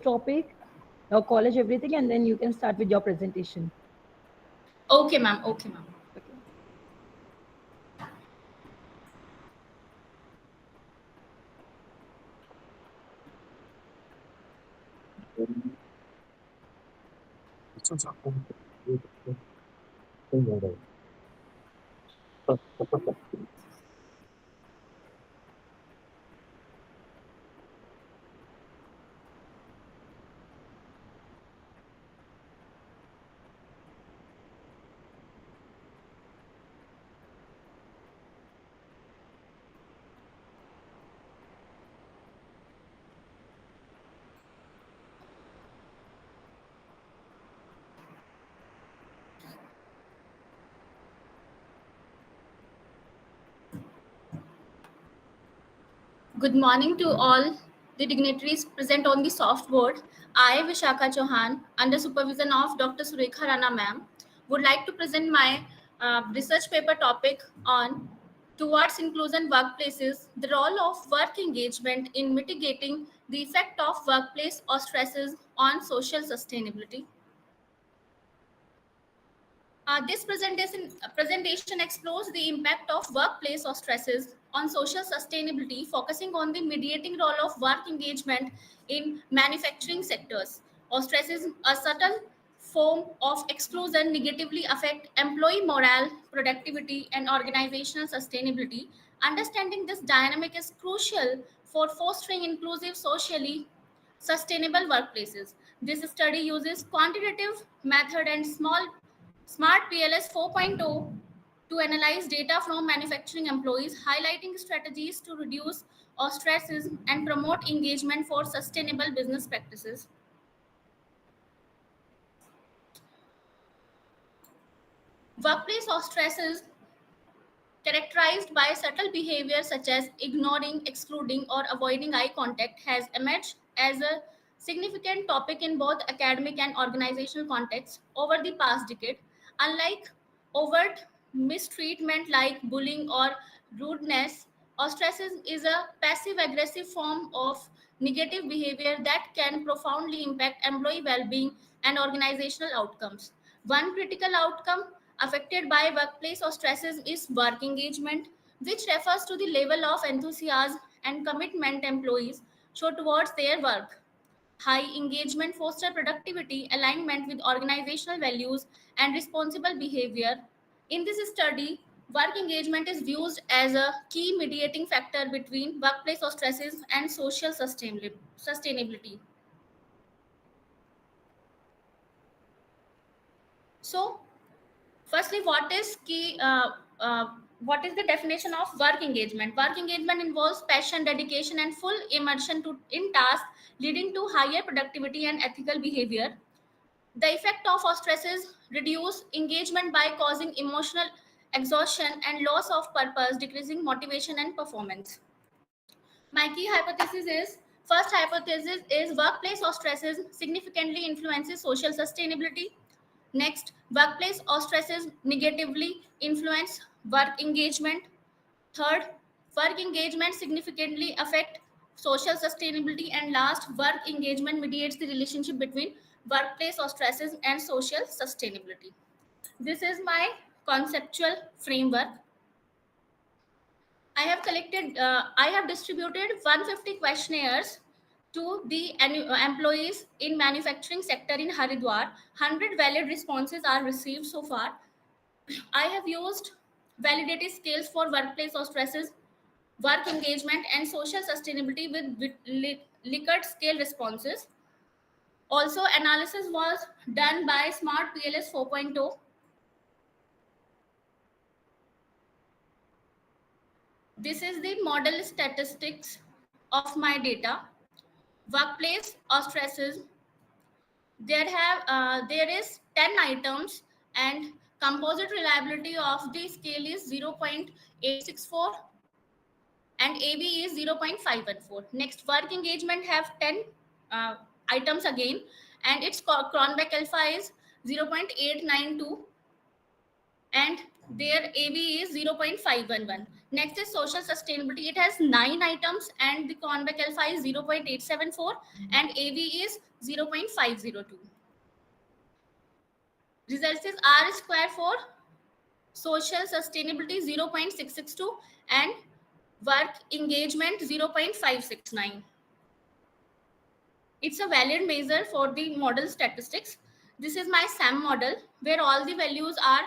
topic, your college, everything, and then you can start with your presentation. Okay, ma'am. Okay, ma'am. Okay. Good morning to all the dignitaries present on the soft board. I, Vishakha Chauhan, under supervision of Dr. Surekha Rana ma'am, would like to present my research paper topic on towards inclusion workplaces, the role of work engagement in mitigating the effect of workplace or stresses on social sustainability. This presentation explores the impact of workplace or stresses on social sustainability, focusing on the mediating role of work engagement in manufacturing sectors. Or stresses, a subtle form of exclusion, negatively affect employee morale, productivity, and organizational sustainability. Understanding this dynamic is crucial for fostering inclusive, socially sustainable workplaces. This study uses quantitative method and Smart PLS 4.0 to analyze data from manufacturing employees, highlighting strategies to reduce stresses and promote engagement for sustainable business practices. Workplace stresses characterized by subtle behavior such as ignoring, excluding, or avoiding eye contact has emerged as a significant topic in both academic and organizational contexts over the past decade. Unlike overt mistreatment like bullying or rudeness, ostracism is a passive aggressive form of negative behavior that can profoundly impact employee well being and organizational outcomes. One critical outcome affected by workplace or stresses is work engagement, which refers to the level of enthusiasm and commitment employees show towards their work. High engagement fosters productivity, alignment with organizational values, and responsible behavior. In this study, work engagement is viewed as a key mediating factor between workplace or stresses and social sustainability. So, firstly, what is the definition of work engagement? Work engagement involves passion, dedication, and full immersion in tasks, leading to higher productivity and ethical behavior. The effect of stress is reduce engagement by causing emotional exhaustion and loss of purpose, decreasing motivation and performance. My key hypothesis is first hypothesis is workplace or stresses significantly influences social sustainability. Next, workplace or stresses negatively influence work engagement. Third, work engagement significantly affect social sustainability. And last, work engagement mediates the relationship between workplace or stresses and social sustainability. This is my conceptual framework. I have distributed 150 questionnaires to the employees in manufacturing sector in Haridwar. 100 valid responses are received so far. I have used validated scales for workplace or stresses, work engagement, and social sustainability with Likert scale responses. Also, analysis was done by Smart PLS 4.0. This is the model statistics of my data. Workplace or stresses. There is 10 items, and composite reliability of the scale is 0.864 and AB is 0.514. Next, work engagement have 10 uh, items again, and its Cronbach alpha is 0.892, and Their AV is 0.511. Next is social sustainability. It has 9 items and the convex alpha is 0.874 and AV is 0.502. Results is R square for social sustainability 0.662 and work engagement 0.569. It's a valid measure for the model statistics. This is my SAM model where all the values are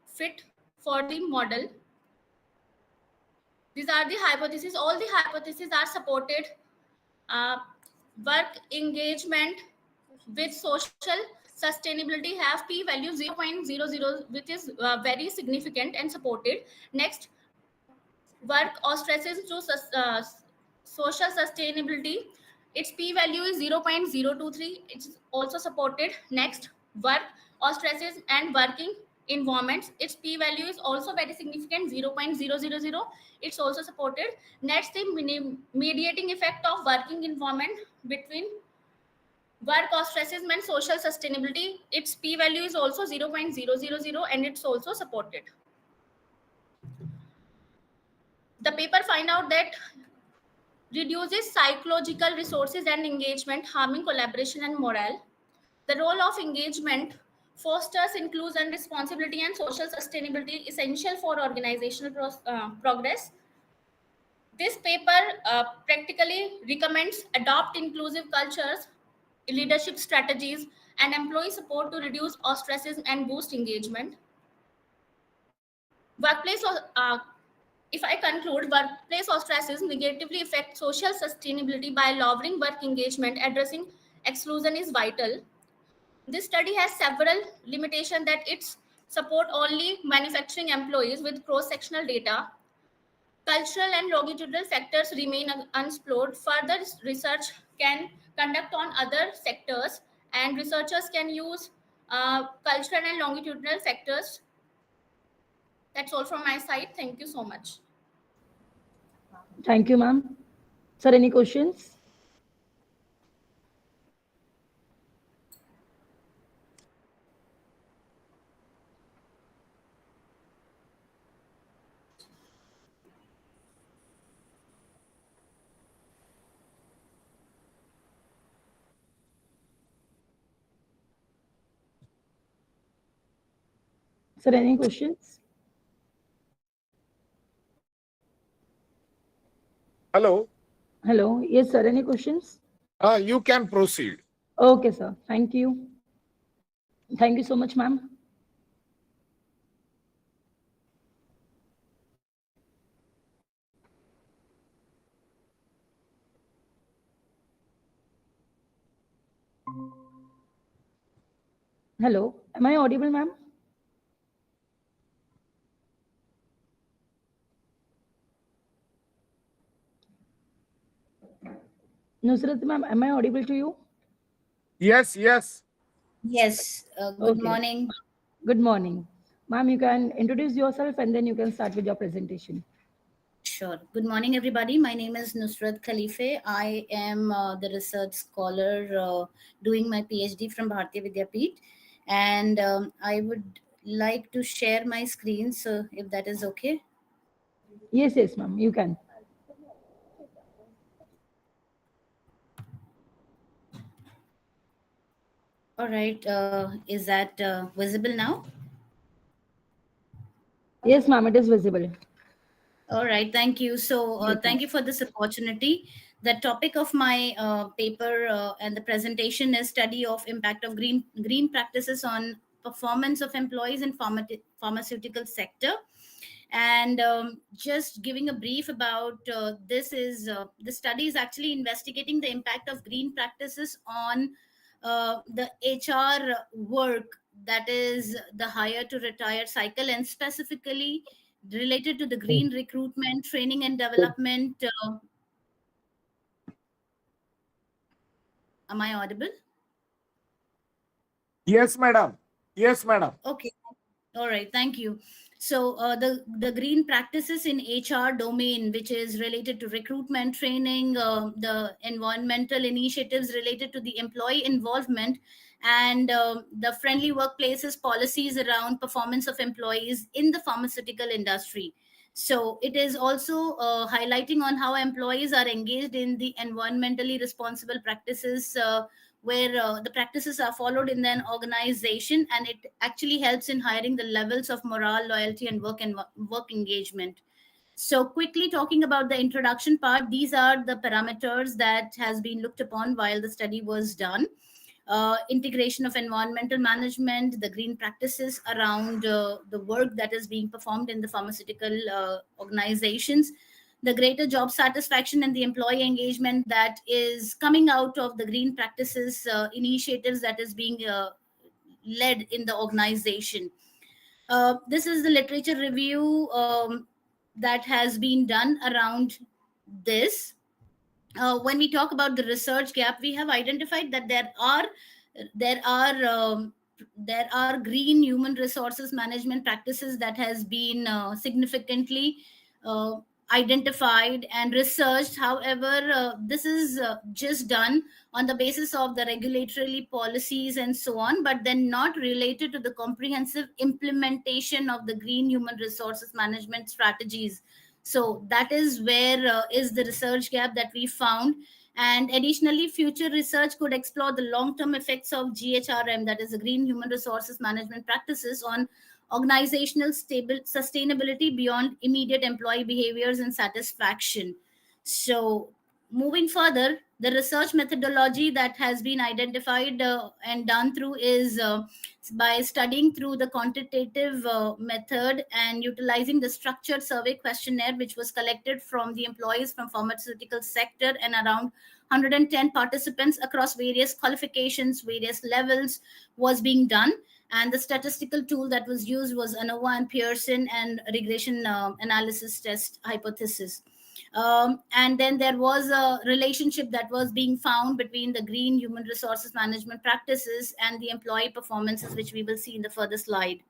fit for the model. These are the hypotheses. All the hypotheses are supported. Work engagement with social sustainability have p-value 0.00, which is very significant and supported. Next, work or stresses to social sustainability, its p-value is 0.023. It's also supported. Next, work or stresses and working environments, its p-value is also very significant, 0.000. It's also supported. Next, the mediating effect of working environment between work or stresses and social sustainability, its p-value is also 0.000 and it's also supported. The paper find out that reduces psychological resources and engagement, harming collaboration and morale. The role of engagement fosters inclusion, responsibility, and social sustainability, essential for organizational progress. This paper practically recommends adopt inclusive cultures, leadership strategies, and employee support to reduce stresses and boost engagement. Workplace, if I conclude, workplace stresses negatively affect social sustainability by lowering work engagement. Addressing exclusion is vital. This study has several limitations that it's support only manufacturing employees with cross-sectional data. Cultural and longitudinal factors remain unexplored. Further research can conduct on other sectors, and researchers can use cultural and longitudinal factors. That's all from my side. Thank you so much. Thank you, ma'am. Sir, any questions? Sir, any questions? Hello. Hello. Yes, sir. Any questions? You can proceed. Okay, sir. Thank you. Thank you so much, ma'am. Hello. Am I audible, ma'am? Nusrat, ma'am, am I audible to you? Yes, yes. Yes, good Okay. morning. Good morning. Ma'am, you can introduce yourself and then you can start with your presentation. Sure. Good morning, everybody. My name is Nusrat Khalife. I am the research scholar doing my PhD from Bharatiya Vidyapeeth. And I would like to share my screen, so if that is okay. Yes, yes, ma'am. You can. All right. Is that visible now? Yes, ma'am. It is visible. All right, thank you. So, Yes, ma'am. thank you for this opportunity. The topic of my paper and the presentation is study of impact of green practices on performance of employees in pharmaceutical sector. And just giving a brief about this is the study is actually investigating the impact of green practices on the HR work, that is the hire to retire cycle, and specifically related to the green recruitment, training and development. Am I audible? Yes, madam. Yes, madam. Okay. All right, thank you. So the green practices in HR domain, which is related to recruitment, training, the environmental initiatives related to the employee involvement, and the friendly workplaces policies around performance of employees in the pharmaceutical industry. So it is also highlighting on how employees are engaged in the environmentally responsible practices, where the practices are followed in an organization, and it actually helps in hiring the levels of morale, loyalty, and work engagement. So quickly talking about the introduction part, these are the parameters that has been looked upon while the study was done. Integration of environmental management, the green practices around the work that is being performed in the pharmaceutical organizations, the greater job satisfaction and the employee engagement that is coming out of the green practices initiatives that is being led in the organization. This is the literature review that has been done around this. When we talk about the research gap, we have identified that there are there are green human resources management practices that has been significantly uh, identified and researched. However, this is just done on the basis of the regulatory policies and so on, but then not related to the comprehensive implementation of the green human resources management strategies. So that is where is the research gap that we found. And additionally, future research could explore the long term effects of GHRM, that is the green human resources management practices, on organizational sustainability beyond immediate employee behaviors and satisfaction. So moving further, the research methodology that has been identified and done through is by studying through the quantitative method and utilizing the structured survey questionnaire, which was collected from the employees from pharmaceutical sector, and around 110 participants across various qualifications, various levels was being done. And the statistical tool that was used was ANOVA and Pearson and regression analysis test hypothesis. And then there was a relationship that was being found between the green human resources management practices and the employee performances, which we will see in the further slide.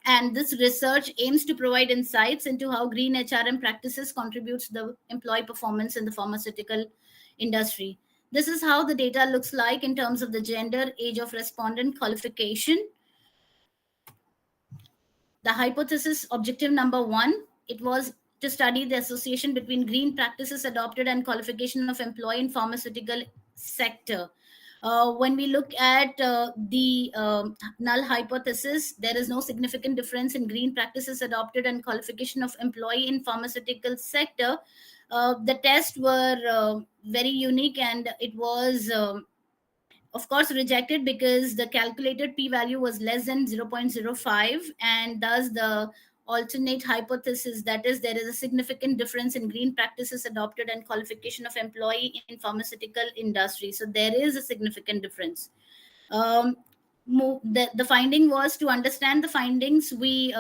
And this research aims to provide insights into how green HRM practices contributes to the employee performance in the pharmaceutical industry. This is how the data looks like in terms of the gender, age of respondent, qualification. The hypothesis objective number one, it was to study the association between green practices adopted and qualification of employee in pharmaceutical sector. When we look at the null hypothesis, there is no significant difference in green practices adopted and qualification of employee in pharmaceutical sector. The tests were very unique, and it was of course rejected because the calculated p-value was less than 0.05, and thus the alternate hypothesis, that is there is a significant difference in green practices adopted and qualification of employee in pharmaceutical industry. So there is a significant difference. The finding was to understand the findings. We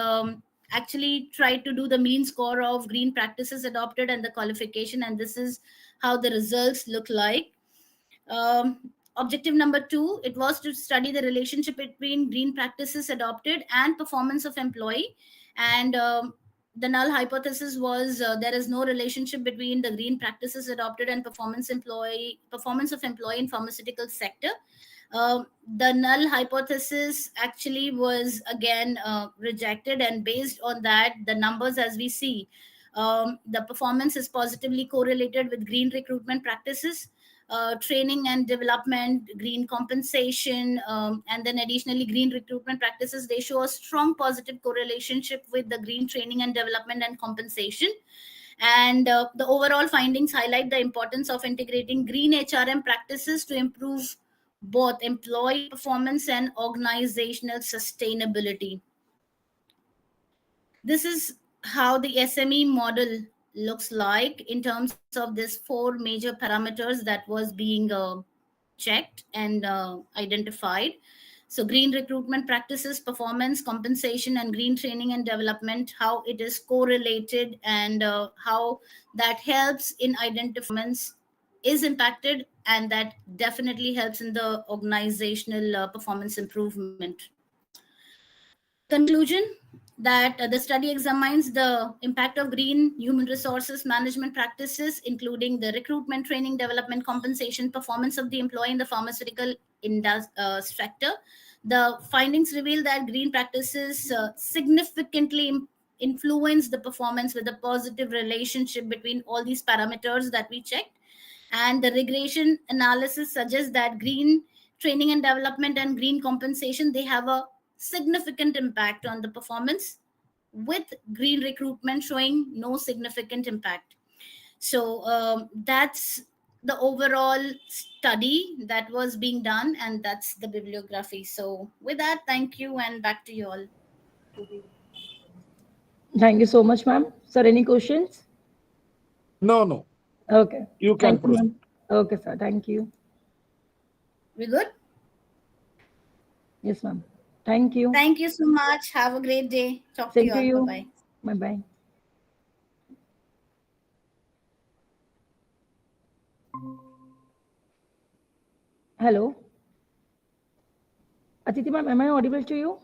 actually tried to do the mean score of green practices adopted and the qualification, and this is how the results look like. Objective number two, it was to study the relationship between green practices adopted and performance of employee. And the null hypothesis was there is no relationship between the green practices adopted and performance of employee in pharmaceutical sector. The null hypothesis actually was again rejected, and based on that, the numbers as we see, the performance is positively correlated with green recruitment practices, training and development, green compensation, and then additionally green recruitment practices. They show a strong positive correlation with the green training and development and compensation. And the overall findings highlight the importance of integrating green HRM practices to improve both employee performance and organizational sustainability. This is how the SME model looks like in terms of these four major parameters that was being checked and identified. So green recruitment practices, performance, compensation, and green training and development, how it is correlated, and how that helps in identifying is impacted, and that definitely helps in the organizational performance improvement. Conclusion that the study examines the impact of green human resources management practices, including the recruitment, training, development, compensation, performance of the employee in the pharmaceutical sector. The findings reveal that green practices significantly influence the performance with a positive relationship between all these parameters that we checked. And the regression analysis suggests that green training and development and green compensation, they have a significant impact on the performance, with green recruitment showing no significant impact. So that's the overall study that was being done, and that's the bibliography. So with that, thank you, and back to you all. Thank you so much, ma'am. Sir, any questions? No, no. Okay. You can Thank you, proceed. ma'am. Okay, sir. Thank you. We good? Yes, ma'am. Thank you. Thank you so much. Have a great day. Talk Same to to you all. you. Bye-bye. Bye-bye. Hello. Aditi ma'am, am I audible to you?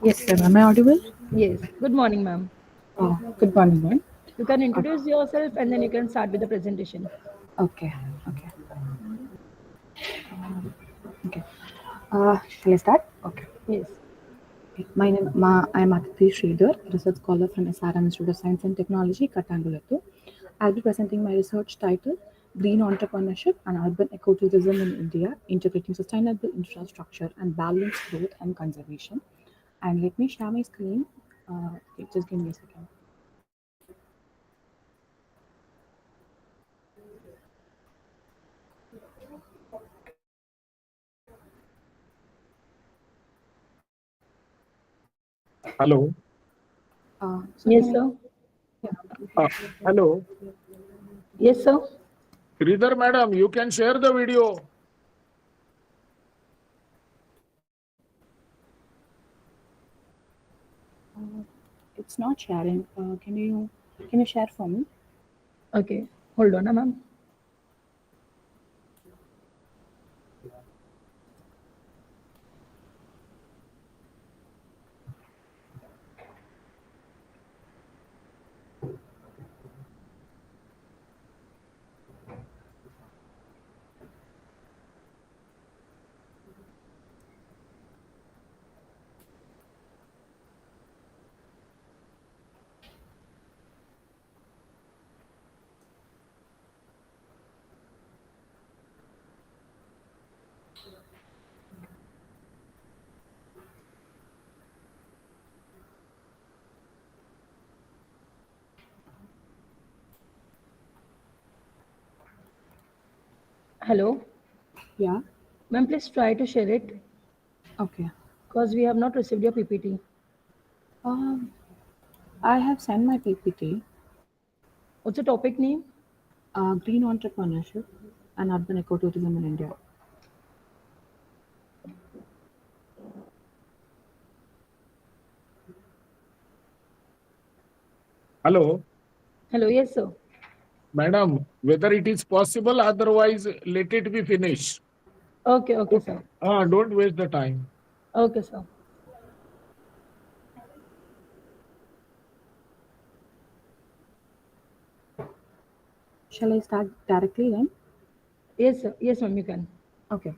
Yes, sir. Am I audible? Yes. Good morning, ma'am. Good morning, ma'am. You can introduce yourself and then you can start with the presentation. Okay. Okay. Shall I start? Okay. Yes. My name, I am Aditi Sridhar, research scholar from SRM Institute of Science and Technology, Kattangulatu. I'll be presenting my research title, Green Entrepreneurship and Urban Ecotourism in India, Integrating Sustainable Infrastructure and Balanced Growth and Conservation. And let me share my screen. Just give me a second. Hello. So Yes, can sir. Hello. Yes, sir. Sridhar madam, you can share the video. it's not sharing. Can you share for me? Okay. Hold on, ma'am. Hello. Yeah. Ma'am, please try to share it Okay. because we have not received your PPT. I have sent my PPT, What's the topic name? Green Entrepreneurship and Urban Ecotourism in India. Hello. Hello. Yes, sir. Madam, whether it is possible, otherwise let it be finished. Okay. Okay, sir. Don't waste the time. Okay, sir. Shall I start directly then? Yes, sir. Yes, ma'am, you can. Okay.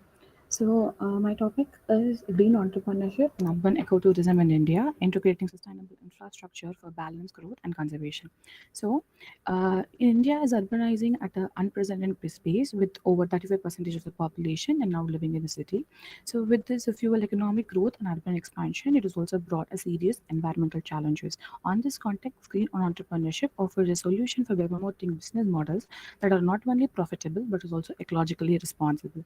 So my topic is green entrepreneurship and urban ecotourism in India, integrating sustainable infrastructure for balanced growth and conservation. So India is urbanizing at an unprecedented pace, with over 35% of the population and now living in the city. So with this fuel economic growth and urban expansion, it has also brought a serious environmental challenges. On this context, green entrepreneurship offers a solution for promoting business models that are not only profitable but is also ecologically responsible.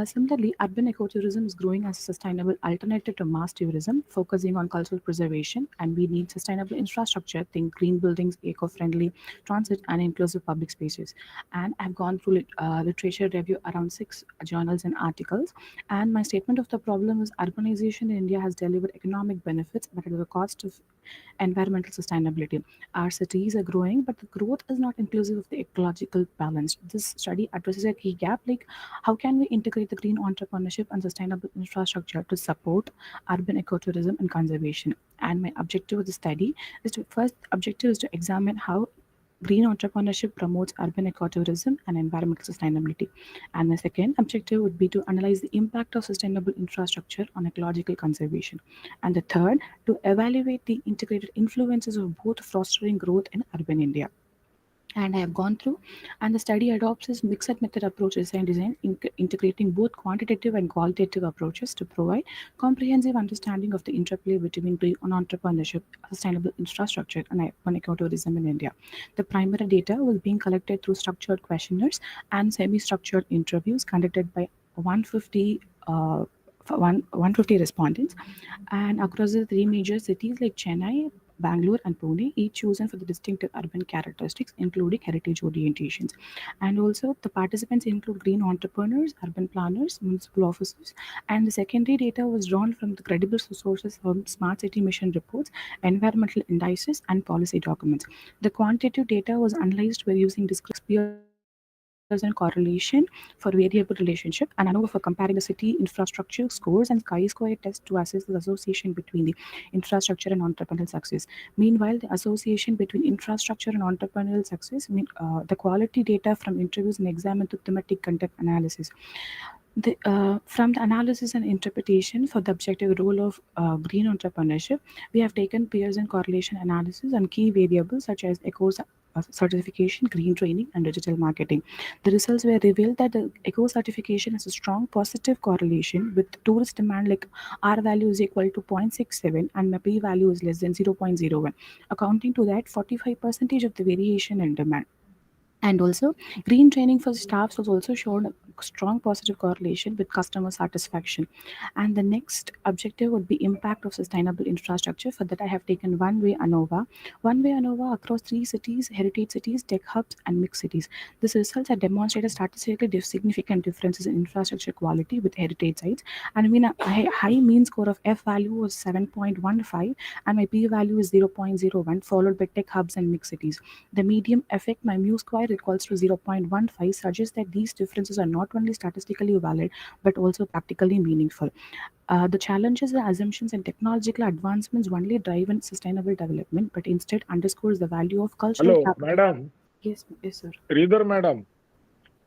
Similarly, urban ecotourism is growing as a sustainable alternative to mass tourism, focusing on cultural preservation, and we need sustainable infrastructure, think green buildings, eco-friendly transit, and inclusive public spaces. And I've gone through literature review around 6 journals and articles, and my statement of the problem is urbanization in India has delivered economic benefits, but at the cost of Environmental sustainability. Our cities are growing, but the growth is not inclusive of the ecological balance. This study addresses a key gap, like how can we integrate the green entrepreneurship and sustainable infrastructure to support urban ecotourism and conservation. And my objective of the study is to first objective is to examine how green entrepreneurship promotes urban ecotourism and environmental sustainability. And the second objective would be to analyze the impact of sustainable infrastructure on ecological conservation. And the third, to evaluate the integrated influences of both fostering growth in urban India. And I have gone through, and the study adopts this mixed method approach design, integrating both quantitative and qualitative approaches to provide comprehensive understanding of the interplay between green entrepreneurship, sustainable infrastructure, and urban ecotourism in India. The primary data was being collected through structured questionnaires and semi-structured interviews conducted by 150 150 respondents, and across the three major cities like Chennai, Bangalore, and Pune, each chosen for the distinctive urban characteristics, including heritage orientations. And also, the participants include green entrepreneurs, urban planners, municipal officers, and the secondary data was drawn from the credible sources from smart city mission reports, environmental indices, and policy documents. The quantitative data was analyzed by using discrete Pearson correlation for variable relationship and ANOVA for comparing the city infrastructure scores and chi-square test to assess the association between the infrastructure and entrepreneurial success. Meanwhile, the association between infrastructure and entrepreneurial success, the quality data from interviews and examined through thematic content analysis. From the analysis and interpretation for the objective role of green entrepreneurship, we have taken Pearson correlation analysis on key variables such as eco certification, green training, and digital marketing. The results were revealed that the eco certification has a strong positive correlation with tourist demand, like R value is equal to 0.67 and my P value is less than 0.01, accounting to that 45% of the variation in demand. And also, green training for staffs was also shown a strong positive correlation with customer satisfaction. And the next objective would be impact of sustainable infrastructure. For that, I have taken one-way ANOVA. One-way ANOVA across three cities, heritage cities, tech hubs, and mixed cities. These results have demonstrated statistically significant differences in infrastructure quality with heritage sites. And when a high mean score of F value was 7.15 and my P value is 0.01, followed by tech hubs and mixed cities. The medium effect, my mu square equals to 0.15, suggests that these differences are not only statistically valid but also practically meaningful. The challenges, the assumptions, and technological advancements only drive in sustainable development, but instead underscores the value of cultural Hello, capital. madam. Yes, sir. Sridhar, madam.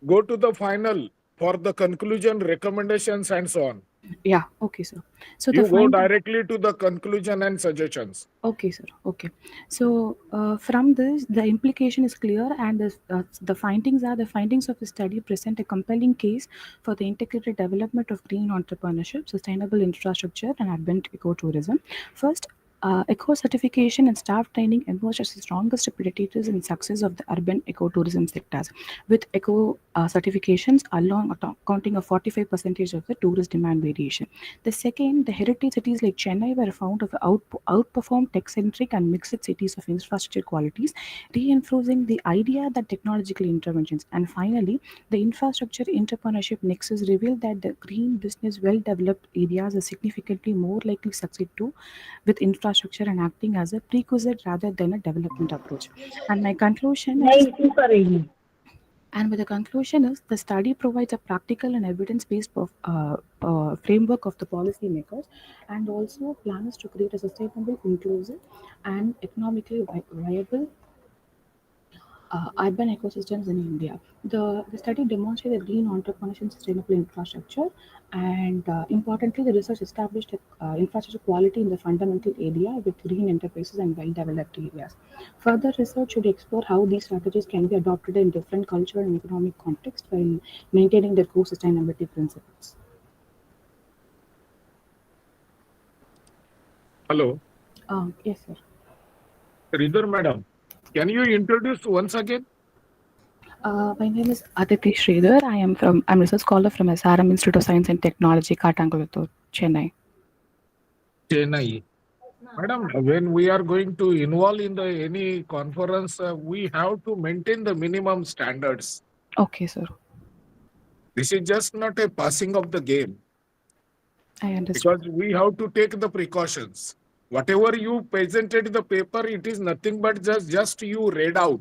Go to the final for the conclusion, recommendations, and so on. Yeah, okay, sir. So You the go final. directly to the conclusion and suggestions. Okay, sir. Okay. So from this, the implication is clear, and the findings are the findings of the study present a compelling case for the integrated development of green entrepreneurship, sustainable infrastructure, and urban ecotourism. First, eco certification and staff training emerge as the strongest predictors in success of the urban ecotourism sectors, with eco certifications along accounting of 45% of the tourist demand variation. The second, the heritage cities like Chennai were found to outperform tech-centric and mixed cities of infrastructure qualities, reinforcing the idea that technological interventions. And finally, the infrastructure entrepreneurship nexus revealed that the green business well-developed areas are significantly more likely to succeed too with infrastructure and acting as a prerequisite rather than a development approach. And my conclusion is and with the conclusion is the study provides a practical and evidence-based framework of the policymakers and also plans to create a sustainable, inclusive, and economically viable urban ecosystems in India. The study demonstrated green entrepreneurship and sustainable infrastructure, and importantly, the research established infrastructure quality in the fundamental area with green enterprises and well-developed areas. Further research should explore how these strategies can be adopted in different cultural and economic contexts while maintaining their core sustainability principles. Hello, Yes, sir. Sridhar, madam. Can you introduce once again? My name is Aditi Sridhar. I'm research scholar from SRM Institute of Science and Technology, Katangulattur, Chennai. Chennai. Madam, when we are going to involve in the any conference, we have to maintain the minimum standards. Okay, sir. This is just not a passing of the game I understand. because we have to take the precautions. Whatever you presented the paper, it is nothing but just you read out.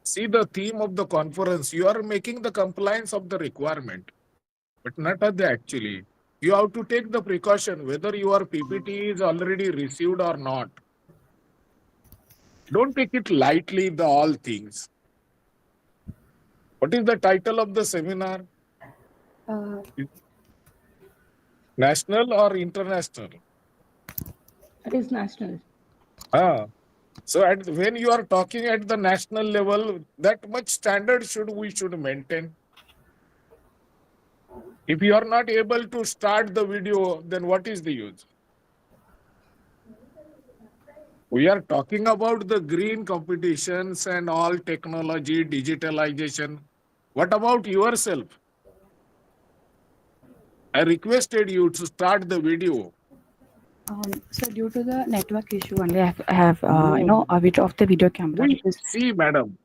See the theme of the conference. You are making the compliance of the requirement, but not at the actually. You have to take the precaution whether your PPT is already received or not. Don't take it lightly, the all things. What is the title of the seminar? Uh, National or international? It is national. So when you are talking at the national level, that much standard we should maintain. If you are not able to start the video, then what is the use? We are talking about the green competitions and all technology, digitalization. What about yourself? I requested you to start the video. so due to the network issue only, I have a bit of the video camera. We Because see, madam,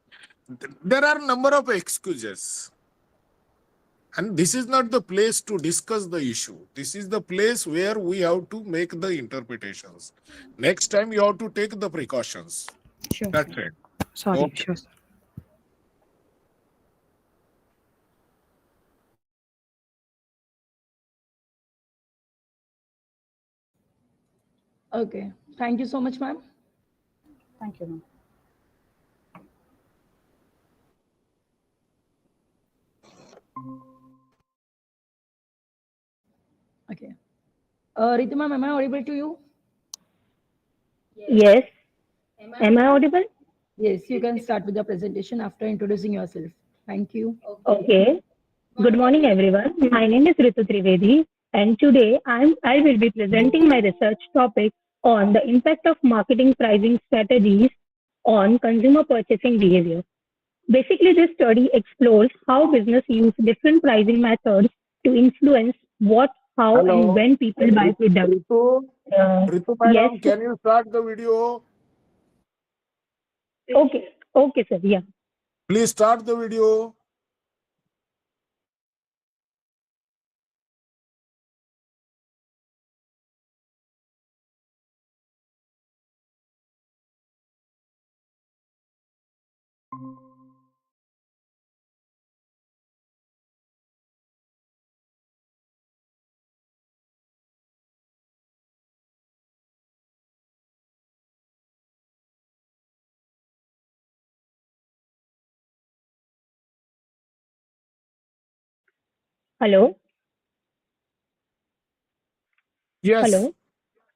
there are number of excuses. And this is not the place to discuss the issue. This is the place where we have to make the interpretations. Next time you have to take the precautions. sure, That's sir. it. Sorry, Okay. sure. Sir. Okay. Thank you so much, ma'am. Thank you, ma'am. Okay. Ritu ma'am, am I audible to you? Yes. Am I audible? Yes, you can start with the presentation after introducing yourself. Thank you. Okay. Good morning, everyone. My name is Ritu Trivedi, and today I will be presenting my research topic on the impact of marketing pricing strategies on consumer purchasing behavior. Basically, this study explores how business use different pricing methods to influence what, how, and Hello. when people buy products. Ritu, Uh, Ritu yes. madam, can you start the video? Okay. Okay, sir. Yeah. Please start the video. Hello. Yes, Hello.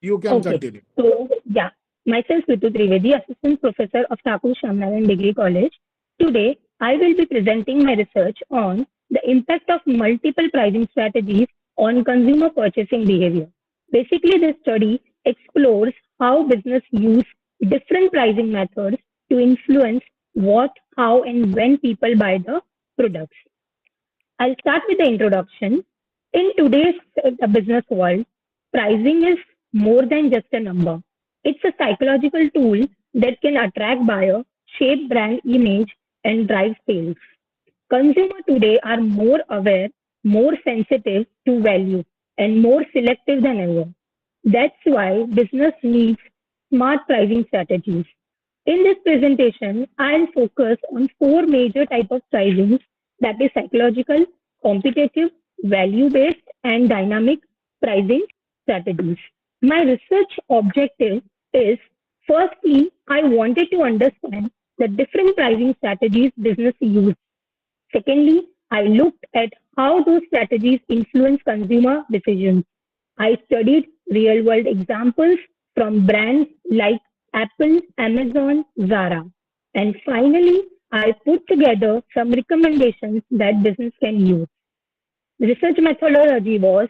you can Okay. continue. So, yeah, myself Ritu Trivedi, Assistant Professor of Thakur Shyamnaran Degree College. Today, I will be presenting my research on the impact of multiple pricing strategies on consumer purchasing behavior. Basically, this study explores how business use different pricing methods to influence what, how, and when people buy the products. I'll start with the introduction. In today's business world, pricing is more than just a number. It's a psychological tool that can attract buyers, shape brand image, and drive sales. Consumers today are more aware, more sensitive to value, and more selective than ever. That's why business needs smart pricing strategies. In this presentation, I'll focus on four major types of pricing, that is psychological, competitive, value-based, and dynamic pricing strategies. My research objective is, firstly, I wanted to understand the different pricing strategies business use. Secondly, I looked at how those strategies influence consumer decisions. I studied real world examples from brands like Apple, Amazon, Zara. And finally, I put together some recommendations that business can use. Research methodology was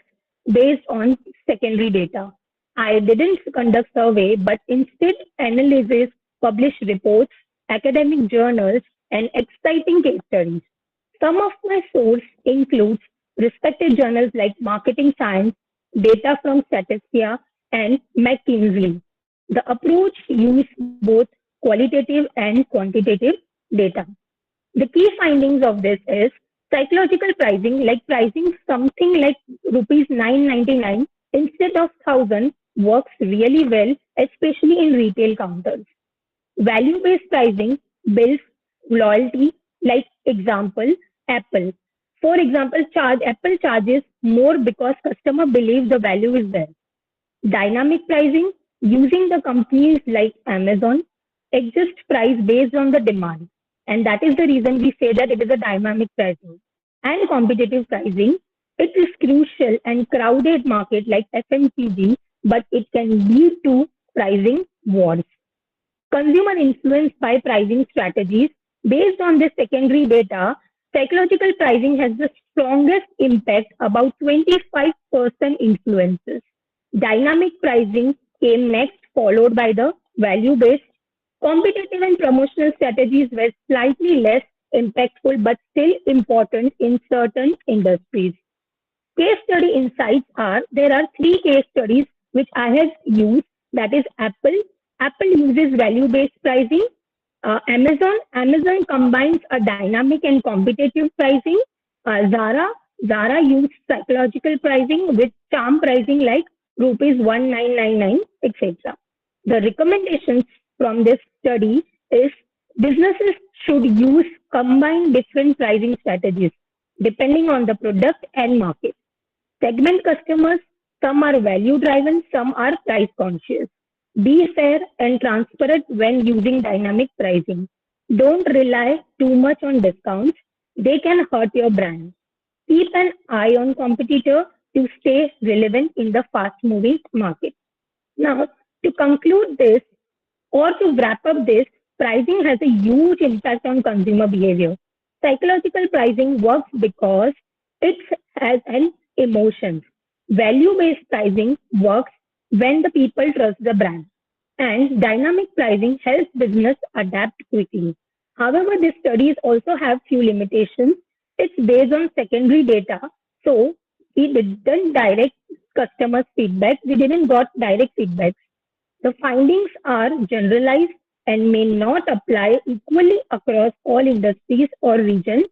based on secondary data. I didn't conduct survey, but instead analysis, published reports, academic journals, and exciting case studies. Some of my source includes respected journals like Marketing Science, data from Statista, and McKinsey. The approach used both qualitative and quantitative data. The key findings of this is psychological pricing, like pricing something like rupees 999 instead of 1,000 works really well, especially in retail counters. Value-based pricing builds loyalty, like example, Apple. For example, Apple charges more because customer believes the value is there. Dynamic pricing, using the companies like Amazon, adjust price based on the demand. And that is the reason we say that it is a dynamic pricing. And competitive pricing, it is crucial and crowded market like FMCG, but it can lead to pricing wars. Consumer influence by pricing strategies. Based on this secondary data, psychological pricing has the strongest impact, about 25% influences. Dynamic pricing came next, followed by the value-based. Competitive and promotional strategies were slightly less impactful but still important in certain industries. Case study insights are, there are three case studies which I have used, that is Apple. Apple uses value-based pricing. Amazon combines a dynamic and competitive pricing. Zara used psychological pricing with charm pricing like rupees 1999, etc. The recommendations from this study is businesses should use combine different pricing strategies depending on the product and market. Segment customers, some are value driven, some are price conscious. Be fair and transparent when using dynamic pricing. Don't rely too much on discounts. They can hurt your brand. Keep an eye on competitor to stay relevant in the fast moving market. Now, to conclude this or to wrap up this, pricing has a huge impact on consumer behavior. Psychological pricing works because it has an emotion. Value-based pricing works when the people trust the brand. And dynamic pricing helps business adapt quickly. However, these studies also have few limitations. It's based on secondary data, so we didn't direct customers feedback. We didn't got direct feedback. The findings are generalized and may not apply equally across all industries or regions.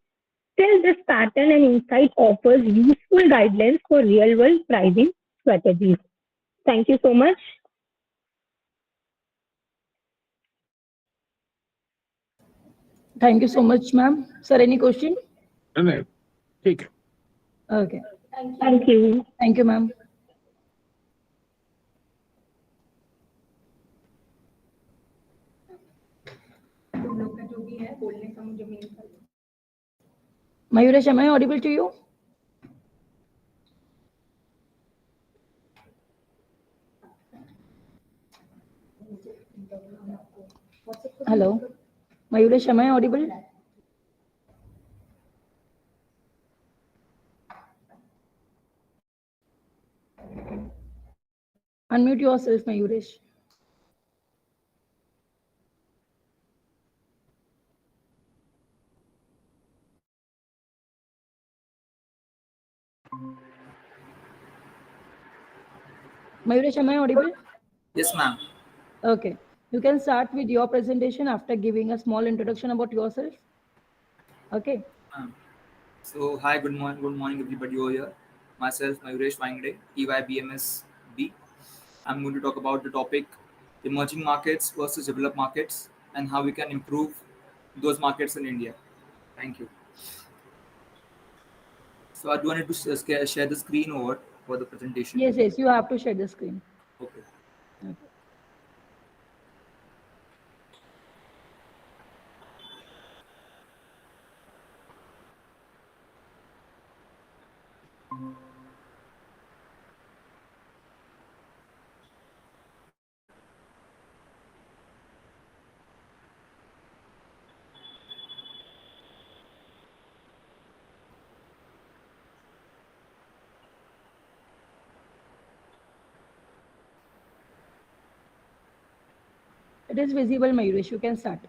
Still, this pattern and insight offers useful guidelines for real-world pricing strategies. Thank you so much. Thank you so much, ma'am. Sir, any question? नहीं, ठीक है. Okay. Thank you. Thank you, ma'am. Mayuresh, am I audible to you? Hello. Mayuresh, am I audible? Unmute yourself, Mayuresh. Mayuresh, am I audible? Yes, ma'am. Okay. You can start with your presentation after giving a small introduction about yourself. Okay. So, hi, good morning, everybody over here. Myself, Mayuresh Wangde, EYBMS B. I'm going to talk about the topic emerging markets versus developed markets and how we can improve those markets in India. Thank you. So, I do need to share the screen over for the presentation. Yes, you have to share the screen. Okay. Okay. It is visible, Mayuresh. You can start.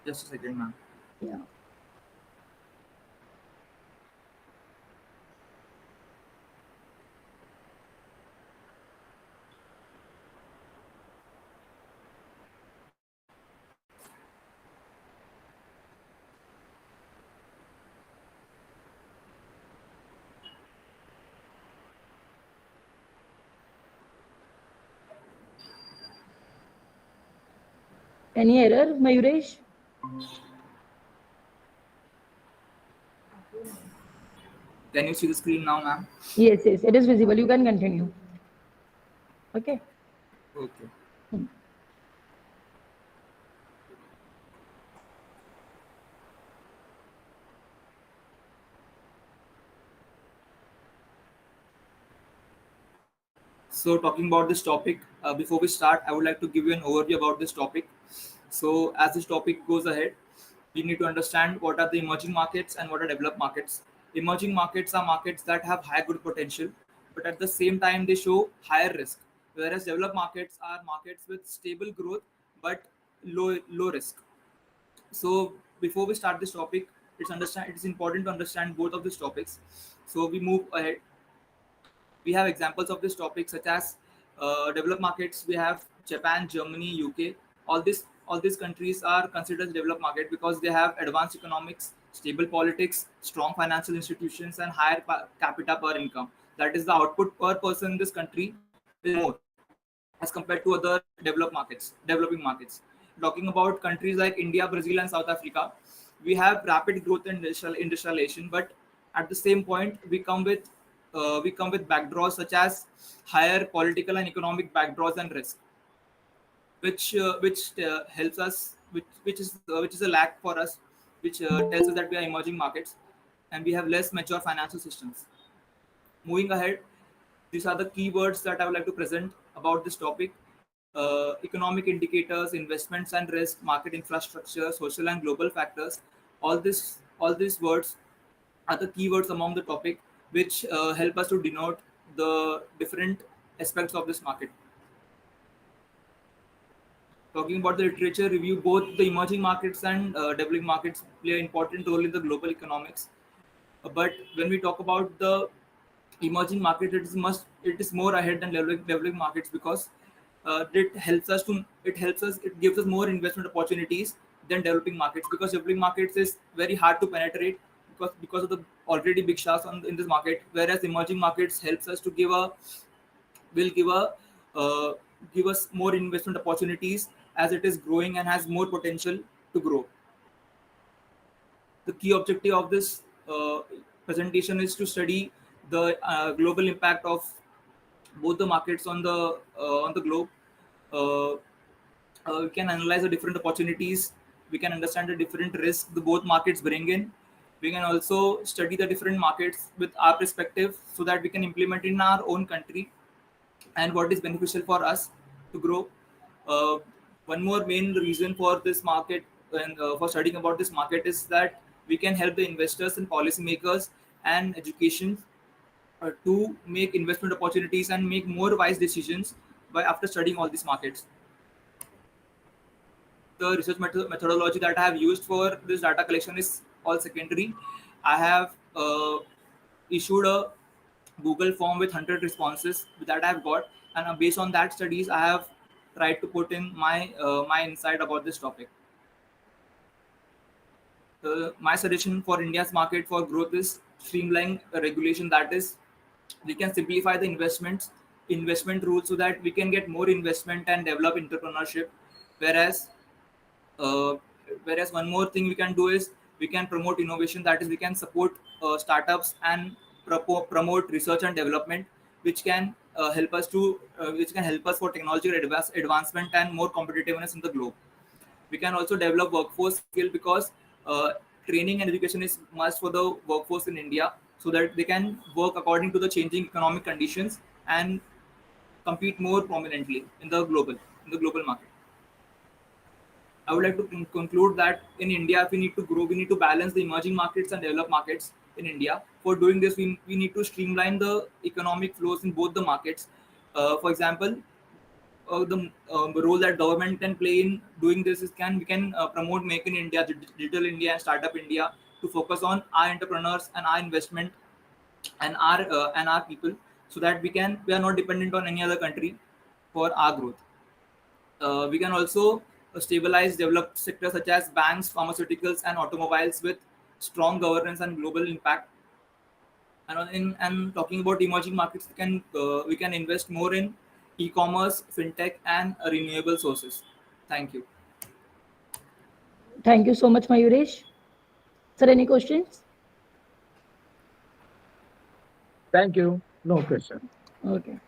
Just a second, ma'am. Yeah. Any error, Mayuresh? Can you see the screen now, ma'am? Yes, yes, it is visible. You can continue. Okay. Okay. So talking about this topic, before we start, I would like to give you an overview about this topic. So as this topic goes ahead, we need to understand what are the emerging markets and what are developed markets. Emerging markets are markets that have high good potential, but at the same time they show higher risk. Whereas developed markets are markets with stable growth but low risk. So before we start this topic, it's important to understand both of these topics. So we move ahead. We have examples of this topic such as developed markets. We have Japan, Germany, UK. All these countries are considered as developed market because they have advanced economics, stable politics, strong financial institutions, and higher capita per income. That is, the output per person in this country is more as compared to other developing markets. Talking about countries like India, Brazil, and South Africa, we have rapid growth in industrialization, but at the same point, we come with backdraws such as higher political and economic backdraws and risk, which helps us, which is a lack for us, which tells us that we are emerging markets and we have less mature financial systems. Moving ahead, these are the keywords that I would like to present about this topic. Economic indicators, investments and risk, market infrastructure, social and global factors. All these words are the keywords among the topic, which help us to denote the different aspects of this market. Talking about the literature review, both the emerging markets and developing markets play an important role in the global economics. But when we talk about the emerging market, it is more ahead than developing markets because it gives us more investment opportunities than developing markets, because developing markets is very hard to penetrate because of the already big sharks in this market, whereas emerging markets helps us to will uh, give us more investment opportunities as it is growing and has more potential to grow. The key objective of this presentation is to study the global impact of both the markets on the globe. Uh, we can analyze the different opportunities. We can understand the different risks the both markets bring in. We can also study the different markets with our perspective so that we can implement in our own country and what is beneficial for us to grow. Uh, One more main reason for this market and for studying about this market is that we can help the investors and policymakers and education to make investment opportunities and make more wise decisions by after studying all these markets. The research methodology that I have used for this data collection is all secondary. I have issued a Google form with 100 responses that I have got, and based on that studies, I have tried to put in my insight about this topic. My suggestion for India's market for growth is streamline regulation. That is, we can simplify the investment rules so that we can get more investment and develop entrepreneurship. Whereas uh, whereas one more thing we can do is we can promote innovation. That is, we can support startups and promote research and development, which can help us for technology advancement and more competitiveness in the globe. We can also develop workforce skill because uh, training and education is must for the workforce in India so that they can work according to the changing economic conditions and compete more prominently in the global market. I would like to conclude that in India, if we need to grow, we need to balance the emerging markets and developed markets in India. For doing this, we need to streamline the economic flows in both the markets. For example, the role that government can play in doing this is we can promote Make in India, Digital India, and Startup India to focus on our entrepreneurs and our investment and our people, so that we are not dependent on any other country for our growth. We can also stabilize developed sectors such as banks, pharmaceuticals, and automobiles with strong governance and global impact. And talking about emerging markets, we can invest more in e-commerce, fintech, and renewable sources. Thank you. Thank you so much, Mayuresh. Sir, any questions? Thank you. No question. Okay.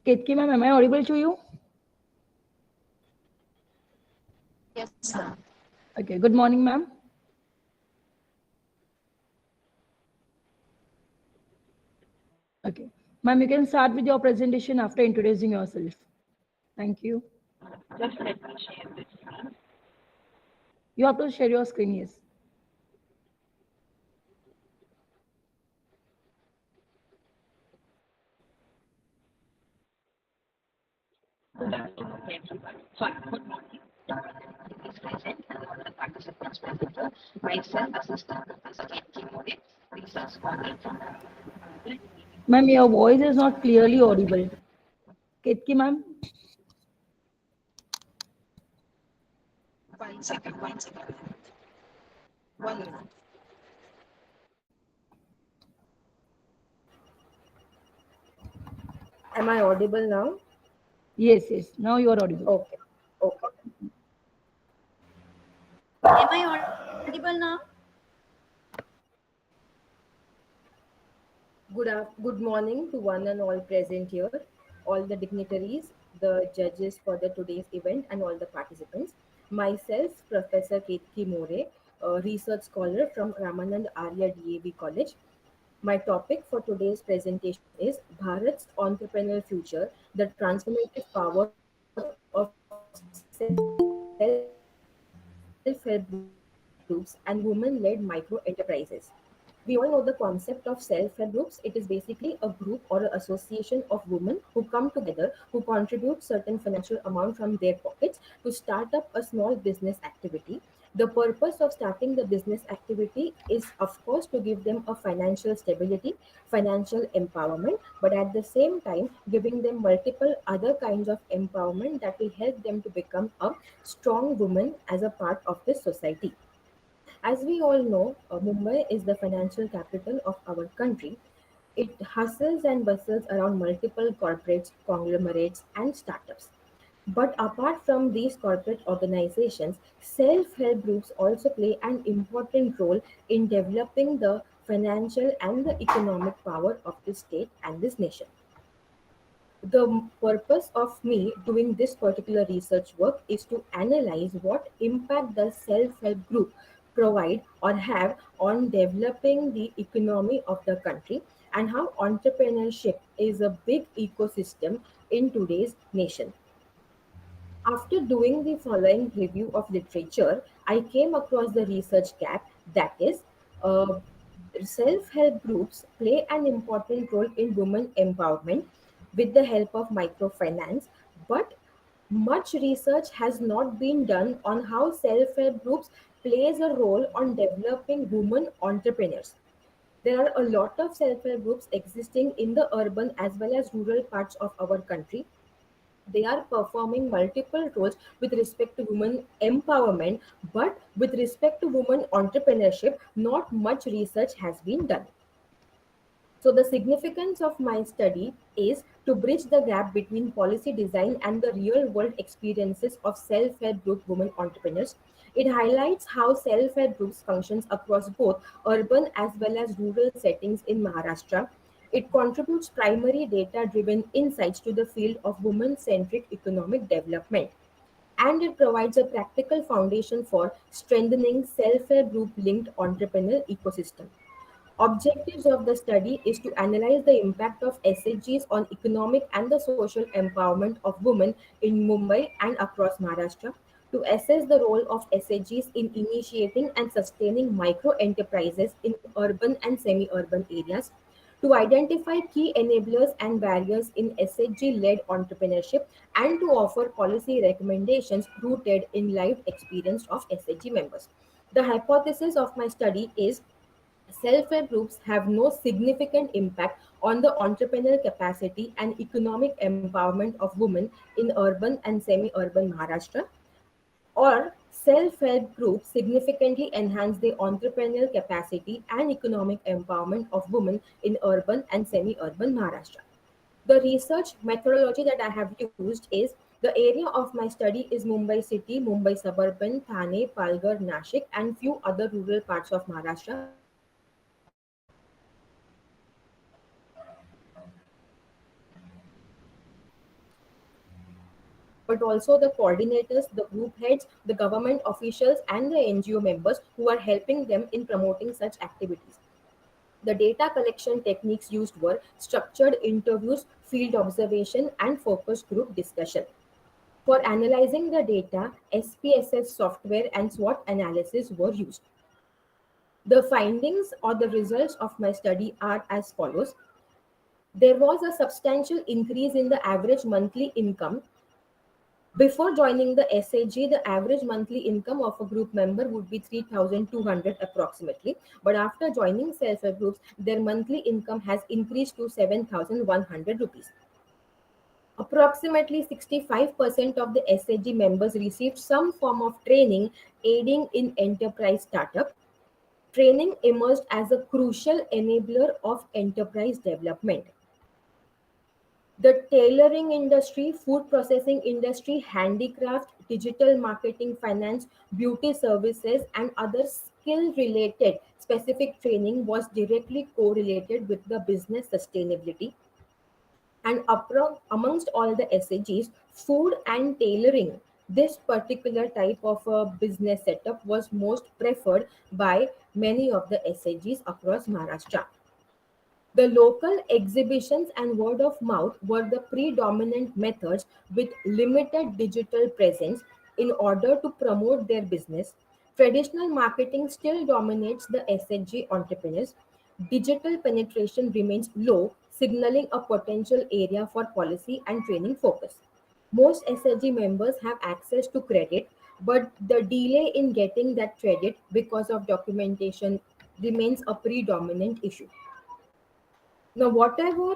Ketki ma'am, am I audible to you? Yes, sir. Okay. Good morning, ma'am. Okay. Ma'am, you can start with your presentation after introducing yourself. Thank you. Just let me share this. You have to share your screen, yes. Good afternoon, everyone. Sorry, good morning. Is present and all the participants present. Myself, Assistant Professor K. More, research scholar from Ma'am, your voice is not clearly audible. Ketki ma'am. 1 second, 1 second. 1 minute. Am I audible now? Yes, yes. Now you are audible. Okay. Okay. Am I audible now? Good morning to one and all present here, all the dignitaries, the judges for the today's event, and all the participants. Myself, Professor Ketki More, a research scholar from Ramanand Arya DAV College. My topic for today's presentation is Bharat's entrepreneurial future, the transformative power of self-help groups and women-led micro enterprises. We all know the concept of self-help groups. It is basically a group or an association of women who come together, who contribute certain financial amount from their pockets to start up a small business activity. The purpose of starting the business activity is, of course, to give them a financial stability, financial empowerment, but at the same time, giving them multiple other kinds of empowerment that will help them to become a strong woman as a part of this society. As we all know, Mumbai is the financial capital of our country. It hustles and bustles around multiple corporates, conglomerates, and startups. But apart from these corporate organizations, self help groups also play an important role in developing the financial and the economic power of the state and this nation. The purpose of me doing this particular research work is to analyze what impact does self-help group provide or have on developing the economy of the country, and how entrepreneurship is a big ecosystem in today's nation. After doing the following review of literature, I came across the research gap, that is, uh, self help groups play an important role in women empowerment with the help of microfinance, but much research has not been done on how self help groups plays a role on developing women entrepreneurs. There are a lot of self help groups existing in the urban as well as rural parts of our country. They are performing multiple roles with respect to women empowerment, but with respect to women entrepreneurship, not much research has been done. So, the significance of my study is to bridge the gap between policy design and the real world experiences of self help group women entrepreneurs. It highlights how self help groups functions across both urban as well as rural settings in Maharashtra. It contributes primary data driven insights to the field of women centric economic development, and it provides a practical foundation for strengthening self help group linked entrepreneurial ecosystem. Objectives of the study is to analyze the impact of SHGs on economic and the social empowerment of women in Mumbai and across Maharashtra, to assess the role of SHGs in initiating and sustaining micro enterprises in urban and semi-urban areas, to identify key enablers and barriers in SHG-led entrepreneurship, and to offer policy recommendations rooted in lived experience of SHG members. The hypothesis of my study is self-help groups have no significant impact on the entrepreneurial capacity and economic empowerment of women in urban and semi-urban Maharashtra, or self-help groups significantly enhance the entrepreneurial capacity and economic empowerment of women in urban and semi-urban Maharashtra. The research methodology that I have used is the area of my study is Mumbai city, Mumbai suburban, Thane, Palghar, Nashik, and few other rural parts of Maharashtra. But also the coordinators, the group heads, the government officials, and the NGO members who are helping them in promoting such activities. The data collection techniques used were structured interviews, field observation, and focus group discussion. For analyzing the data, SPSS software and SWOT analysis were used. The findings or the results of my study are as follows. There was a substantial increase in the average monthly income. Before joining the SAG, the average monthly income of a group member would be 3,200 approximately. But after joining self-help groups, their monthly income has increased to 7,100 rupees. Approximately 65% of the SAG members received some form of training aiding in enterprise startup. Training emerged as a crucial enabler of enterprise development. The tailoring industry, food processing industry, handicraft, digital marketing, finance, beauty services, and other skill related specific training was directly correlated with the business sustainability. And amongst all the SAGs, food and tailoring, this particular type of a business setup was most preferred by many of the SAGs across Maharashtra. The local exhibitions and word of mouth were the predominant methods with limited digital presence in order to promote their business. Traditional marketing still dominates the SHG entrepreneurs. Digital penetration remains low, signaling a potential area for policy and training focus. Most SHG members have access to credit, but the delay in getting that credit because of documentation remains a predominant issue. Now, whatever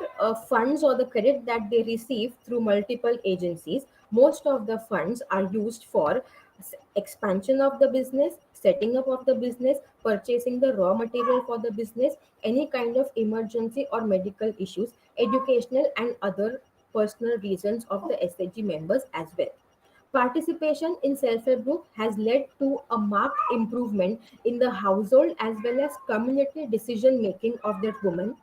funds or the credit that they receive through multiple agencies, most of the funds are used for expansion of the business, setting up of the business, purchasing the raw material for the business, any kind of emergency or medical issues, educational and other personal reasons of the SHG members as well. Participation in self-help group has led to a marked improvement in the household as well as community decision making of that woman.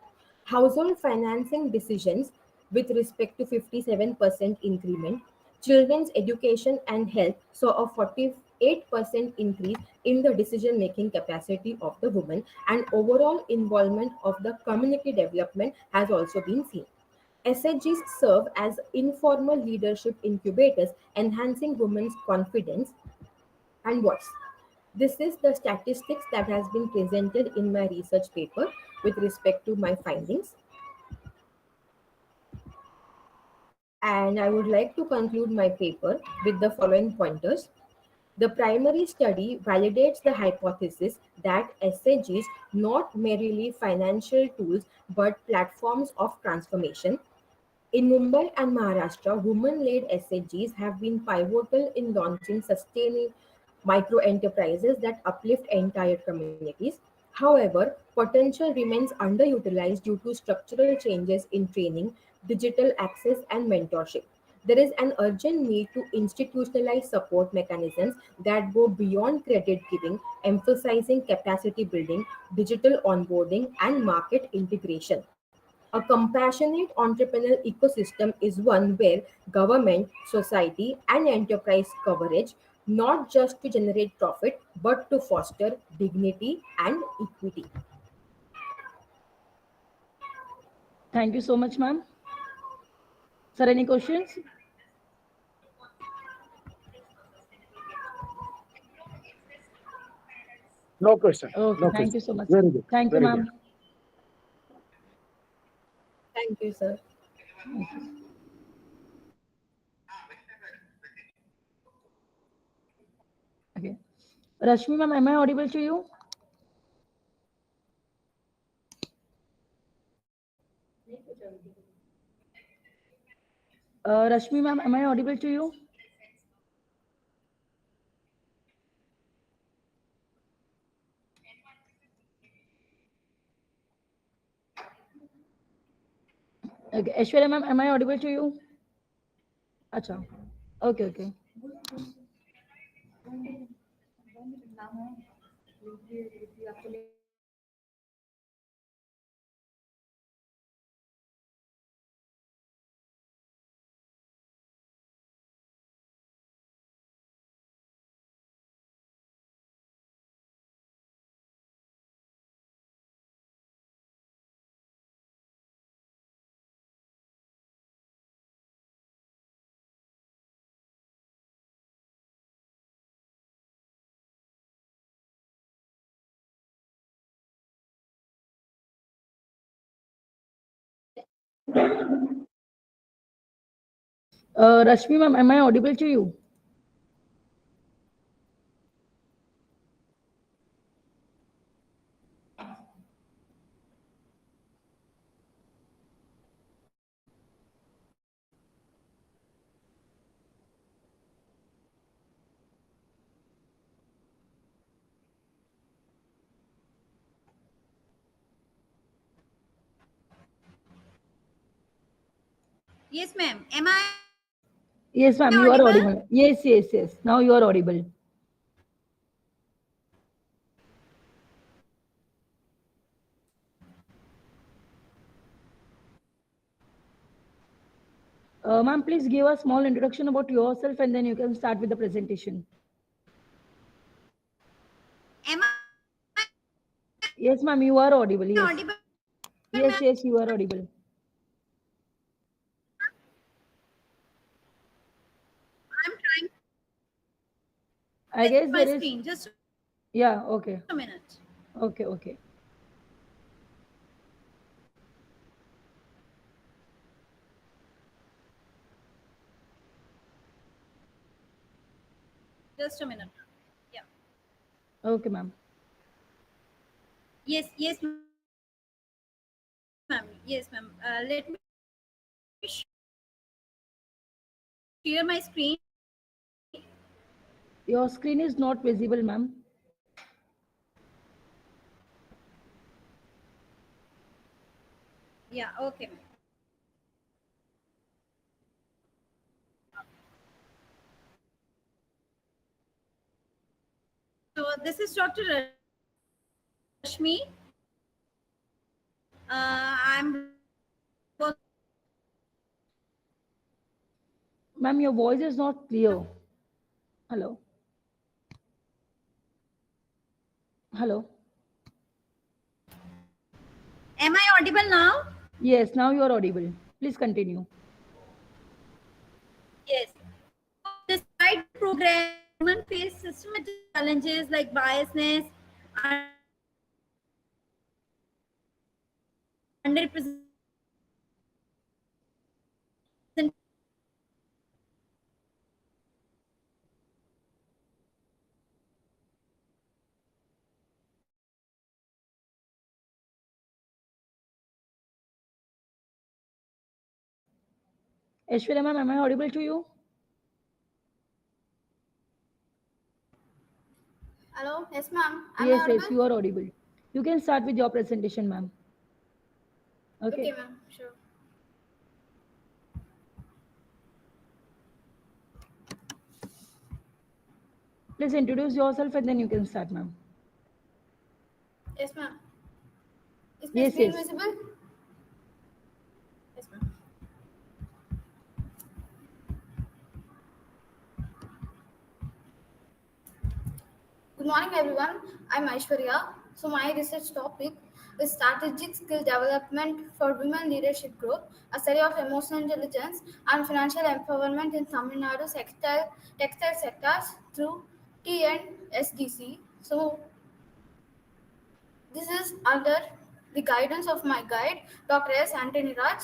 Household financing decisions with respect to 57% increment. Children's education and health saw a 48% increase in the decision making capacity of the woman, and overall involvement of the community development has also been seen. SHGs serve as informal leadership incubators, enhancing women's confidence and voice. This is the statistics that has been presented in my research paper with respect to my findings. And I would like to conclude my paper with the following pointers. The primary study validates the hypothesis that SHGs not merely financial tools but platforms of transformation. In Mumbai and Maharashtra, women-led SHGs have been pivotal in launching sustaining micro enterprises that uplift entire communities. However, potential remains underutilized due to structural changes in training, digital access, and mentorship. There is an urgent need to institutionalize support mechanisms that go beyond credit giving, emphasizing capacity building, digital onboarding, and market integration. A compassionate entrepreneurial ecosystem is one where government, society, and enterprise coverage not just to generate profit but to foster dignity and equity. Thank you so much, ma'am. Sir, any questions? No question. Okay, No thank you question. so much. Very good. Thank you, Very good. ma'am. Thank you, sir. Okay. Rashmi, ma'am, am I audible to you? Rashmi, ma'am, am I audible to you? Okay, Aishwarya ma'am, am I audible to you? Acha. Okay, okay. Rashmi ma'am, am I audible to you? Yes, ma'am. Am I Yes, ma'am, you are audible? audible. Yes, yes, yes. Now you are audible. Ma'am, please give a small introduction about yourself and then you can start with the presentation. Am Yes, ma'am, you are audible. I Yes. audible, Yes, ma'am? yes, you are audible. I'm trying I guess my there is, screen. Just yeah, okay. a minute. Okay, okay. Just a minute. Yeah. Okay, ma'am. Yes, yes, ma'am. Yes, ma'am. Let me share my screen. Your screen is not visible, ma'am. Yeah, okay, ma'am. So this is Dr. Rashmi. I'm working Ma'am, your voice is not clear. Hello. Hello. Am I audible now? Yes, now you are audible. Please continue. Yes. Despite the progress, women face systematic challenges like biasness, underrepresentation, Aishwarya ma'am, am I audible to you? Hello, yes, ma'am. Am I Yes, yes, audible? you are audible. You can start with your presentation, ma'am. Okay, Okay. ma'am. Sure. Please introduce yourself and then you can start, ma'am. Yes, ma'am. Is my Yes, screen yes. visible? Yes, ma'am. Good morning, everyone. I'm Aishwarya. So, my research topic is strategic skill development for women leadership growth, a study of emotional intelligence and financial empowerment in Tamil Nadu textile sectors through TNSDC. So, this is under the guidance of my guide, Dr. S. Antony Raj,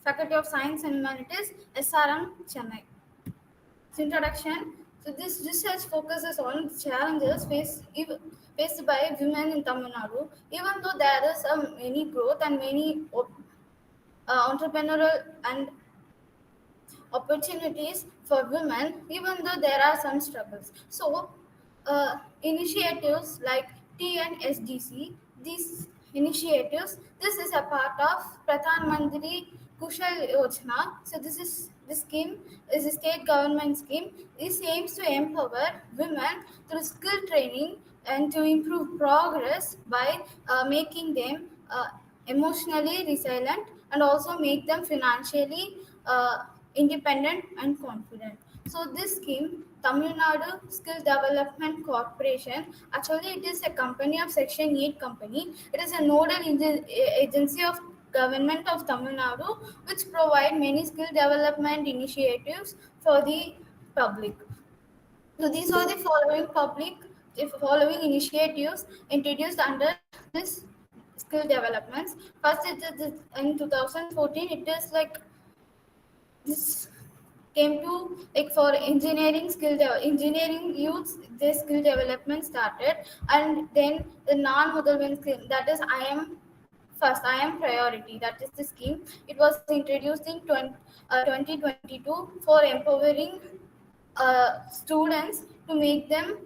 Faculty of Science and Humanities, SRM, Chennai. Introduction. So this research focuses on challenges faced by women in Tamil Nadu. Even though there is many growth and many entrepreneurial and opportunities for women, even though there are some struggles. So initiatives like TNSDC, these initiatives. This is a part of Pradhan Mantri Kushal Yojana. So this scheme is a state government scheme. This aims to empower women through skill training and to improve progress by making them emotionally resilient and also make them financially independent and confident. So this scheme, Tamil Nadu Skill Development Corporation, actually it is a company of Section 8 company. It is a nodal agency of government of Tamil Nadu which provide many skill development initiatives for the public. So these are the following initiatives introduced under this skill developments. First, in 2014, it is like this came to like for engineering youths, this skill development started, and then the non-Mudalvan skill, that is I am priority, that is the scheme. It was introduced in 2022 for empowering students to make them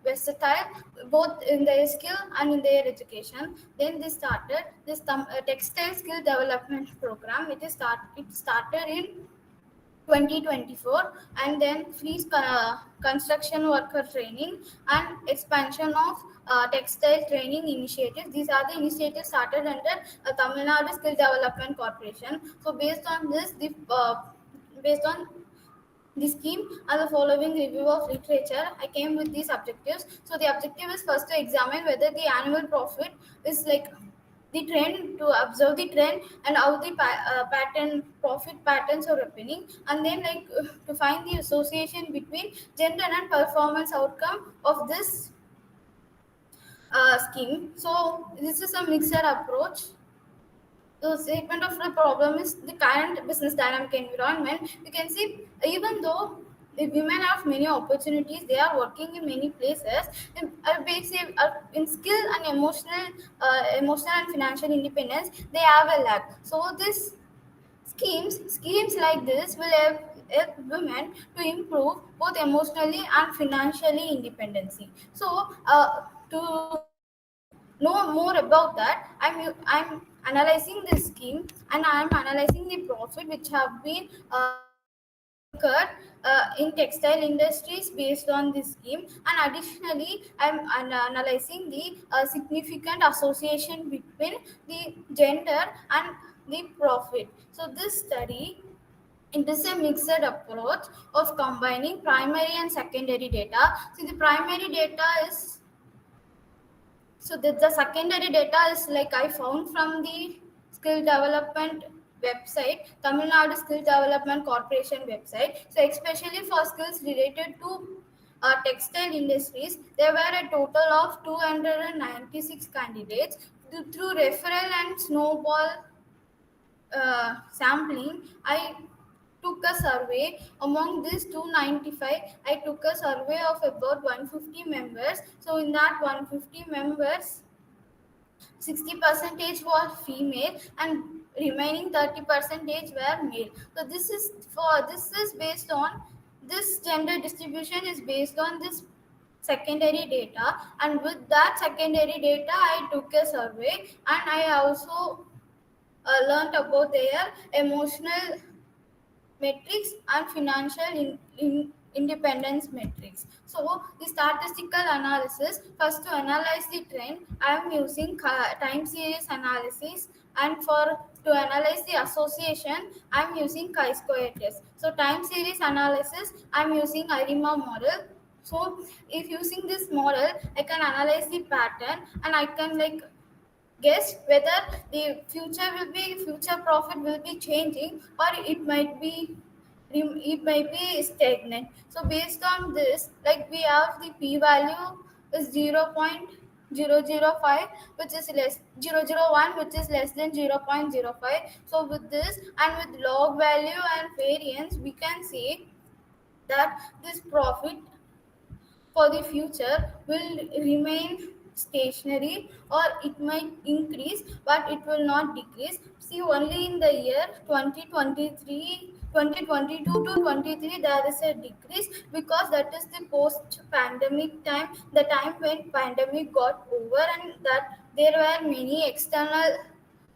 versatile both in their skill and in their education. Then they started this textile skill development program. It started in 2024, and then free construction worker training and expansion of textile training initiatives. These are the initiatives started under Tamil Nadu Skill Development Corporation. So based on the scheme and the following review of literature, I came with these objectives. So the objective is first to examine whether the annual profit is like the trend, to observe the trend and how the profit patterns are happening, and then to find the association between gender and performance outcome of this scheme. So this is a mixed approach. The statement of the problem is the current business dynamic environment. You can see, even though the women have many opportunities, they are working in many places. In skill and emotional and financial independence, they have a lack. So this schemes like this will help women to improve both emotionally and financially independency. So to know more about that, I'm analyzing this scheme, and I'm analyzing the profit which have been incurred in textile industries based on this scheme, and additionally I'm analyzing the significant association between the gender and the profit. So this study, it is a mixed approach of combining primary and secondary data. So the primary data is, so the secondary data is like I found from the skill development website, Tamil Nadu Skill Development Corporation website. So especially for skills related to textile industries, there were a total of 296 candidates. Through referral and snowball sampling, I took a survey. Among these 295, I took a survey of about 150 members. So in that 150 members, 60% were female and remaining 30% were male. So this is based on, this gender distribution is based on this secondary data, and with that secondary data I took a survey, and I also learned about their emotional metrics and financial independence metrics. So the statistical analysis, first to analyze the trend, I am using time series analysis, and for to analyze the association, I am using chi-square test. So time series analysis, I am using IRIMA model. So if using this model, I can analyze the pattern, and I can guess whether the future profit will be changing, or it might be stagnant. So based on this, we have the p value is 0.005, which is less 001, which is less than 0.05. So with this and with log value and variance, we can see that this profit for the future will remain stationary, or it might increase, but it will not decrease. See, only in the year 2023, 2022 to 23, there is a decrease, because that is the post pandemic time, the time when pandemic got over, and that there were many external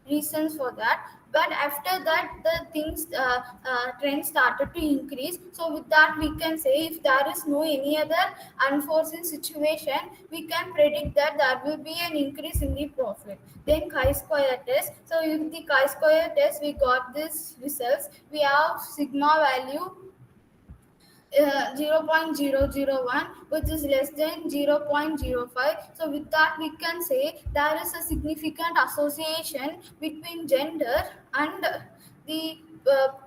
reasons for that. But after that, the things trend started to increase. So with that, we can say, if there is no any other unforeseen situation, we can predict that there will be an increase in the profit. Then chi-square test. So if the chi-square test, we got this results, we have sigma value 0.001, which is less than 0.05. So with that, we can say there is a significant association between gender and the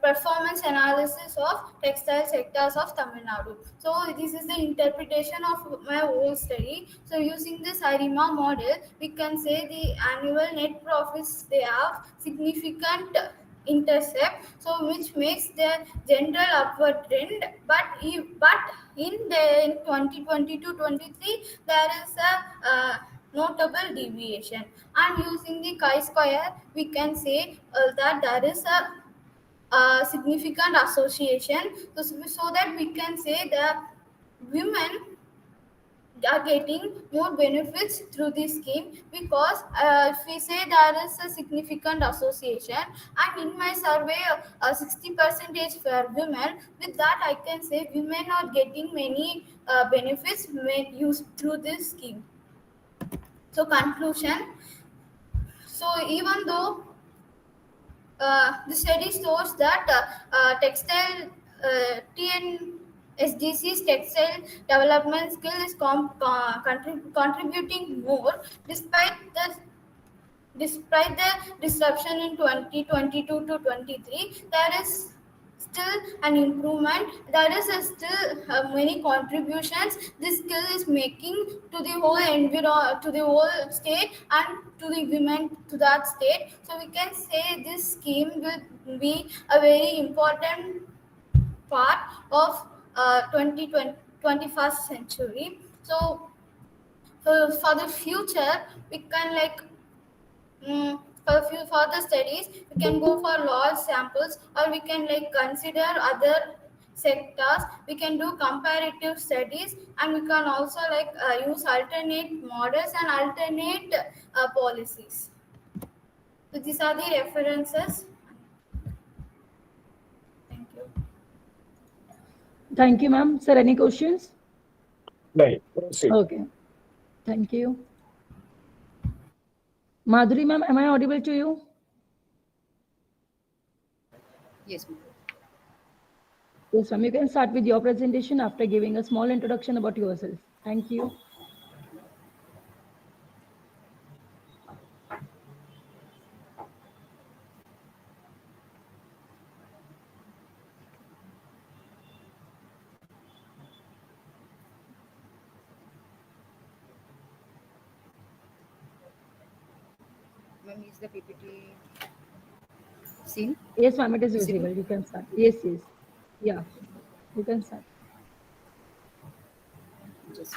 performance analysis of textile sectors of Tamil Nadu. So this is the interpretation of my whole study. So using this IRIMA model, we can say the annual net profits, they have significant intercept, so which makes the general upward trend. But in the in 2022-23, there is a notable deviation, and using the chi-square, we can say that there is a significant association. So that we can say that women are getting more benefits through this scheme, because if we say there is a significant association, and in my survey 60% for women, with that I can say women are getting many benefits when used through this scheme. So conclusion, so even though the study shows that textile TNSDC's textile development skill is contributing more, despite the disruption in 2022 to 23. There is still an improvement. There is still many contributions this skill is making to the whole to the whole state, and to the women to that state. So we can say this scheme will be a very important part of 21st century. So for the future, we can for few further studies, we can go for large samples, or we can consider other sectors. We can do comparative studies, and we can also use alternate models and alternate policies. So these are the references. Thank you. Thank you, ma'am. Sir, any questions? Right. Proceed. Okay. Thank you. Madhuri, ma'am, am I audible to you? Yes, ma'am. Yes, ma'am. You can start with your presentation after giving a small introduction about yourself. Thank you. Ma'am, is the PPT seen? Yes, ma'am, it is Visible? visible. You can start. Yes, yes. Yeah, you can start. Just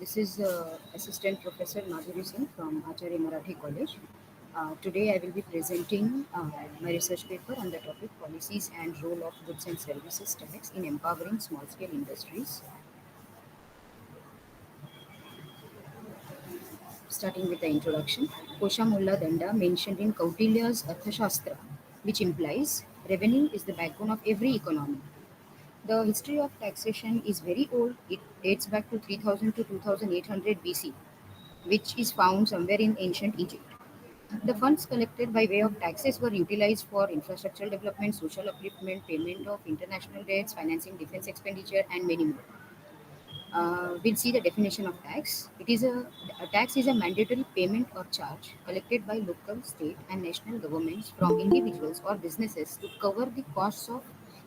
this is Assistant Professor Madhuri Singh from Acharya Marathi College. Today I will be presenting my research paper on the topic Policies and Role of Goods and Services Tax in Empowering Small-Scale Industries. Starting with the introduction, Koshamulla Danda mentioned in Kautilya's Arthashastra, which implies revenue is the backbone of every economy. The history of taxation is very old. It dates back to 3000 to 2800 BC, which is found somewhere in ancient Egypt. The funds collected by way of taxes were utilized for infrastructural development, social upliftment, payment of international debts, financing defense expenditure, and many more. We'll see the definition of tax. A tax is a mandatory payment or charge collected by local, state, and national governments from individuals or businesses to cover the costs of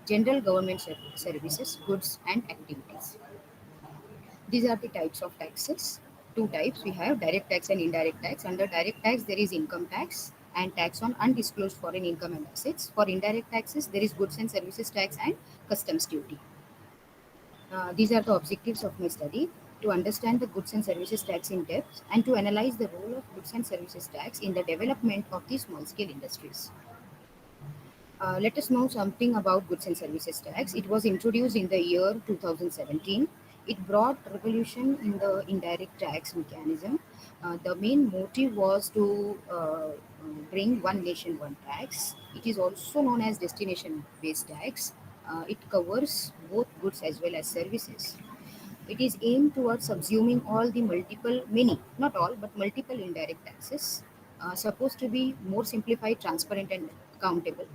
general government services, goods, and activities. These are the types of taxes. Two types we have: direct tax and indirect tax. Under direct tax, there is income tax and tax on undisclosed foreign income and assets. For indirect taxes, there is goods and services tax and customs duty. These are the objectives of my study: to understand the goods and services tax in depth and to analyze the role of goods and services tax in the development of the small scale industries. Let us know something about goods and services tax. It was introduced in the year 2017. It brought revolution in the indirect tax mechanism. The main motive was to bring one nation, one tax. It is also known as destination based tax. It covers both goods as well as services. It is aimed towards subsuming all the many, not all, but multiple indirect taxes, supposed to be more simplified, transparent, and accountable.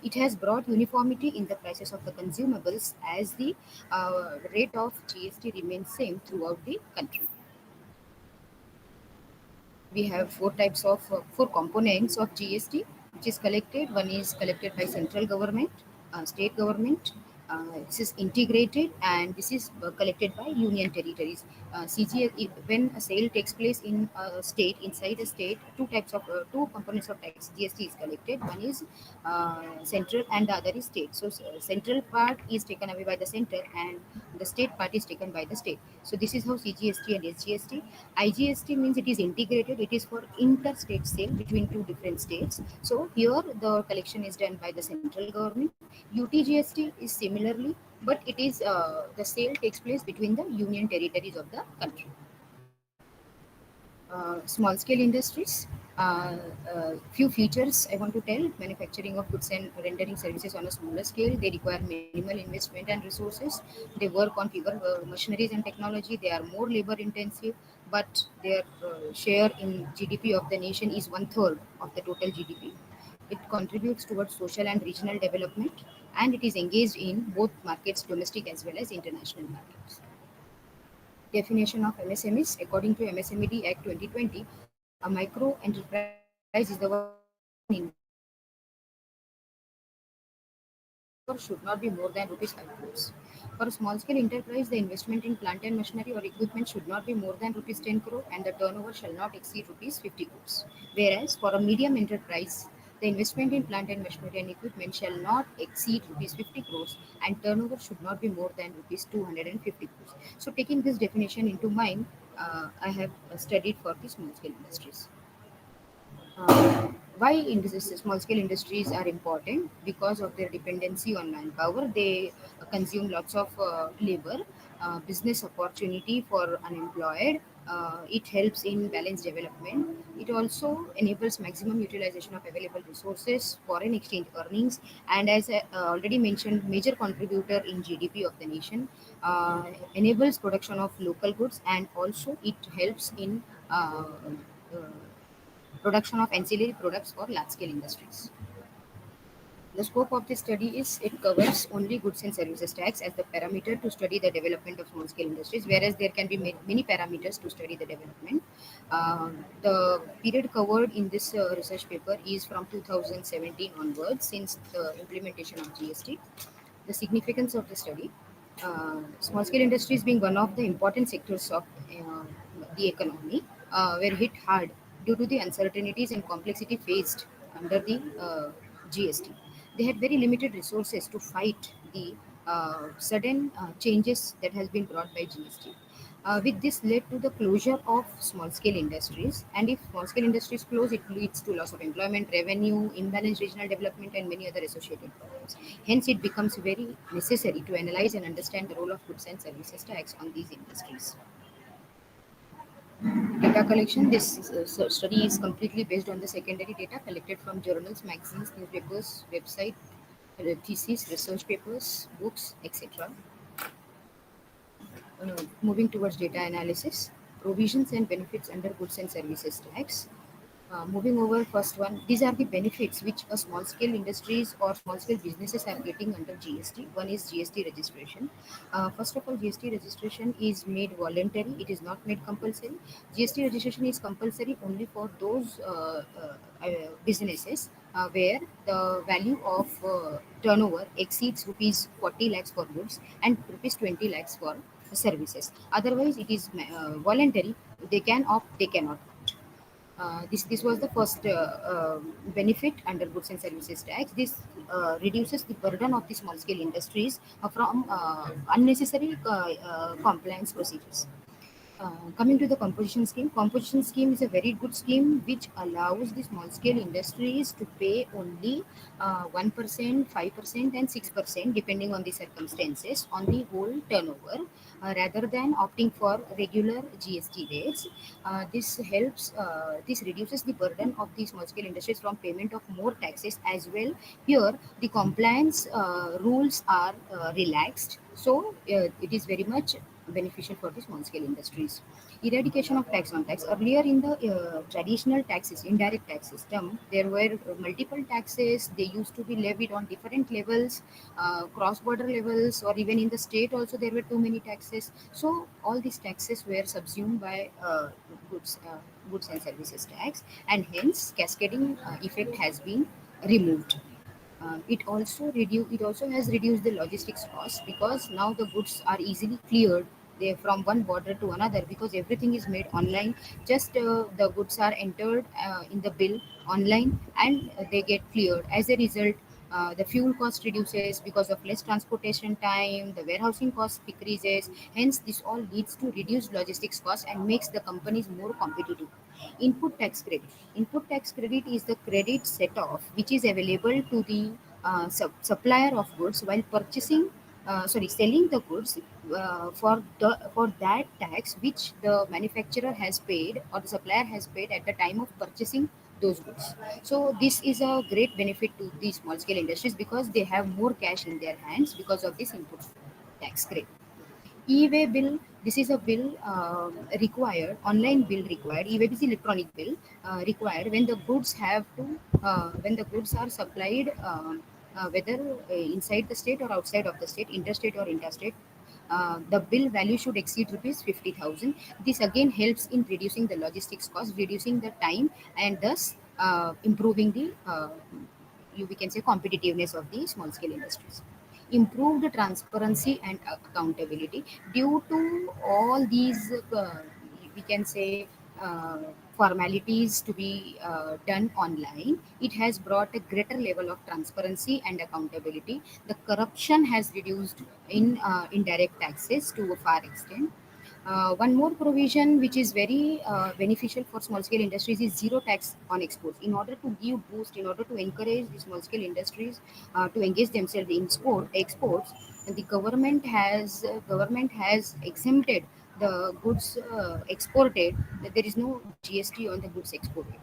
It has brought uniformity in the prices of the consumables as the rate of GST remains same throughout the country. We have four components of GST which is collected. One is collected by central government, state government. This is integrated, and this is collected by union territories. When a sale takes place in a state, inside a state, two components of tax GST is collected. One is central and the other is state. So central part is taken away by the center and the state part is taken by the state. So this is how CGST and SGST. IGST means it is integrated. It is for interstate sale between two different states. So here the collection is done by the central government. UTGST is similarly, but it is the sale takes place between the union territories of the country. Small scale industries. Few features I want to tell: manufacturing of goods and rendering services on a smaller scale. They require minimal investment and resources. They work on fewer machineries and technology. They are more labor intensive, but their share in GDP of the nation is 1/3 of the total GDP. It contributes towards social and regional development, and it is engaged in both markets, domestic as well as international markets. Definition of MSMEs. According to MSMED Act 2020, a micro enterprise is the one investment in plant and machinery or equipment should not be more than ₹5 crores. For a small scale enterprise, the investment in plant and machinery or equipment should not be more than ₹10 crore and the turnover shall not exceed ₹50 crores. Whereas for a medium enterprise, the investment in plant and machinery and equipment shall not exceed ₹50 crores and turnover should not be more than ₹250 crores. So, taking this definition into mind, I have studied for the small scale industries. Why small scale industries are important? Because of their dependency on manpower. They consume lots of labor, business opportunity for unemployed. It helps in balanced development. It also enables maximum utilization of available resources, foreign exchange earnings, and as I already mentioned, major contributor in GDP of the nation. Enables production of local goods, and also it helps in uh, production of ancillary products for large-scale industries. The scope of this study is it covers only goods and services tax as the parameter to study the development of small-scale industries, whereas there can be many parameters to study the development. The period covered in this research paper is from 2017 onwards, since the implementation of GST. The significance of the study: small scale industries being one of the important sectors of the economy were hit hard due to the uncertainties and complexity faced under the GST. They had very limited resources to fight the sudden changes that has been brought by GST. With this led to the closure of small scale industries, and if small scale industries close, it leads to loss of employment, revenue, imbalanced regional development, and many other associated problems. Hence, it becomes very necessary to analyze and understand the role of goods and services tax on these industries. Data collection. This study is completely based on the secondary data collected from journals, magazines, newspapers, website, theses, research papers, books, etc. Moving towards data analysis, provisions and benefits under goods and services tax. Moving over, first one, these are the benefits which a small scale industries or small scale businesses are getting under GST. One is GST registration. First of all, GST registration is made voluntary, it is not made compulsory. GST registration is compulsory only for those businesses where the value of turnover exceeds rupees 40 lakhs for goods and rupees 20 lakhs for services. Otherwise, it is voluntary. They can opt, they cannot. This was the first benefit under goods and services tax. This reduces the burden of the small scale industries from unnecessary compliance procedures. Coming to the composition scheme is a very good scheme which allows the small scale industries to pay only 1%, 5%, and 6% depending on the circumstances on the whole turnover, rather than opting for regular GST rates. This reduces the burden of the small scale industries from payment of more taxes as well. Here, the compliance rules are relaxed, so it is very much beneficial for the small scale industries. Eradication of tax on tax. Earlier in the traditional taxes, indirect tax system, there were multiple taxes. They used to be levied on different levels, cross-border levels, or even in the state also there were too many taxes. So all these taxes were subsumed by goods and services tax, and hence cascading effect has been removed. It also has reduced the logistics cost because now the goods are easily cleared they from one border to another because everything is made online. Just the goods are entered in the bill online, and they get cleared. As a result, the fuel cost reduces because of less transportation time, the warehousing cost decreases. Hence, this all leads to reduced logistics cost and makes the companies more competitive. Input tax credit. Input tax credit is the credit set off which is available to the supplier of goods while selling the goods for that tax which the manufacturer has paid or the supplier has paid at the time of purchasing those goods. So this is a great benefit to the small scale industries because they have more cash in their hands because of this input tax credit. E-way bill. This is a bill required, online bill required. E-way is electronic bill required when the goods are supplied, whether inside the state or outside of the state, interstate or interstate. The bill value should exceed rupees 50,000. This again helps in reducing the logistics cost, reducing the time, and thus improving the we can say competitiveness of the small scale industries. Improved transparency and accountability due to all these we can say formalities to be done online. It has brought a greater level of transparency and accountability. The corruption has reduced in indirect taxes to a far extent. One more provision which is very beneficial for small scale industries is zero tax on exports. In order to give boost, in order to encourage the small scale industries to engage themselves in exports, the government has exempted the goods exported. There is no GST on the goods exported.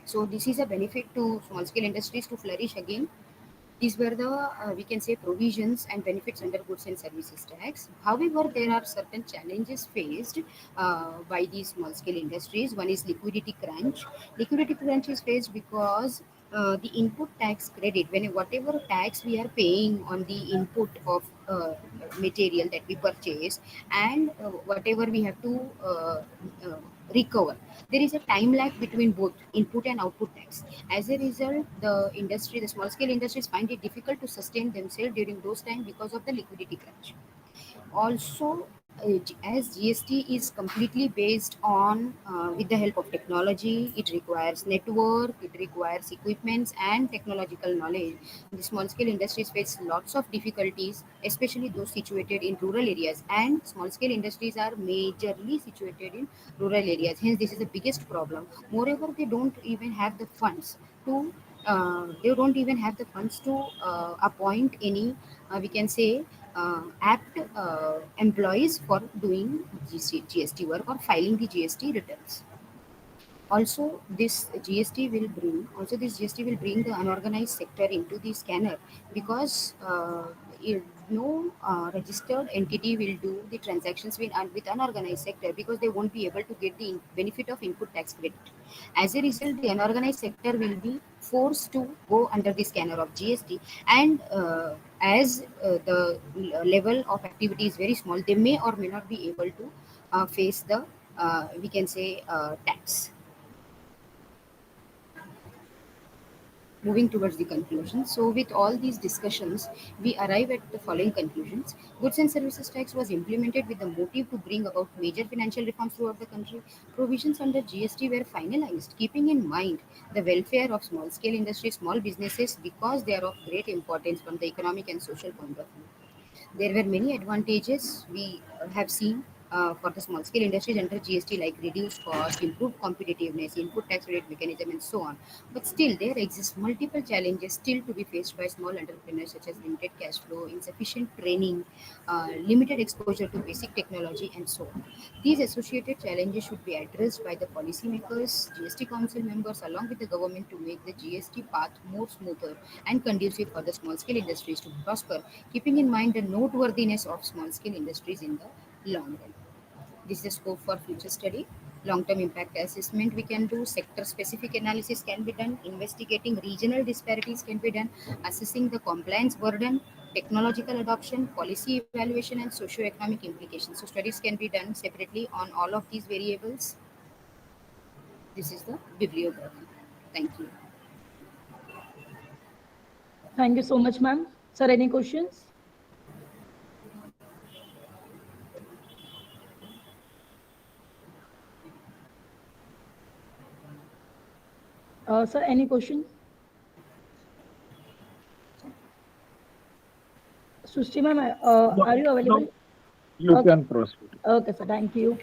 So this is a benefit to small scale industries to flourish again. These were the we can say provisions and benefits under goods and services tax. However, there are certain challenges faced by these small scale industries. One is liquidity crunch. Liquidity crunch is faced because the input tax credit, when whatever tax we are paying on the input of material that we purchase and whatever we have to uh, recover, there is a time lag between both input and output tax. As a result, the small scale industries find it difficult to sustain themselves during those times because of the liquidity crunch. Also, as GST is completely based on with the help of technology, it requires network, it requires equipments and technological knowledge. The small scale industries face lots of difficulties, especially those situated in rural areas, and small scale industries are majorly situated in rural areas. Hence, this is the biggest problem. Moreover, they don't even have the funds to appoint any we can say apt employees for doing GST work or filing the GST returns. Also, this GST will bring the unorganized sector into the scanner because no registered entity will do the transactions with unorganized sector because they won't be able to get the benefit of input tax credit. As a result, the unorganized sector will be forced to go under the scanner of GST, and as the level of activity is very small, they may or may not be able to face the we can say tax. moving towards the conclusion. So, with all these discussions, we arrive at the following conclusions. Goods and services tax was implemented with the motive to bring about major financial reforms throughout the country. Provisions under GST were finalized, keeping in mind the welfare of small scale industry, small businesses, because they are of great importance from the economic and social point of view. There were many advantages we have seen for the small scale industries under GST, like reduced cost, improved competitiveness, input tax rate mechanism, and so on. But still, there exist multiple challenges still to be faced by small entrepreneurs, such as limited cash flow, insufficient training, limited exposure to basic technology, and so on. These associated challenges should be addressed by the policymakers, GST council members, along with the government to make the GST path more smoother and conducive for the small scale industries to prosper, keeping in mind the noteworthiness of small scale industries in the long run. This is the scope for future study. Long-term impact assessment we can do, sector-specific analysis can be done, investigating regional disparities can be done, assessing the compliance burden, technological adoption, policy evaluation, and socio-economic implications. So studies can be done separately on all of these variables. This is the bibliography. Thank you. Thank you so much, ma'am. Sir, any questions? Sir, any question? Sushti ma'am, are you available? You Okay. can proceed. Okay, sir. Thank you.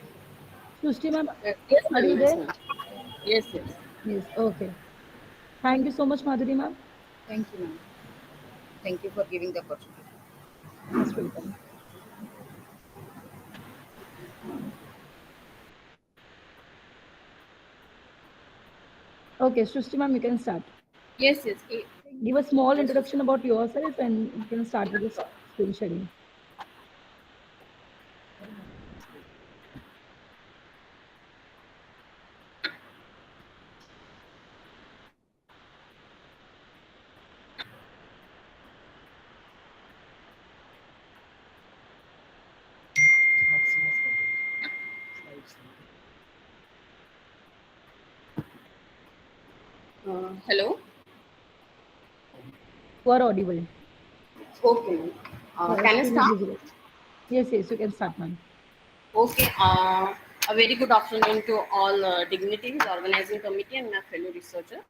Sushti ma'am, Yes, are you ma'am. Yes, there? ma'am. Yes, yes. Yes. Okay. Thank you so much, Madhuri ma'am. Thank you, ma'am. Thank you for giving the opportunity. Most welcome. Okay, Sushti ma'am, you can start. Yes, yes. Give a small Yes, yes. introduction about yourself and you can start with the screen sharing. Hello. You are audible. Okay, ma'am. Your Can I screen is start? visible. Yes, yes, you can start, ma'am. Okay. A very good afternoon to all dignitaries, organizing committee, and my fellow researchers.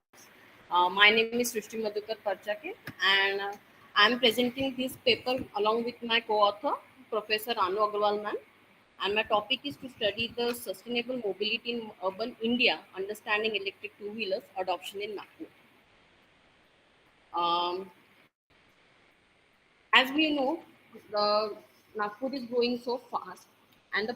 My name is Srishti Madhukar Parchake, and I'm presenting this paper along with my co-author, Professor Anu Agarwal ma'am. And my topic is to study the sustainable mobility in urban India, understanding electric two-wheelers adoption in Nagpur. Um, as we know, the Nagpur is growing so fast, and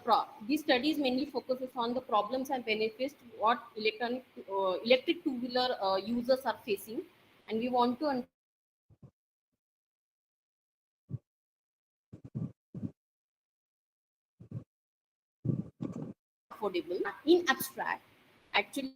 these studies mainly focuses on the problems and benefits what electric two-wheeler users are facing, and we want to understand how electric two-wheelers can be affordable in abstract. Actually,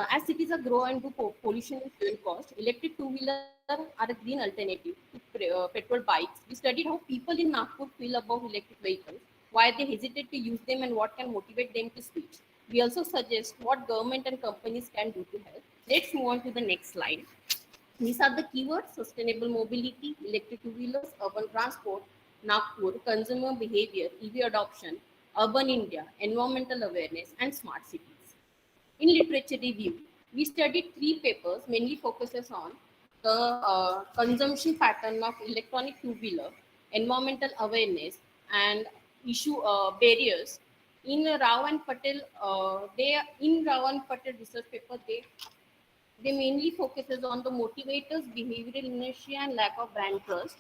as cities are grow and do pollution and fuel cost, electric two-wheeler are a green alternative to petrol bikes. We studied how people in Nagpur feel about electric vehicles, why they hesitate to use them, and what can motivate them to switch. We also suggest what government and companies can do to help. Let's move on to the next slide. These are the keywords: sustainable mobility, electric two-wheelers, urban transport, Nagpur, consumer behavior, EV adoption, urban India, environmental awareness, and smart cities. In literature review, we studied three papers, mainly focuses on the consumption pattern of electronic two-wheeler, environmental awareness, and issue barriers. In Rao and Patel, Rao and Patel research paper, they mainly focuses on the motivators, behavioral inertia, and lack of brand trust.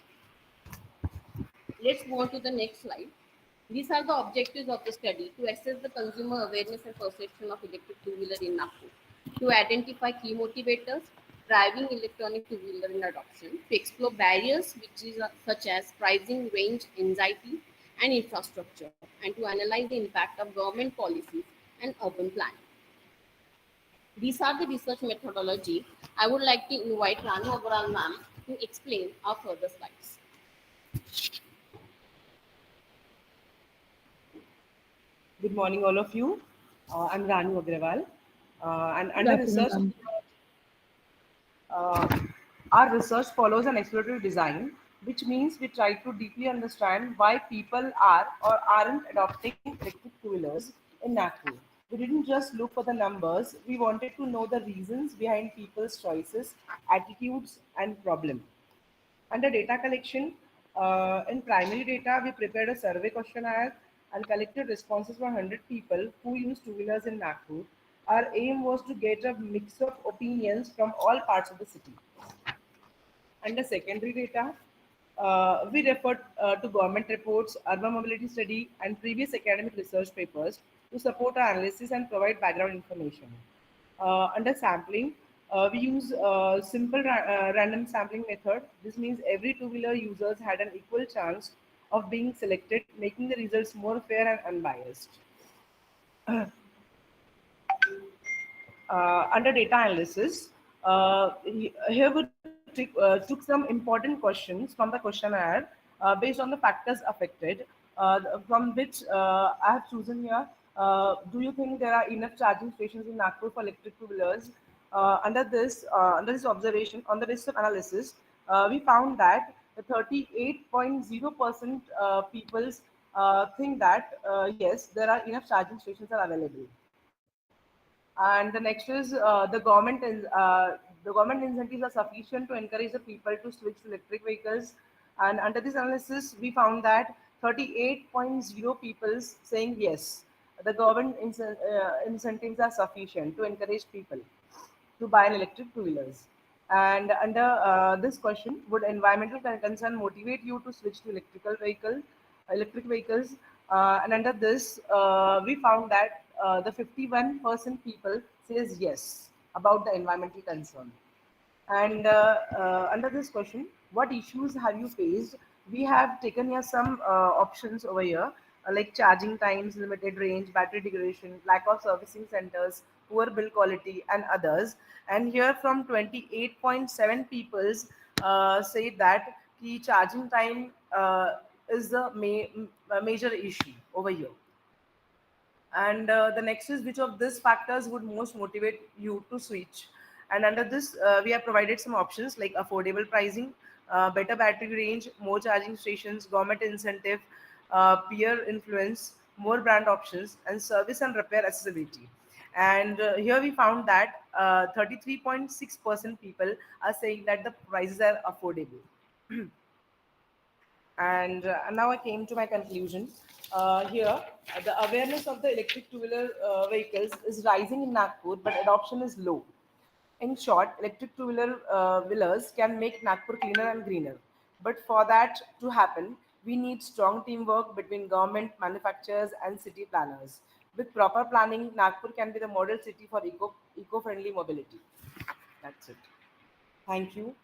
Let's move on to the next slide. These are the objectives of the study: to assess the consumer awareness and perception of electric two-wheeler in Nagpur, to identify key motivators driving electronic two-wheeler in adoption, to explore barriers such as pricing, range, anxiety, and infrastructure, and to analyze the impact of government policies and urban planning. These are the research methodology. I would like to invite Ranu Agarwal ma'am to explain our further slides. Good morning, all of you. I'm Ranu Agrawal. And Good under afternoon, research, ma'am. Uh, our research follows an exploratory design, which means we try to deeply understand why people are or aren't adopting electric two-wheelers in Nagpur. We didn't just look for the numbers, we wanted to know the reasons behind people's choices, attitudes, and problem. Under data collection, in primary data, we prepared a survey questionnaire and collected responses from 100 people who use two-wheelers in Nagpur. Our aim was to get a mix of opinions from all parts of the city. Under secondary data, we referred to government reports, urban mobility study, and previous academic research papers to support our analysis and provide background information. Under sampling, we use simple random sampling method. This means every two-wheeler users had an equal chance of being selected, making the results more fair and unbiased. Under data analysis, here we took some important questions from the questionnaire based on the factors affected, from which I have chosen here. Do you think there are enough charging stations in Nagpur for electric two-wheelers? Under this observation, on the basis of analysis, we found that the 38.0% people think that yes, there are enough charging stations are available. And the next is the government incentives are sufficient to encourage the people to switch to electric vehicles. And under this analysis, we found that 38.0 people saying yes, the government incentives are sufficient to encourage people to buy an electric two-wheelers. And under this question, would environmental concern motivate you to switch to electric vehicles? And under this, we found that the 51% people says yes about the environmental concern. And under this question, what issues have you faced? We have taken here some options over here, like charging times, limited range, battery degradation, lack of servicing centers, poor build quality, and others. And here from 28.7 peoples say that the charging time is the major issue over here. And the next is, which of these factors would most motivate you to switch? And under this, we have provided some options like affordable pricing, better battery range, more charging stations, government incentive, peer influence, more brand options, and service and repair accessibility. And here we found that 33.6% people are saying that the prices are affordable. And now I came to my conclusion. Here, the awareness of the electric two-wheeler vehicles is rising in Nagpur, but adoption is low. In short, electric two-wheeler wheelers can make Nagpur cleaner and greener. But for that to happen, we need strong teamwork between government, manufacturers, and city planners. With proper planning, Nagpur can be the model city for eco-friendly mobility. That's it. Thank you.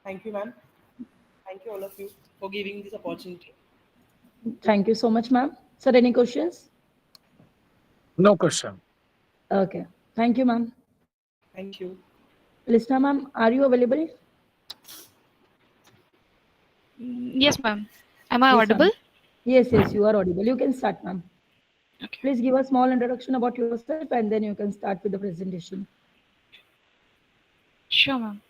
Thank you, ma'am. Thank you, all of you, for giving this opportunity. Thank you so much, ma'am. Sir, any questions? No question. Okay. Thank you, ma'am. Thank you. Listener, ma'am, are you available? Yes, ma'am. Am I Yes, audible? ma'am. Yes, you are audible. You can start, ma'am. Okay. Please give a small introduction about yourself and then you can start with the presentation. Sure, ma'am.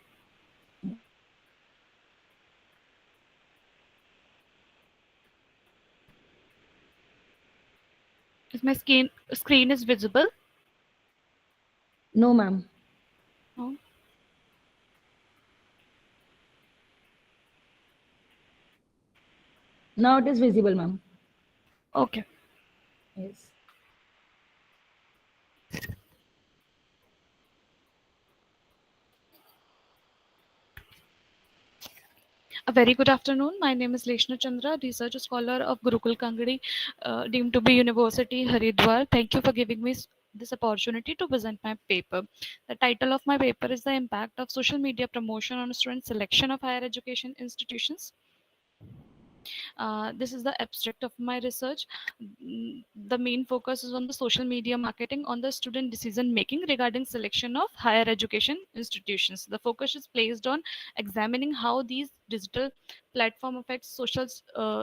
Is my screen is visible? No, ma'am. No. Now it is visible, ma'am. Okay. Yes. A very good afternoon. My name is Leshna Chandra, research scholar of Gurukul Kangadi, deemed to be University Haridwar. Thank you for giving me this opportunity to present my paper. The title of my paper is The Impact of Social Media Promotion on Student Selection of Higher Education Institutions. This is the abstract of my research. The main focus is on the social media marketing on the student decision making regarding selection of higher education institutions. The focus is placed on examining how these digital platform affects social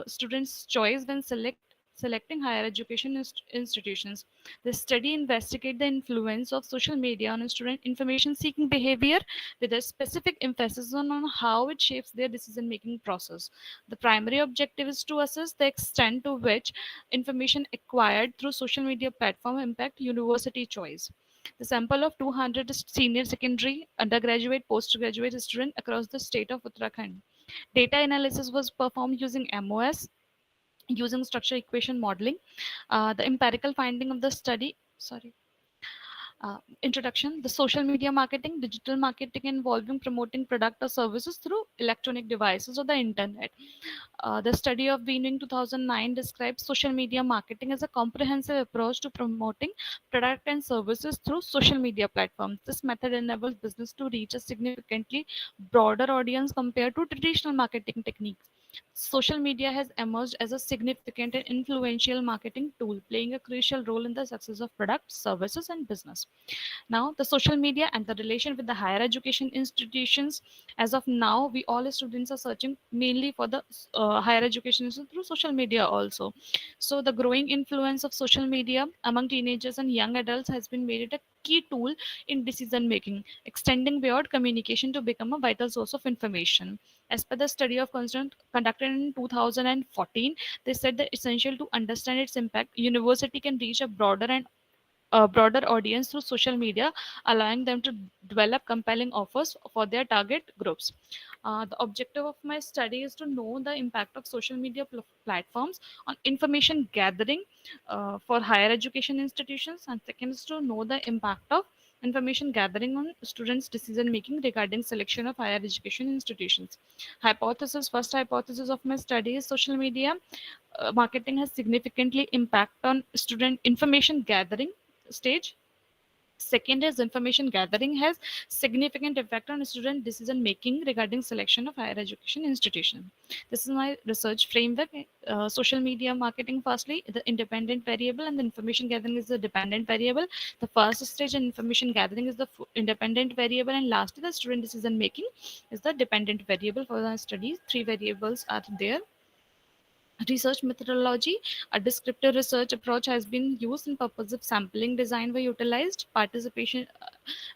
students' choice when select selecting higher education institutions. The study investigated the influence of social media on student information seeking behavior with a specific emphasis on how it shapes their decision making process. The primary objective is to assess the extent to which information acquired through social media platform impact university choice. The sample of 200 senior secondary, undergraduate, postgraduate students across the state of Uttarakhand. Data analysis was performed using MOS, using structure equation modeling. The empirical finding of the study, introduction, the social media marketing, digital marketing involving promoting product or services through electronic devices or the internet. The study of Wiening 2009 describes social media marketing as a comprehensive approach to promoting product and services through social media platforms. This method enables business to reach a significantly broader audience compared to traditional marketing techniques. Social media has emerged as a significant and influential marketing tool, playing a crucial role in the success of products, services, and business. Now, the social media and the relation with the higher education institutions. As of now, we all students are searching mainly for the higher education through social media also. So, the growing influence of social media among teenagers and young adults has been made it a key tool in decision making, extending beyond communication to become a vital source of information. As per the study of constant conducted in 2014, they said that essential to understand its impact, university can reach a broader audience through social media, allowing them to develop compelling offers for their target groups. The objective of my study is to know the impact of social media platforms on information gathering for higher education institutions, and second is to know the impact of information gathering on students' decision making regarding selection of higher education institutions. Hypothesis, first hypothesis of my study is social media marketing has significantly impact on student information gathering stage. Second is information gathering has significant effect on student decision making regarding selection of higher education institution. This is my research framework. Social media marketing, firstly, the independent variable, and the information gathering is the dependent variable. The first stage in information gathering is the independent variable, and lastly, the student decision making is the dependent variable. For the studies, three variables are there. Research methodology, a descriptive research approach has been used in purposive sampling design were utilized. Participant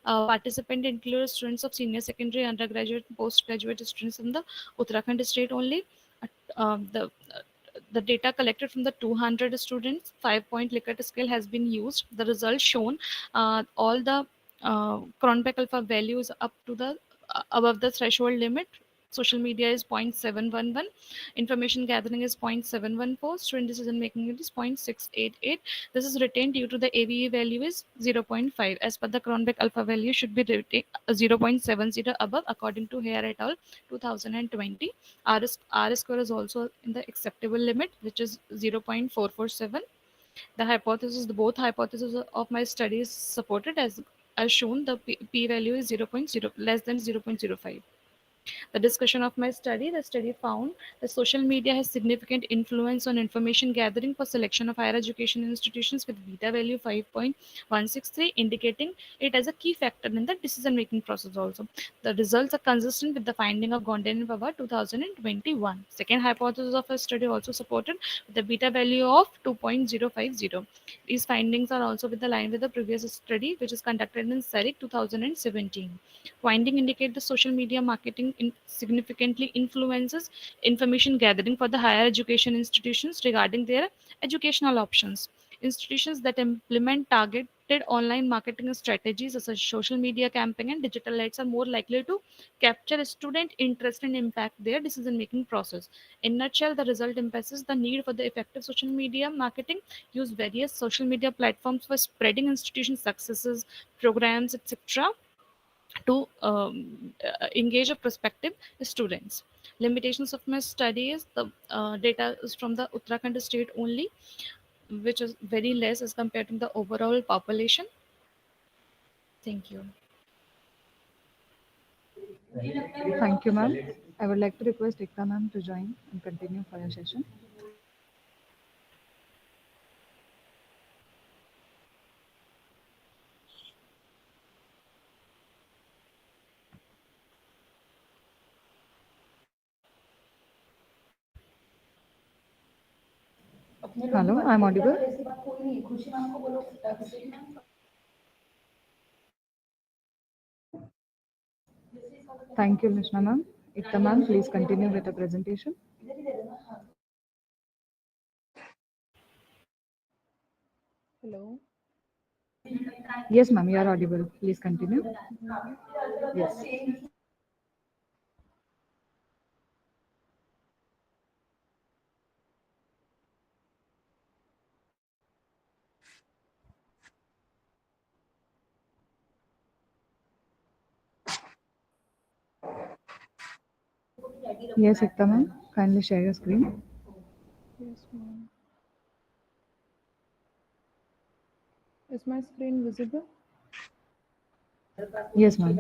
included students of senior secondary, undergraduate, and postgraduate students in the Uttarakhand state only. Uh, um, the uh, the data collected from the 200 students, 5-point Likert scale has been used. The results shown, all the Cronbach alpha values up to the above the threshold limit. Social media is 0.711, information gathering is 0.714, student decision making is 0.688. This is retained due to the AVE value is 0.5. As per the Cronbach alpha value should be retained 0.70 above according to Hare et al. 2020. R score is also in the acceptable limit, which is 0.447. The hypothesis, the both hypotheses of my study is supported as shown. The p value is 0.0 less than 0.05. The discussion of my study, the study found that social media has significant influence on information gathering for selection of higher education institutions with beta value 5.163, indicating it as a key factor in the decision making process also. The results are consistent with the finding of Gondin and Pawar 2021. Second hypothesis of a study also supported with the beta value of 2.050. These findings are also with the line with the previous study, which is conducted in SERIC 2017. Finding indicate the social media marketing significantly influences information gathering for the higher education institutions regarding their educational options. Institutions that implement targeted online marketing strategies such as social media campaign and digital ads are more likely to capture student interest and impact their decision making process. In nutshell, the result emphasizes the need for the effective social media marketing. Use various social media platforms for spreading institution successes, programs, etc., to engage a prospective students. Limitations of my study is the data is from the Uttarakhand state only, which is very less as compared to the overall population. Thank you. Thank you, ma'am. I would like to request Ekta ma'am to join and continue for your session. Hello, I'm audible. Thank you, Mishna ma'am. Ikta ma'am, please continue with the presentation. Hello. Yes, ma'am, you are audible. Please continue. Yes. Yes, Ikta ma'am, kindly share your screen. Yes, ma'am. Is my screen visible? Yes, ma'am.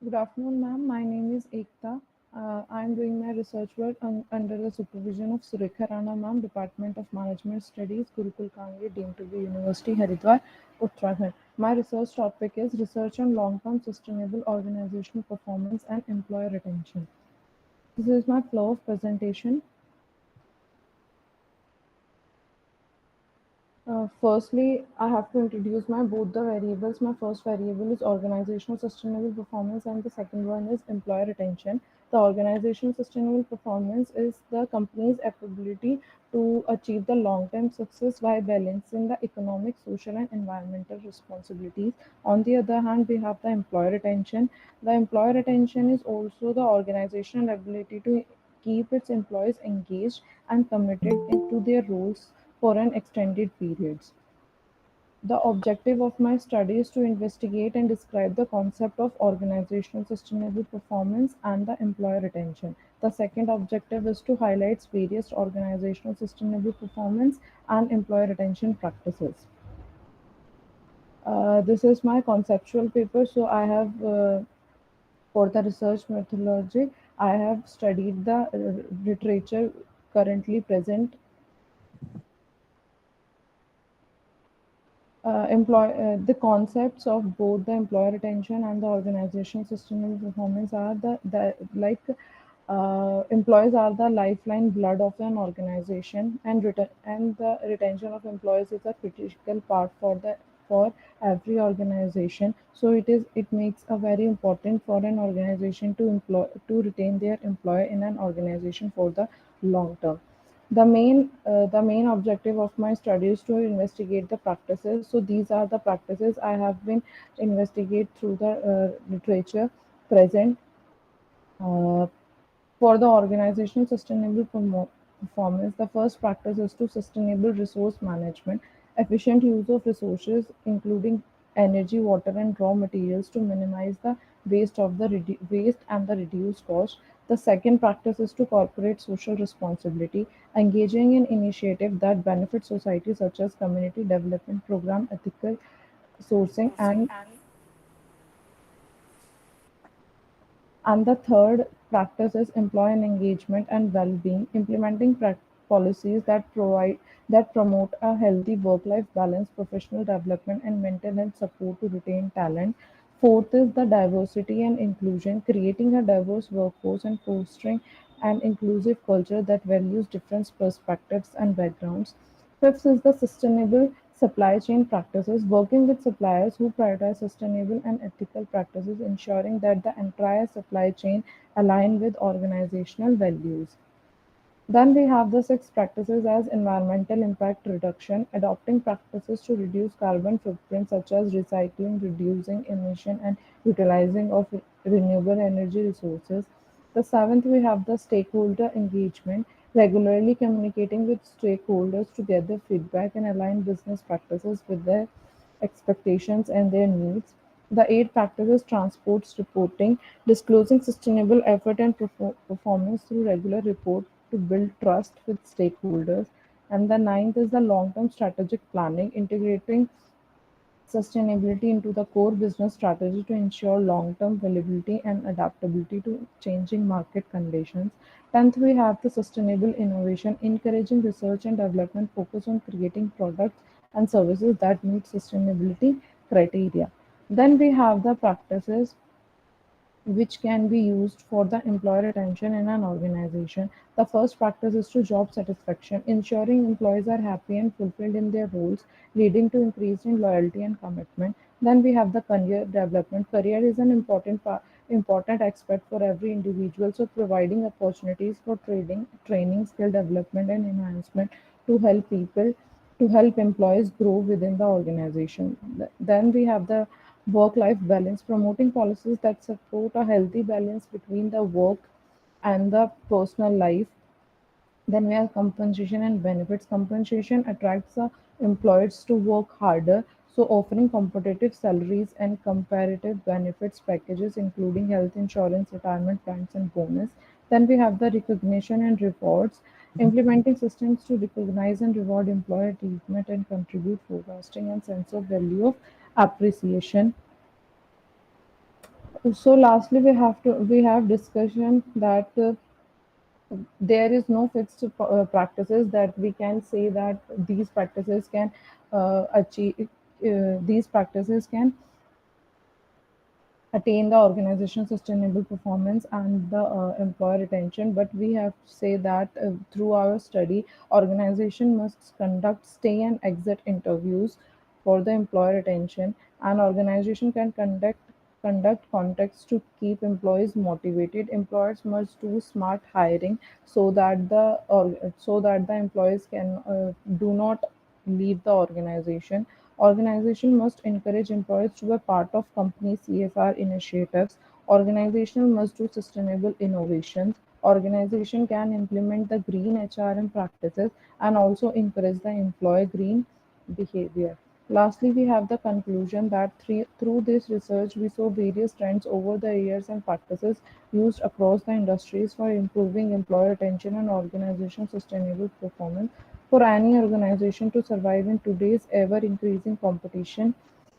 Good afternoon, ma'am. My name is Ekta. I am doing my research work under the supervision of Surekha Rana, ma'am, Department of Management Studies, Gurukul Kange, deemed to be University, Haridwar, Uttarakhand. My research topic is research on long-term sustainable organizational performance and employer retention. This is my flow of presentation. Firstly, I have to introduce my both the variables. My first variable is organizational sustainable performance, and the second one is employer retention. The organizational sustainable performance is the company's ability to achieve the long-term success by balancing the economic, social, and environmental responsibilities. On the other hand, we have the employer retention. The employer retention is also the organizational ability to keep its employees engaged and committed into their roles for an extended periods. The objective of my study is to investigate and describe the concept of organizational sustainable performance and the employer retention. The second objective is to highlight various organizational sustainable performance and employer retention practices. This is my conceptual paper. So I have, for the research methodology, I have studied the literature currently present. The concepts of both the employer retention and the organizational sustainable performance are the like employees are the lifeline blood of an organization, and the retention of employees is a critical part for every organization. So it makes a very important for an organization to retain their employee in an organization for the long term. The main objective of my study is to investigate the practices. So these are the practices I have been investigate through the literature present. uh, for the organizational sustainable performance, the first practice is to sustainable resource management, efficient use of resources, including energy, water, and raw materials, to minimize the waste and the reduced cost. The second practice is to corporate social responsibility, engaging in initiative that benefit society, such as community development program, ethical sourcing, and the third practice is employee engagement and well-being, implementing policies that promote a healthy work-life balance, professional development, and mental health support to retain talent. Fourth is the diversity and inclusion, creating a diverse workforce and fostering an inclusive culture that values different perspectives and backgrounds. Fifth is the sustainable supply chain practices, working with suppliers who prioritize sustainable and ethical practices, ensuring that the entire supply chain align with organizational values. Then we have the six practices as environmental impact reduction, adopting practices to reduce carbon footprint such as recycling, reducing emission, and utilizing of renewable energy resources. The seventh, we have the stakeholder engagement, regularly communicating with stakeholders to gather feedback and align business practices with their expectations and their needs. The eighth practice is transports reporting, disclosing sustainable effort and performance through regular report to build trust with stakeholders. And the ninth is the long-term strategic planning, integrating sustainability into the core business strategy to ensure long-term viability and adaptability to changing market conditions. 10th, we have the sustainable innovation, encouraging research and development focus on creating products and services that meet sustainability criteria. Then we have the practices which can be used for the employer retention in an organization. The first practice is to job satisfaction, ensuring employees are happy and fulfilled in their roles, leading to increase in loyalty and commitment. Then we have the career development. Career is an important aspect for every individual, so providing opportunities for training, skill development, and enhancement to help people to help employees grow within the organization. Then we have the work life balance, promoting policies that support a healthy balance between the work and the personal life. Then we have compensation and benefits. Compensation attracts the employees to work harder, so offering competitive salaries and comparative benefits packages, including health insurance, retirement plans, and bonus. Then we have the recognition and rewards, implementing systems to recognize and reward employee achievement and contribute forecasting and sense of value of appreciation. So lastly, we have discussion that there is no fixed practices that we can say that these practices can achieve these practices can attain the organization's sustainable performance and the employee retention, but we have to say that through our study, organization must conduct stay and exit interviews for the employee retention, and organization can conduct contacts to keep employees motivated. Employers must do smart hiring so that the employees can do not leave the organization. Organization must encourage employees to be part of company CSR initiatives. Organization must do sustainable innovations. Organization can implement the green HRM practices and also encourage the employee green behavior. Lastly, we have the conclusion that through this research, we saw various trends over the years and practices used across the industries for improving employee retention and organization sustainable performance. For any organization to survive in today's ever increasing competition,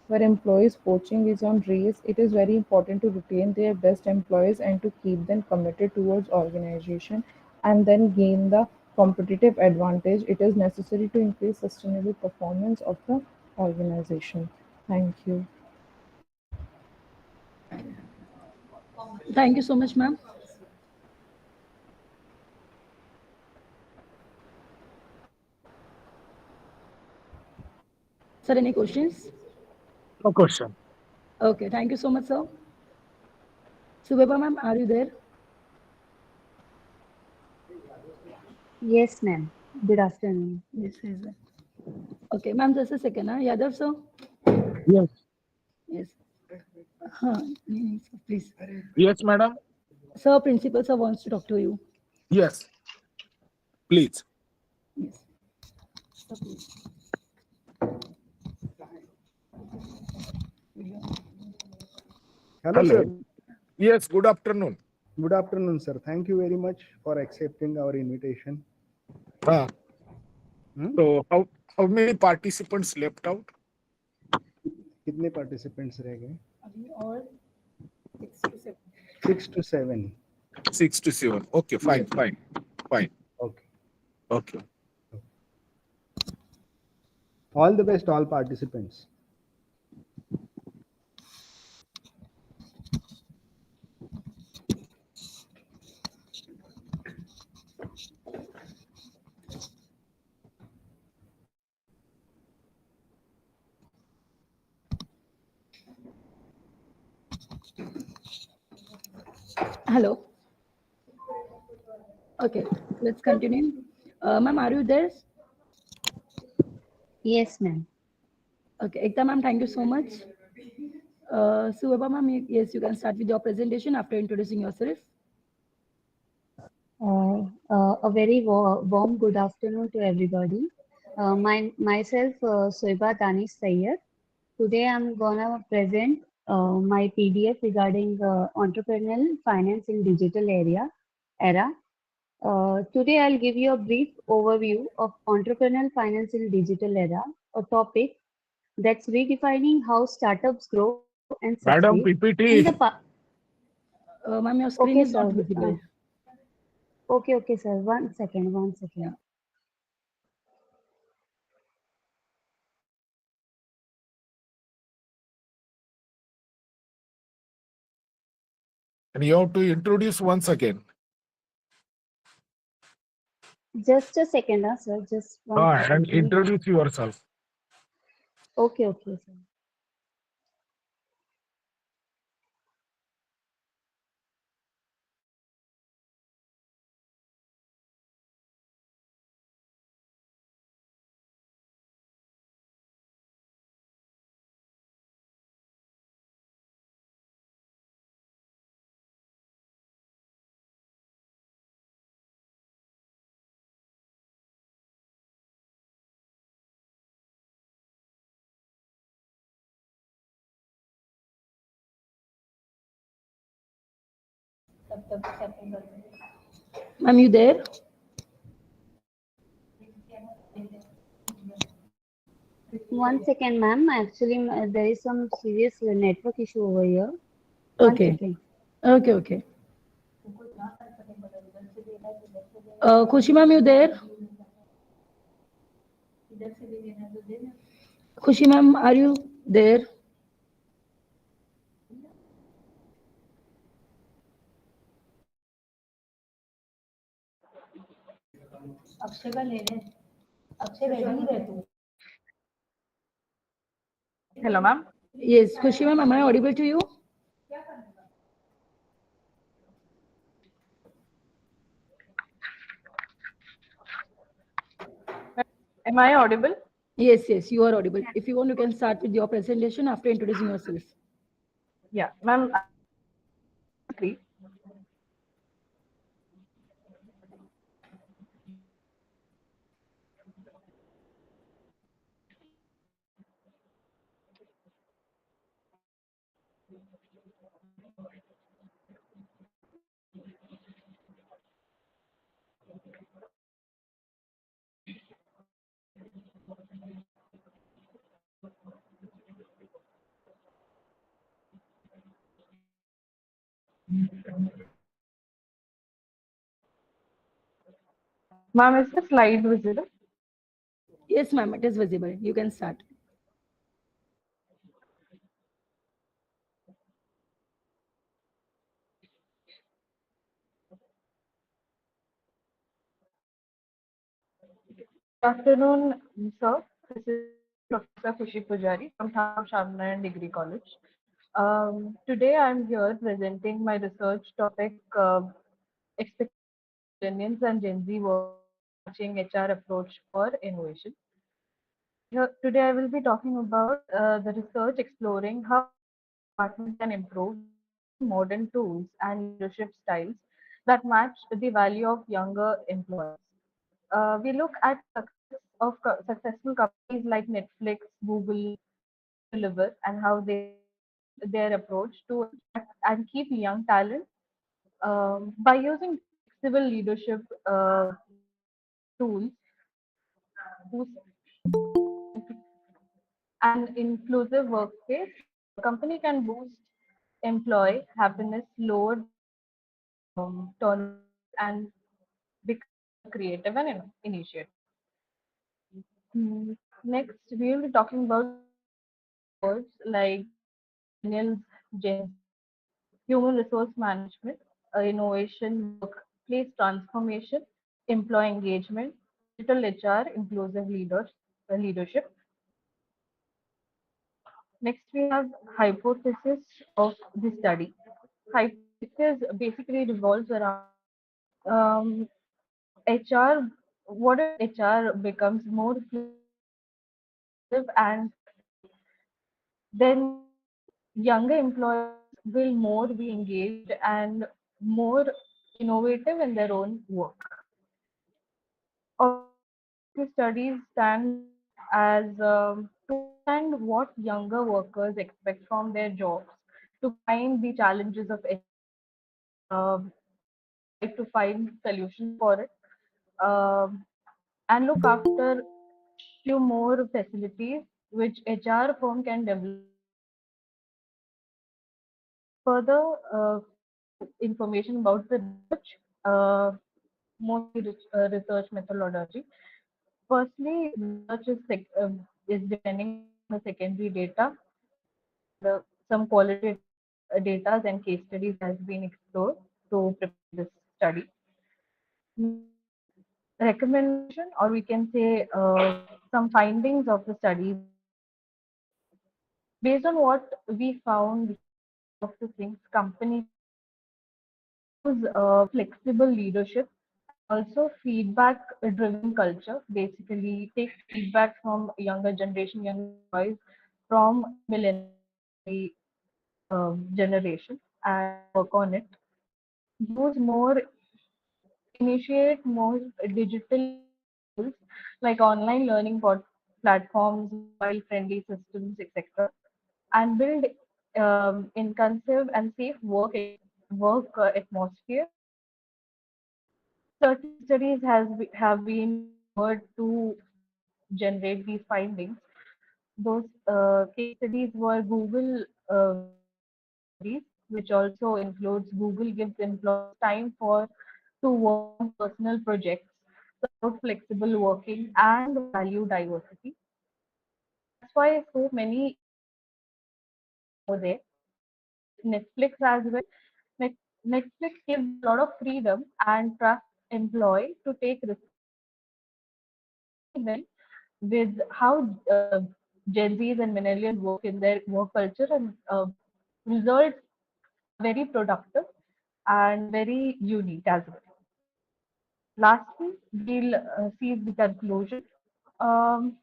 where employees poaching is on race, it is very important to retain their best employees and to keep them committed towards organization and then gain the competitive advantage. It is necessary to increase sustainable performance of the organization. Thank you. Thank you so much, ma'am. Sir, any questions? No question. Okay, thank you so much, sir. Subeba ma'am, are you there? Yes, ma'am. Good afternoon. Yes, yes. Sir. Okay, ma'am, just a second. Yadav, sir? Yes. Yes. Huh. Please. Yes, madam. Sir, principal sir wants to talk to you. Yes. Please. Yes. Sir, please. Hello, Hello. sir. Yes, good afternoon. Good afternoon, sir. Thank you very much for accepting our invitation. Ah, so how many participants left out? कितने participants रह गए? All 6 to 7. 6 to 7. 6 to 7. Okay, fine, fine, fine. Okay. Okay. All the best, all participants. Hello. Okay, let's continue. Ma'am, are you there? Yes, ma'am. Okay, Ekta ma'am, thank you so much. Subeba ma'am, yes, you can start with your presentation after introducing yourself. A very warm good afternoon to everybody. Myself, Soiba Danish Sayyed. Today I'm gonna present my PDF regarding entrepreneurial finance in digital era. Today I'll give you a brief overview of entrepreneurial finance in digital era, a topic that's redefining how startups grow and succeed Madam, in the PPT. Ma'am, your Okay, screen is sir. not visible. Okay, sir. One second, one second. Yeah. And you have to introduce once again. Just a second, sir. Just one And second. introduce yourself. Okay, okay, sir. Ma'am, you there? One second, ma'am. Actually, there is some serious network issue over here. One Okay. second. Okay, okay. Khushi ma'am, you there? Khushi ma'am, are you there? Akshay का ले ले Akshay ready है तू Hello, ma'am. Yes, Khushi ma'am, am I audible to you? Am I audible? Yes, yes, you are audible. If you want, you can start with your presentation after introducing yourself. Yeah, ma'am. Please. Ma'am, is the slide visible? Yes, ma'am, it is visible. You can start. Good afternoon, sir. This is Professor Khushi Pujari from Shamnaran Degree College. Today I'm here presenting my research topic, expectations of millennials and Gen Z workers matching HR approach for innovation. Today I will be talking about the research exploring how HR departments can improve by using modern tools and leadership styles that match the value of younger employees. We look at successful companies like Netflix, Google, Unilever, and how they changed their approach to attract and keep young talent by using flexible leadership tools, boost an inclusive workspace. A company can boost employee happiness, lower turnover rates, and become more creative and initiative. Next, we will be talking about buzzwords like millennials, Gen Z, human resource management, innovation, workplace transformation, employee engagement, digital HR, inclusive leadership. Next, we have hypothesis of the study. Hypothesis basically revolves around um, HR. What if HR becomes more flexible, inclusive, and then younger employees will more be engaged and more innovative in their own work. Objective studies stand as to understand what younger workers expect from their jobs, to find the challenges of HR, and try to find solutions for it, um, and look after few more facilities which HR firm can develop further. Few information about the research, mostly research methodology. Firstly, research is depending on the secondary data and some qualitative data and case studies has been explored to prepare this study. My recommendation, or we can say some findings of the studies, based on what we found, we can say some of the things companies use flexible leadership and also feedback driven culture. Basically, take feedback from younger generation, younger employees from millennial and the generation and work on it. Use more, initiate more digital learning tools like online learning platforms, mobile friendly systems, etc. And build inclusive and safe work atmosphere. Certain studies have been referred to generate these findings. Those case studies were Google case studies, which also includes Google gives employees time to work on personal projects, support flexible working, and value diversity. That's why so many over there. Like Netflix as well. Net- Netflix gives a lot of freedom and trust employee to take responsibility, experiment with how Gen Zs and millennials work in their work culture, and results are very productive and very unique as well. Lastly, we'll see the conclusion. Um,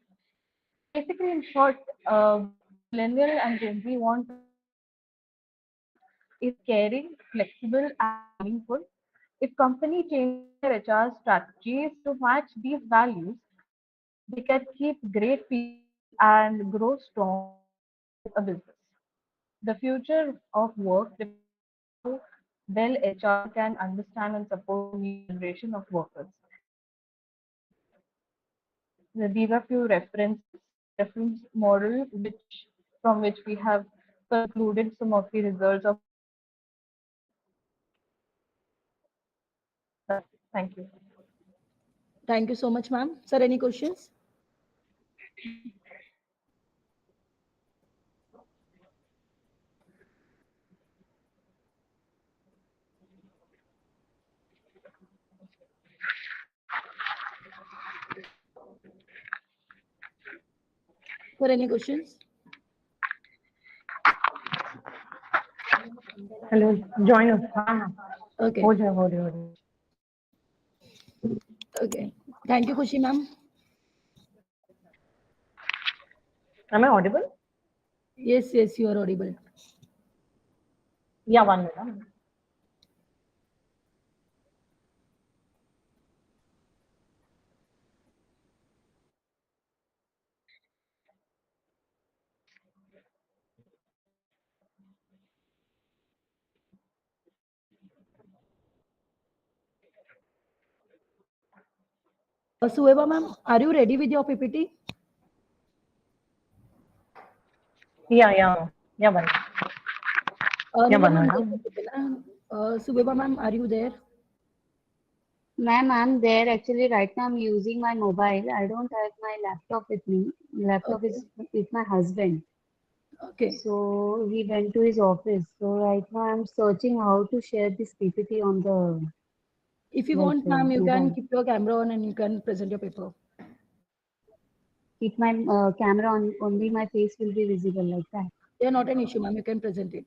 Basically, in short, what millennial and Gen Z want to work is caring, flexible, and meaningful. If company changes their HR strategies to match these values, they can keep great people and grow strong as a business. The future of work depends on how well HR can understand and support the new generation of workers. These are few reference model which we have concluded some of the results of our study. Thank you. Thank you so much, ma'am. Sir, any questions? Sir, any questions? Hello, join us. हाँ, Okay. हो जाए. Okay. Thank you, Kushi, ma'am. Am I audible? Yes, yes, you are audible. Yeah, 1 minute. Sueva, ma'am, are you ready with your PPT? Yeah, 1 minute. Yeah, Anuja, 1 ma'am, minute. Sueva, ma'am, are you there? Ma'am, I'm there. Actually, right now I'm using my mobile. I don't have my laptop with me. Laptop Okay. is with my husband. Okay. So he went to his office. So right now I'm searching how to share this PPT on the If you want, ma'am, you can mobile. keep your camera on and you can present your paper. Keep my camera on. Only my face will be visible like that. Yeah, not an issue, ma'am. You can present it.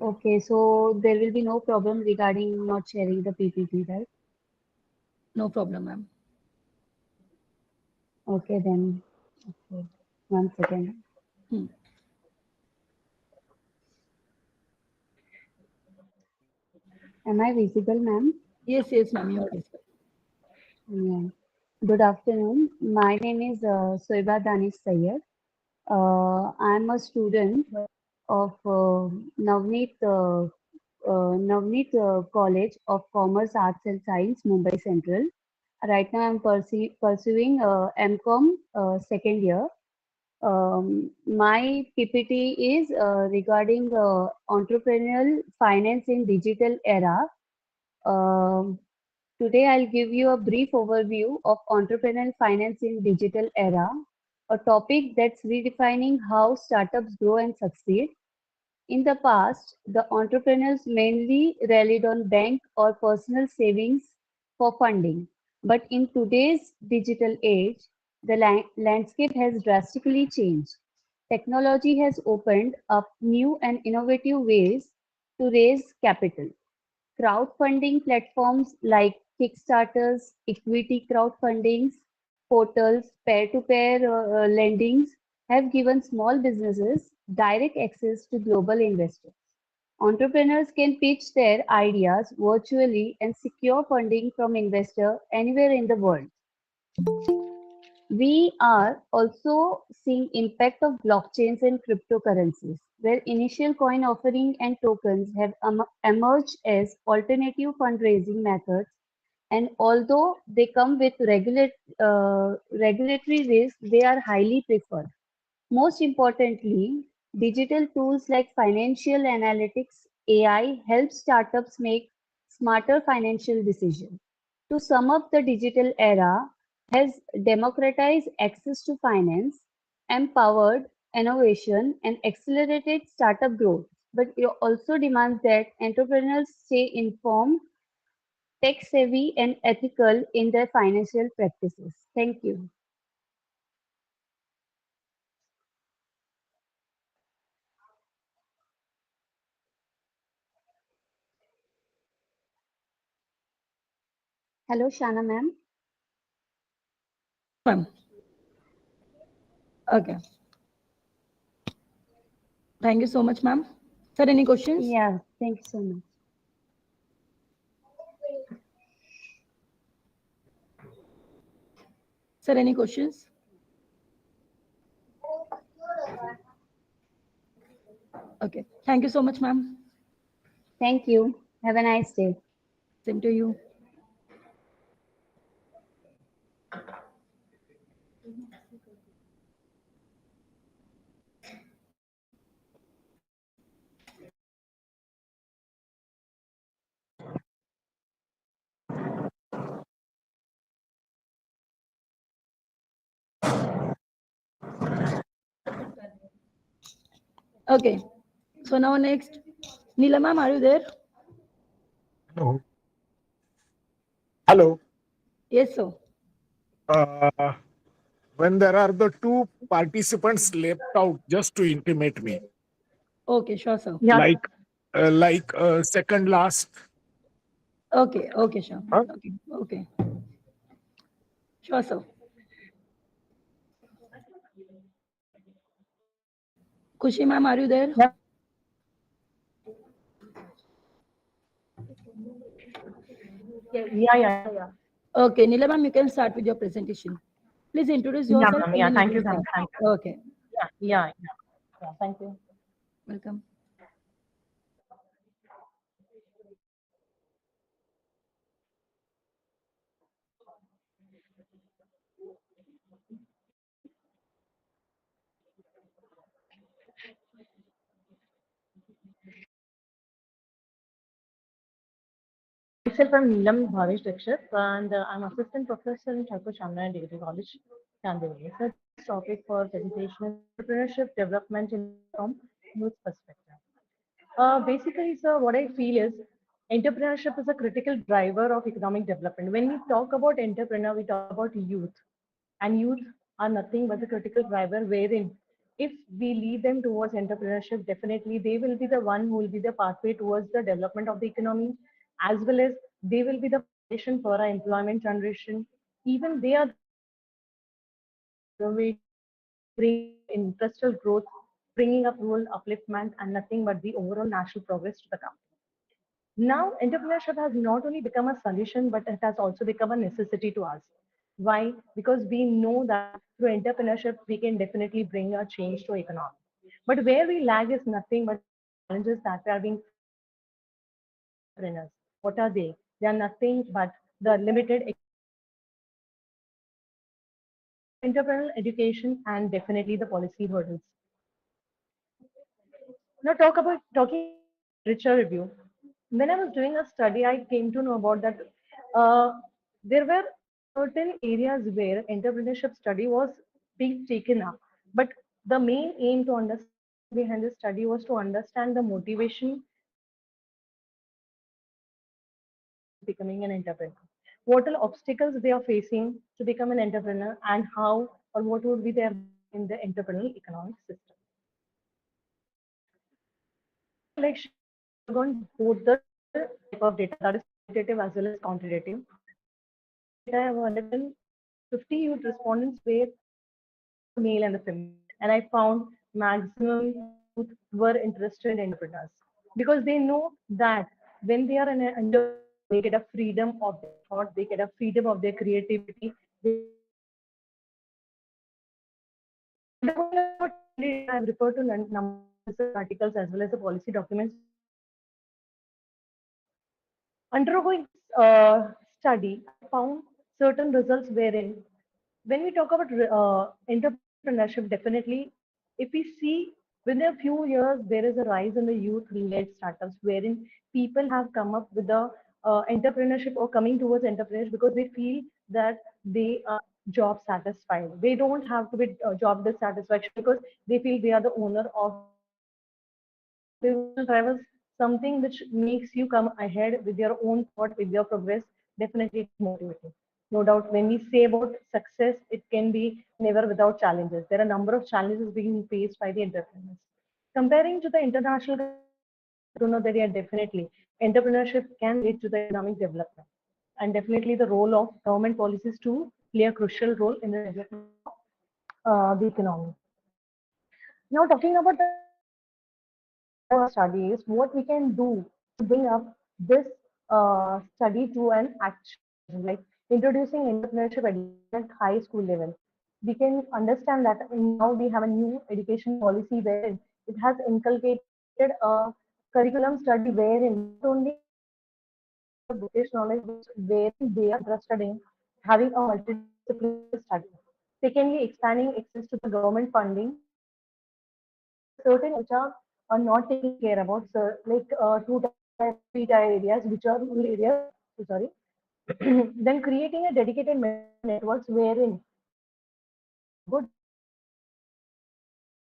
Okay, so there will be no problem regarding not sharing the PPT, right? No problem, ma'am. Okay, then. Okay. 1 second. Hmm. Am I visible, ma'am? Yes, yes, ma'am. You are visible. Yeah. Good afternoon. My name is Soiba Danish Sayyed. I'm a student of Navneet College of Commerce, Arts and Science, Mumbai Central. Right now, I'm pursuing MCom second year. My PPT is regarding entrepreneurial finance in digital era. Um, Today, I'll give you a brief overview of entrepreneurial finance in digital era, a topic that's redefining how startups grow and succeed. In the past, the entrepreneurs mainly relied on bank or personal savings for funding. But in today's digital age, the landscape has drastically changed. Technology has opened up new and innovative ways to raise capital. Crowdfunding platforms like Kickstarters, equity crowdfundings, portals, peer-to-peer lendings have given small businesses direct access to global investors. Entrepreneurs can pitch their ideas virtually and secure funding from investors anywhere in the world. We are also seeing impact of blockchains and cryptocurrencies, where initial coin offering and tokens have emerged as alternative fundraising methods. And although they come with regulatory risks, they are highly preferred. Most importantly, digital tools like financial analytics (AI) help startups make smarter financial decisions. To sum up, the digital era has democratized access to finance, empowered innovation, and accelerated startup growth. But it also demands that entrepreneurs stay informed, tech-savvy, and ethical in their financial practices. Thank you. Hello, Shana ma'am. Ma'am. Okay. Thank you so much, ma'am. Sir, any questions? Yeah, thank you so much. Sir, any questions? Okay. Thank you so much, ma'am. Thank you. Have a nice day. Same to you. Okay. So now next, Neela ma'am, are you there? Hello. Hello. Yes, sir. Uh, when there are the two participants left out, just to intimate me, Okay, sure, sir. like second last. Okay, okay, sure. Huh? Okay, okay. Sure, sir. Kushi ma'am, are you there? Yeah. Okay, Neela ma'am, you can start with your presentation. Please introduce Yeah, yourself ma'am. and Yeah, then you thank can you, thank start. you, thank you. Okay, Yeah, thank you. welcome. Myself, I'm Neelam Bhavesh Dikshit, and I'm assistant professor in Thakur Shamnayan Degree College, Chandivali. So today's topic for presentation is entrepreneurship development in from youth perspective. Basically, sir, what I feel is entrepreneurship is a critical driver of economic development. When we talk about entrepreneur, we talk about youth, and youth are nothing but the critical driver wherein if we lead them towards entrepreneurship, definitely they will be the one who will be the pathway towards the development of the economy, as well as they will be the foundation for our employment generation. Even they are the innovative, bringing up industrial growth, bringing up rural upliftment, and nothing but the overall national progress to the country. Now, entrepreneurship has not only become a solution, but it has also become a necessity to us. Why? Because we know that through entrepreneurship, we can definitely bring a change to economy. But where we lag is nothing but challenges that are being faced by entrepreneurs. What are they? They are nothing but the limited entrepreneurial education and definitely the policy hurdles. Now, talking about the literature review. When I was doing a study, I came to know about that there were certain areas where entrepreneurship study was being taken up, but the main aim to understand behind this study was to understand the motivation becoming an entrepreneur. What are obstacles they are facing to become an entrepreneur, and how or what would be their role in the entrepreneurial economic system. Like on both the type of data, that is qualitative as well as quantitative. Data I have undertaken 50 youth respondents were male and the female, and I found maximum youth were interested in entrepreneurs because they know that when they are in an entrepreneur, they get a freedom of their thought, they get a freedom of their creativity. I have referred to number of articles as well as the policy documents. Undergoing study, I found certain results wherein, when we talk about entrepreneurship, definitely, if we see within a few years, there is a rise in the youth-led startups wherein people have come up with the entrepreneurship or coming towards entrepreneurship because they feel that they are job satisfied. They don't have to be job dissatisfaction because they feel they are the owner of motivational drivers, something which makes you come ahead with your own thought, with your progress, definitely it's motivating. No doubt, when we say about success, it can be never without challenges. There are a number of challenges being faced by the entrepreneurs. Comparing to the international, to know that yeah, definitely entrepreneurship can lead to the economic development, and definitely the role of government policies to play a crucial role in the development of the economy. Now, talking about the studies, what we can do to bring up this study to an actual, like introducing entrepreneurship education at high school level. We can understand that now we have a new education policy wherein it has inculcated a curriculum study wherein not only British knowledge, but wherein they are interested in having a multidisciplinary study. Secondly, expanding access to the government funding. There are certain which are not taken care about, sir, like two-tier, three-tier areas, which are rural areas. Sorry. Then creating a dedicated networks wherein good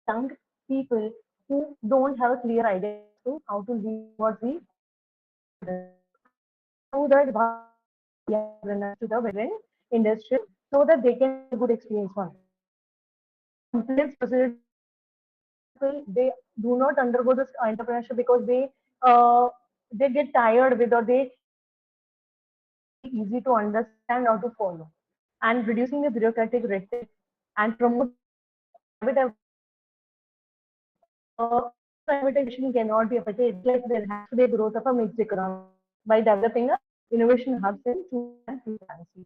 young people who don't have a clear idea as to how to lead towards the through that to the veteran industry so that they can have a good experience on it. Compliance procedure, they do not undergo this entrepreneurship because they get tired with, or they easy to understand or to follow, and reducing the bureaucratic red tape and promote private privatization cannot be affected. It's like there has to be a growth of a mixed economy by developing a innovation hubs in two and three fancy.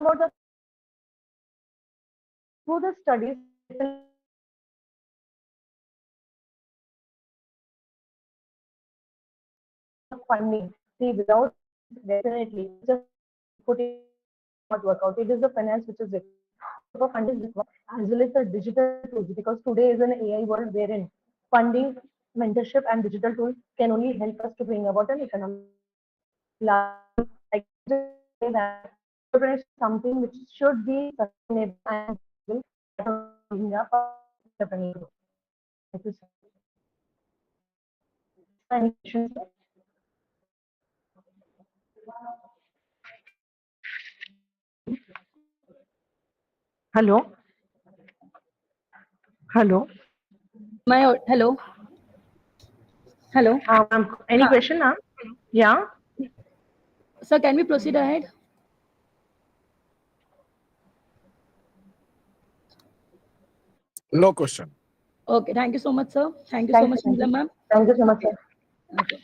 About the through the studies, funding. See, without definitely just putting not work out. It is the finance which is required. For funding is required, as well as the digital tools, because today is an AI world wherein funding, mentorship, and digital tools can only help us to bring about an economic. Lastly, I can just say that entrepreneurship is something which should be sustainable and will bring up entrepreneurship. Thank you, sir. Any questions? Sir? Hello. Hello. Hello? Hello? Any question, ma'am? Yeah. Sir, can we proceed ahead? No question. Okay, thank you so much, sir. Thank you so Thank you. much, Thank Neelam you. ma'am. Thank you so much, sir. Okay.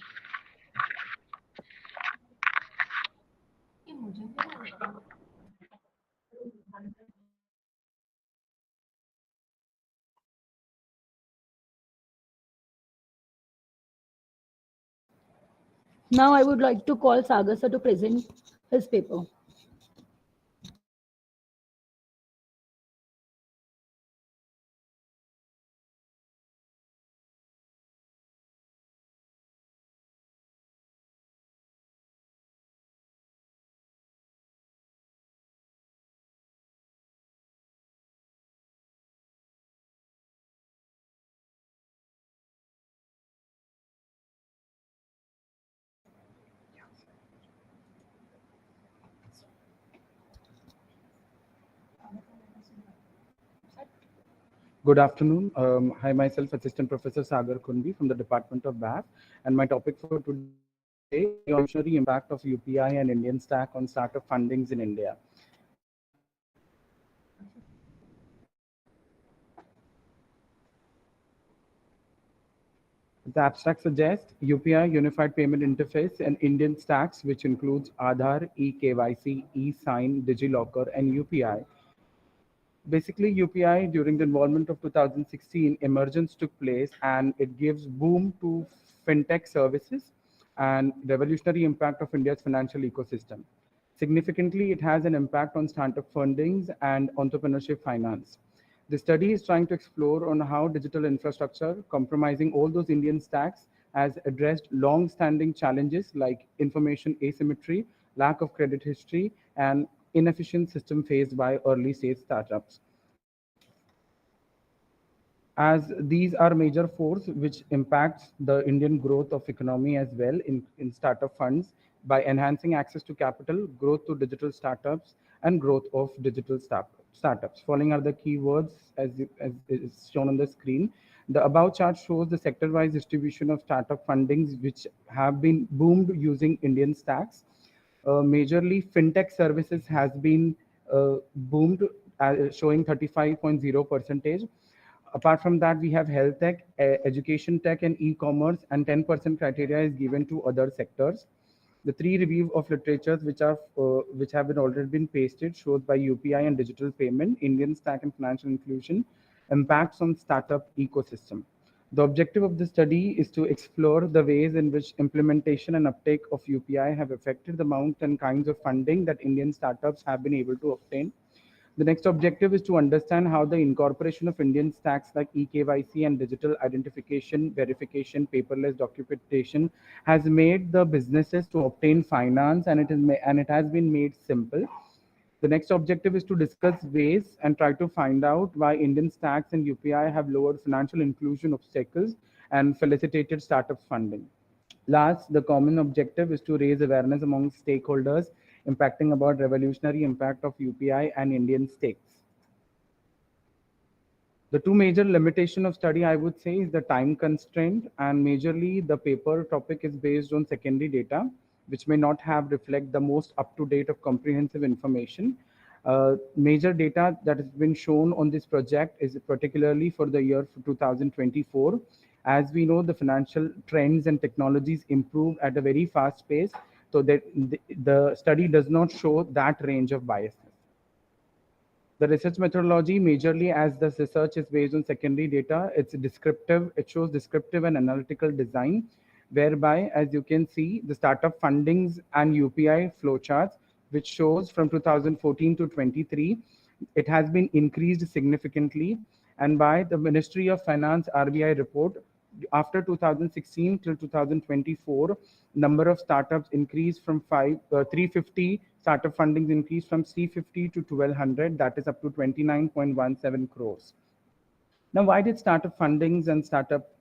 Now I would like to call Sagar sir to present his paper. Good afternoon. Hi, myself, Assistant Professor Sagar Kundi from the Department of BAF, and my topic for today is the evolutionary impact of UPI and Indian stack on startup fundings in India. The abstract suggests UPI, Unified Payment Interface, and Indian stacks, which includes Aadhaar, eKYC, eSign, DigiLocker, and UPI. Basically, UPI during the involvement of 2016, emergence took place and it gives boom to fintech services and revolutionary impact of India's financial ecosystem. Significantly, it has an impact on startup fundings and entrepreneurship finance. The study is trying to explore on how digital infrastructure, compromising all those Indian stacks, has addressed long-standing challenges like information asymmetry, lack of credit history, and inefficient system faced by early-stage startups. As these are major force which impacts the Indian growth of economy as well in startup funds by enhancing access to capital, growth to digital startups, and growth of digital startups. Following are the keywords as is shown on the screen. The above chart shows the sector-wise distribution of startup fundings which have been boomed using Indian stacks. Majorly, fintech services has been boomed, showing 35.0 percentage. Apart from that, we have health tech, education tech, and e-commerce, and 10% criteria is given to other sectors. The three review of literatures which have been already been pasted shows by UPI and digital payment, Indian stack and financial inclusion, impacts on startup ecosystem. The objective of the study is to explore the ways in which implementation and uptake of UPI have affected the amount and kinds of funding that Indian startups have been able to obtain. The next objective is to understand how the incorporation of Indian stacks like eKYC and digital identification, verification, paperless documentation has made the businesses to obtain finance, and it has been made simple. The next objective is to discuss ways and try to find out why Indian stacks and UPI have lowered financial inclusion obstacles and facilitated startup funding. Last, the common objective is to raise awareness among stakeholders impacting about revolutionary impact of UPI and Indian stakes. The two major limitation of study, I would say, is the time constraint, and majorly the paper topic is based on secondary data, which may not have reflect the most up-to-date of comprehensive information. Major data that has been shown on this project is particularly for the year 2024. As we know, the financial trends and technologies improve at a very fast pace, so that the study does not show that range of bias. The research methodology, majorly as the research is based on secondary data, it's descriptive, it shows descriptive and analytical design, whereby, as you can see, the startup fundings and UPI flowcharts, which shows from 2014 to 23, it has been increased significantly. And by the Ministry of Finance RBI report, after 2016 till 2024, number of startups increased from 350 startup fundings increased from 350 to 1200, that is up to 29.17 crores. Now, why did startup fundings and startup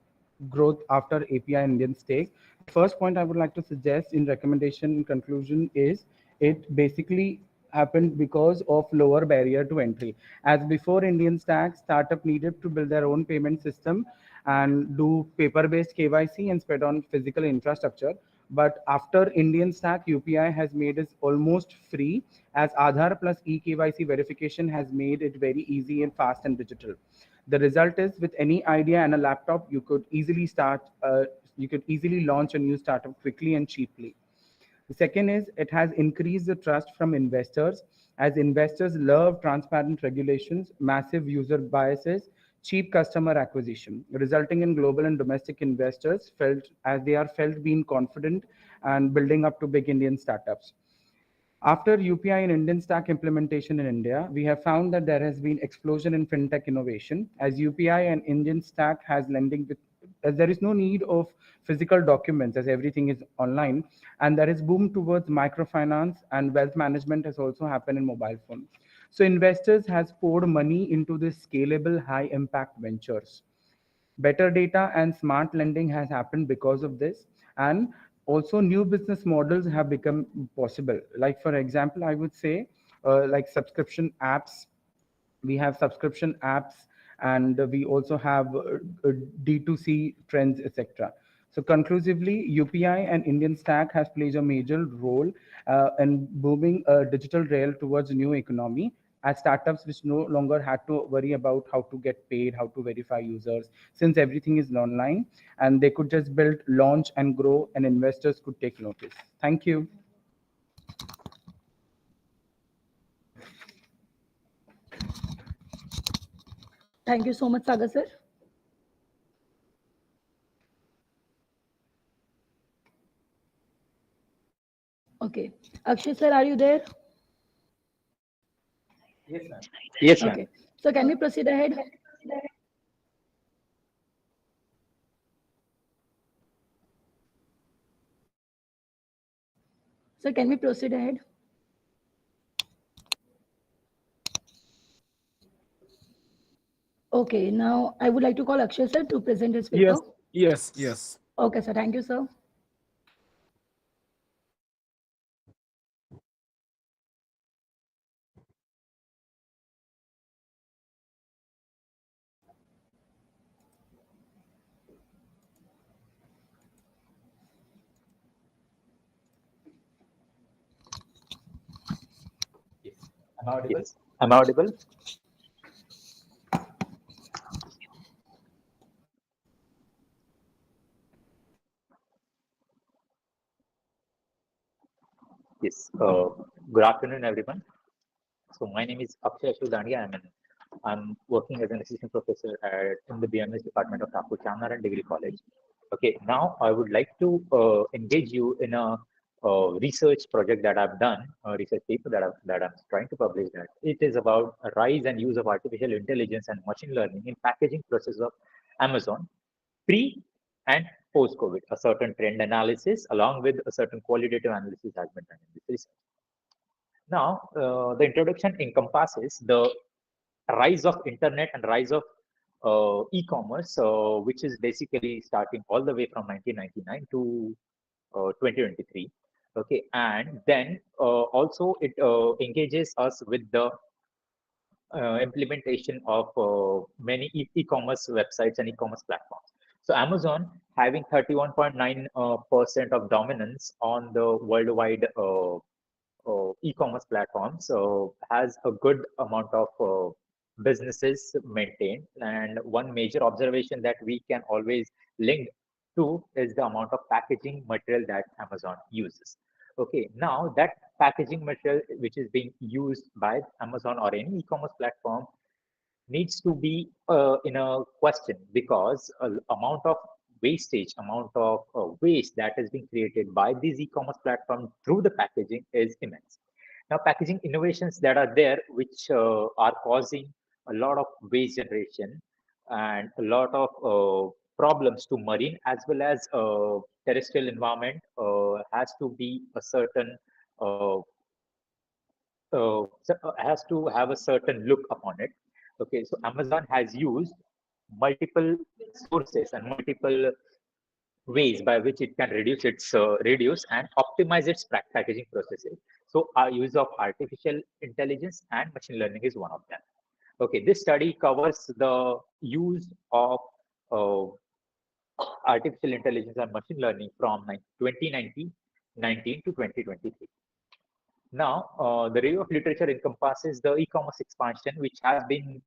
growth after API Indian stake? The first point I would like to suggest in recommendation in conclusion is it basically happened because of lower barrier to entry. As before Indian stack, startup needed to build their own payment system and do paper-based KYC and spread on physical infrastructure. But after Indian stack, UPI has made it almost free, as Aadhaar plus eKYC verification has made it very easy and fast and digital. The result is, with any idea and a laptop, you could easily launch a new startup quickly and cheaply. The second is it has increased the trust from investors, as investors love transparent regulations, massive user biases, cheap customer acquisition, resulting in global and domestic investors felt being confident and building up to big Indian startups. After UPI and Indian stack implementation in India, we have found that there has been explosion in fintech innovation, as UPI and Indian stack has lending with, as there is no need of physical documents as everything is online, and there is boom towards microfinance, and wealth management has also happened in mobile phone. So investors has poured money into this scalable high impact ventures. Better data and smart lending has happened because of this, and also new business models have become possible. Like for example, I would say like subscription apps, We have subscription apps, and we also have D2C trends, etc. So conclusively, UPI and Indian Stack has played a major role in booming a digital rail towards new economy, as startups which no longer had to worry about how to get paid, how to verify users, since everything is online, and they could just build, launch, and grow, and investors could take notice. Thank you. Thank you so much, Sagar sir. Okay. Akshay sir, are you there? Yes, ma'am. Yes, ma'am. Okay. So can we proceed ahead? So can we proceed ahead? Okay. Now I would like to call Akshay sir to present his paper. Yes. Okay, sir. Thank you, sir. Am I audible? Yes. Am I audible? Yes. Good afternoon, everyone. So my name is Akshay Dandia. I'm working as an assistant professor in the BMS department of Thakur Chamnaran Degree College. Okay. Now I would like to engage you in a research project that I've done, a research paper that I'm trying to publish. That it is about a rise and use of artificial intelligence and machine learning in packaging process of Amazon pre and post-COVID. A certain trend analysis along with a certain qualitative analysis has been done in this research. Now, the introduction encompasses the rise of internet and rise of e-commerce, which is basically starting all the way from 1999 to 2023. Okay, and then also it engages us with the implementation of many e-commerce websites and e-commerce platforms. So Amazon having 31.9% of dominance on the worldwide e-commerce platforms has a good amount of businesses maintained, and one major observation that we can always link to is the amount of packaging material that Amazon uses. Okay, now that packaging material which is being used by Amazon or any e-commerce platform needs to be in a question, because amount of wastage, amount of waste that is being created by these e-commerce platforms through the packaging is immense. Now, packaging innovations that are there, which are causing a lot of waste generation and a lot of problems to marine as well as terrestrial environment, has to be a certain has to have a certain look upon it. Okay, so Amazon has used multiple sources and multiple ways by which it can reduce and optimize its packaging processes. So our use of artificial intelligence and machine learning is one of them. Okay, this study covers the use of uh, artificial intelligence and machine learning from 2019 to 2023. Now, the review of literature encompasses the e-commerce expansion, which has been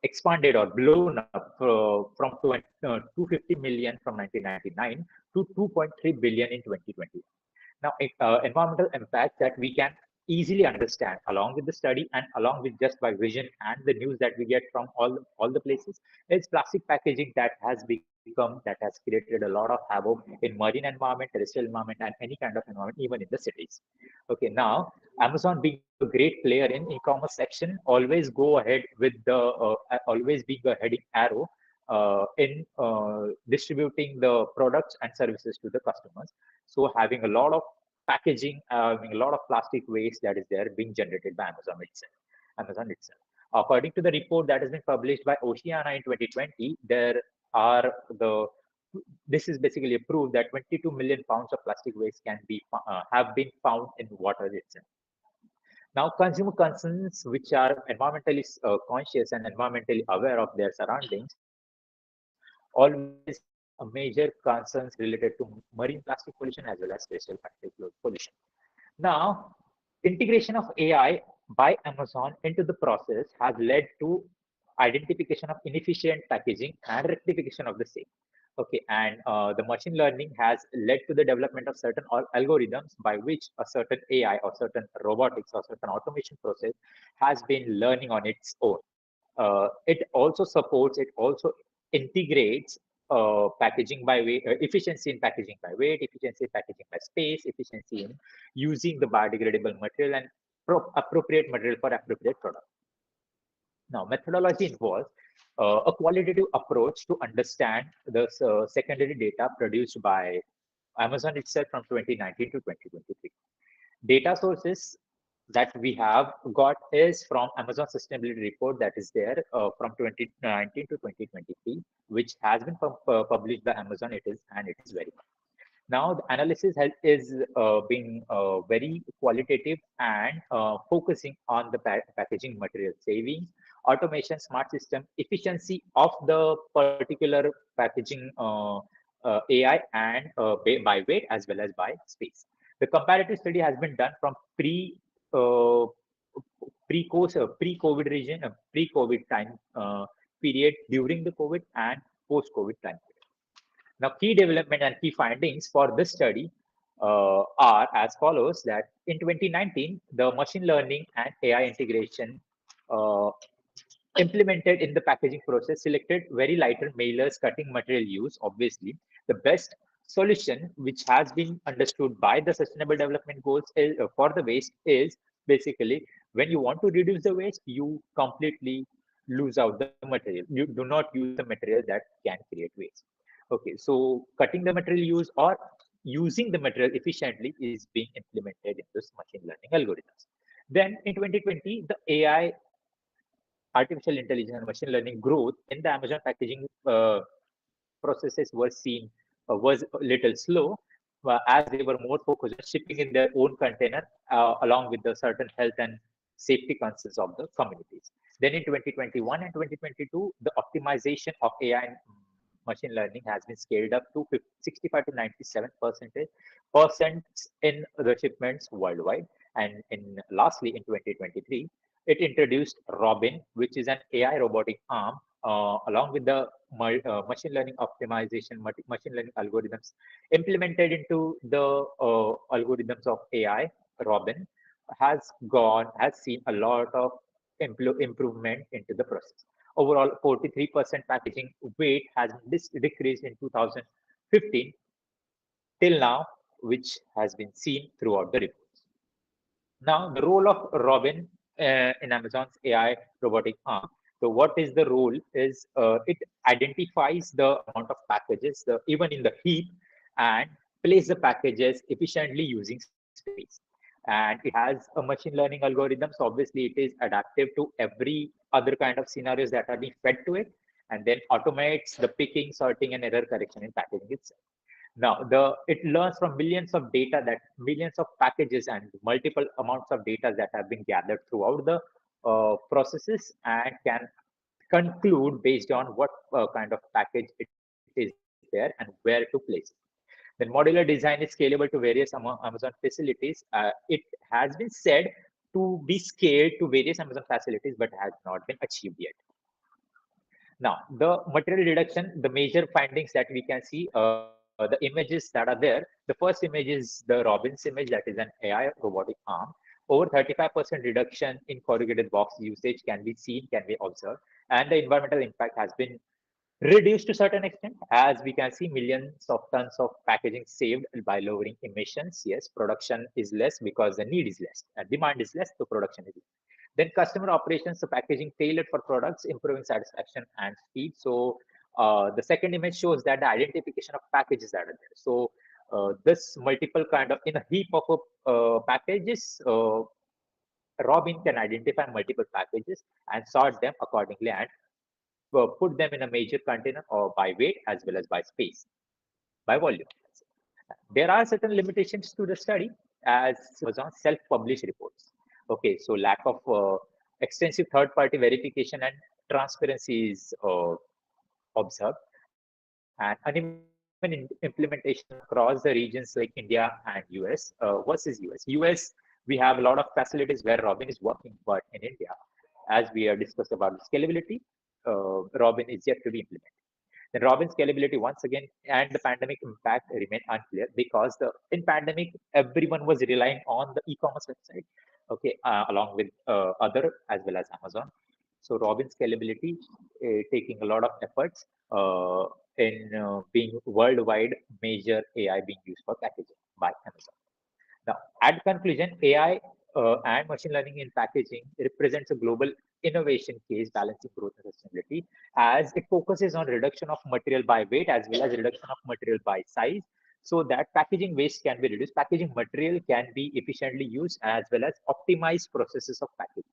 expanded or blown up from 250 million from 1999 to 2.3 billion in 2020. Now, environmental impact that we can easily understand along with the study and along with just by vision and the news that we get from all the places is plastic packaging that has created a lot of havoc in marine environment, terrestrial environment, and any kind of environment, even in the cities. Okay, now Amazon being a great player in e-commerce section, always go ahead with the always being a heading arrow in distributing the products and services to the customers. So having a lot of packaging, having a lot of plastic waste that is there being generated by Amazon itself. According to the report that has been published by Oceana in 2020, there are this is basically a proof that 22 million pounds of plastic waste can be have been found in water itself. Now, consumer concerns, which are environmentally conscious and environmentally aware of their surroundings, always have a major concerns related to marine plastic pollution as well as special particulate pollution. Now, integration of AI by Amazon into the process has led to identification of inefficient packaging and rectification of the same. Okay, and the machine learning has led to the development of certain algorithms by which a certain AI or certain robotics or certain automation process has been learning on its own. It also supports, it also integrates packaging by weight, efficiency in packaging by weight, efficiency in packaging by space, efficiency in using the biodegradable material and appropriate material for appropriate product. Now, methodology involves a qualitative approach to understand the secondary data produced by Amazon itself from 2019 to 2023. Data sources that we have got is from Amazon sustainability report that is there from 2019 to 2023, which has been published by Amazon. It is verified. Now the analysis is being very qualitative and focusing on the packaging material savings, automation, smart system, efficiency of the particular packaging AI and by weight as well as by space. The comparative study has been done from uh, pre-COVID region, pre-COVID time period, during the COVID and post-COVID time. Now, key development and key findings for this study are as follows: that in 2019, the machine learning and AI integration uh, implemented in the packaging process selected very lighter mailers cutting material use. Obviously, the best solution, which has been understood by the Sustainable Development Goals for the waste, is basically when you want to reduce the waste, you completely lose out the material. You do not use the material that can create waste. Okay, so cutting the material use or using the material efficiently is being implemented in this machine learning algorithms. Then in 2020, the AI, artificial intelligence and machine learning growth in the Amazon packaging processes was a little slow, as they were more focused on shipping in their own container along with the certain health and safety concerns of the communities. Then in 2021 and 2022, the optimization of AI and machine learning has been scaled up to 65 to 97% in the shipments worldwide. And lastly, in 2023, it introduced Robin, which is an AI robotic arm, along with the machine learning optimization, machine learning algorithms implemented into the algorithms of AI. Robin has seen a lot of improvement into the process. Overall, 43% packaging weight has decreased in 2015 till now, which has been seen throughout the reports. Now, the role of Robin in Amazon's AI robotic arm. So, what is the role? Is it identifies the amount of packages, even in the heap, and place the packages efficiently using space. And it has a machine learning algorithm. So, obviously, it is adaptive to every other kind of scenarios that are being fed to it, and then automates the picking, sorting, and error correction in packaging itself. Now, it learns from millions of packages and multiple amounts of data that have been gathered throughout the processes, and can conclude based on what kind of package it is there and where to place it. Then modular design is scalable to various Amazon facilities. It has been said to be scaled to various Amazon facilities, but has not been achieved yet. Now, the material reduction, the major findings that we can see, the images that are there. The first image is the Robbins image, that is an AI robotic arm. Over 35% reduction in corrugated box usage can be seen, can be observed, and the environmental impact has been reduced to a certain extent, as we can see millions of tons of packaging saved by lowering emissions. Yes, production is less because the need is less, and demand is less, so production is less. Then customer operations, so packaging tailored for products, improving satisfaction and speed. So the second image shows that the identification of packages that are there. So this multiple kind of, in a heap of packages, Robin can identify multiple packages and sort them accordingly, and put them in a major container or by weight as well as by space, by volume. There are certain limitations to the study, as Amazon self-published reports. Okay, so lack of extensive third-party verification and transparency is observed, and uneven implementation across the regions like India and US versus US. US, we have a lot of facilities where Robin is working, but in India, as we are discussed about scalability, Robin is yet to be implemented. Then Robin scalability once again and the pandemic impact remain unclear because in pandemic everyone was relying on the e-commerce website, okay, along with other as well as Amazon. So Robin scalability taking a lot of efforts in being worldwide major AI being used for packaging by Amazon. Now, at conclusion, AI and machine learning in packaging represents a global innovation case balancing growth and sustainability as it focuses on reduction of material by weight as well as reduction of material by size so that packaging waste can be reduced. Packaging material can be efficiently used as well as optimized processes of packaging.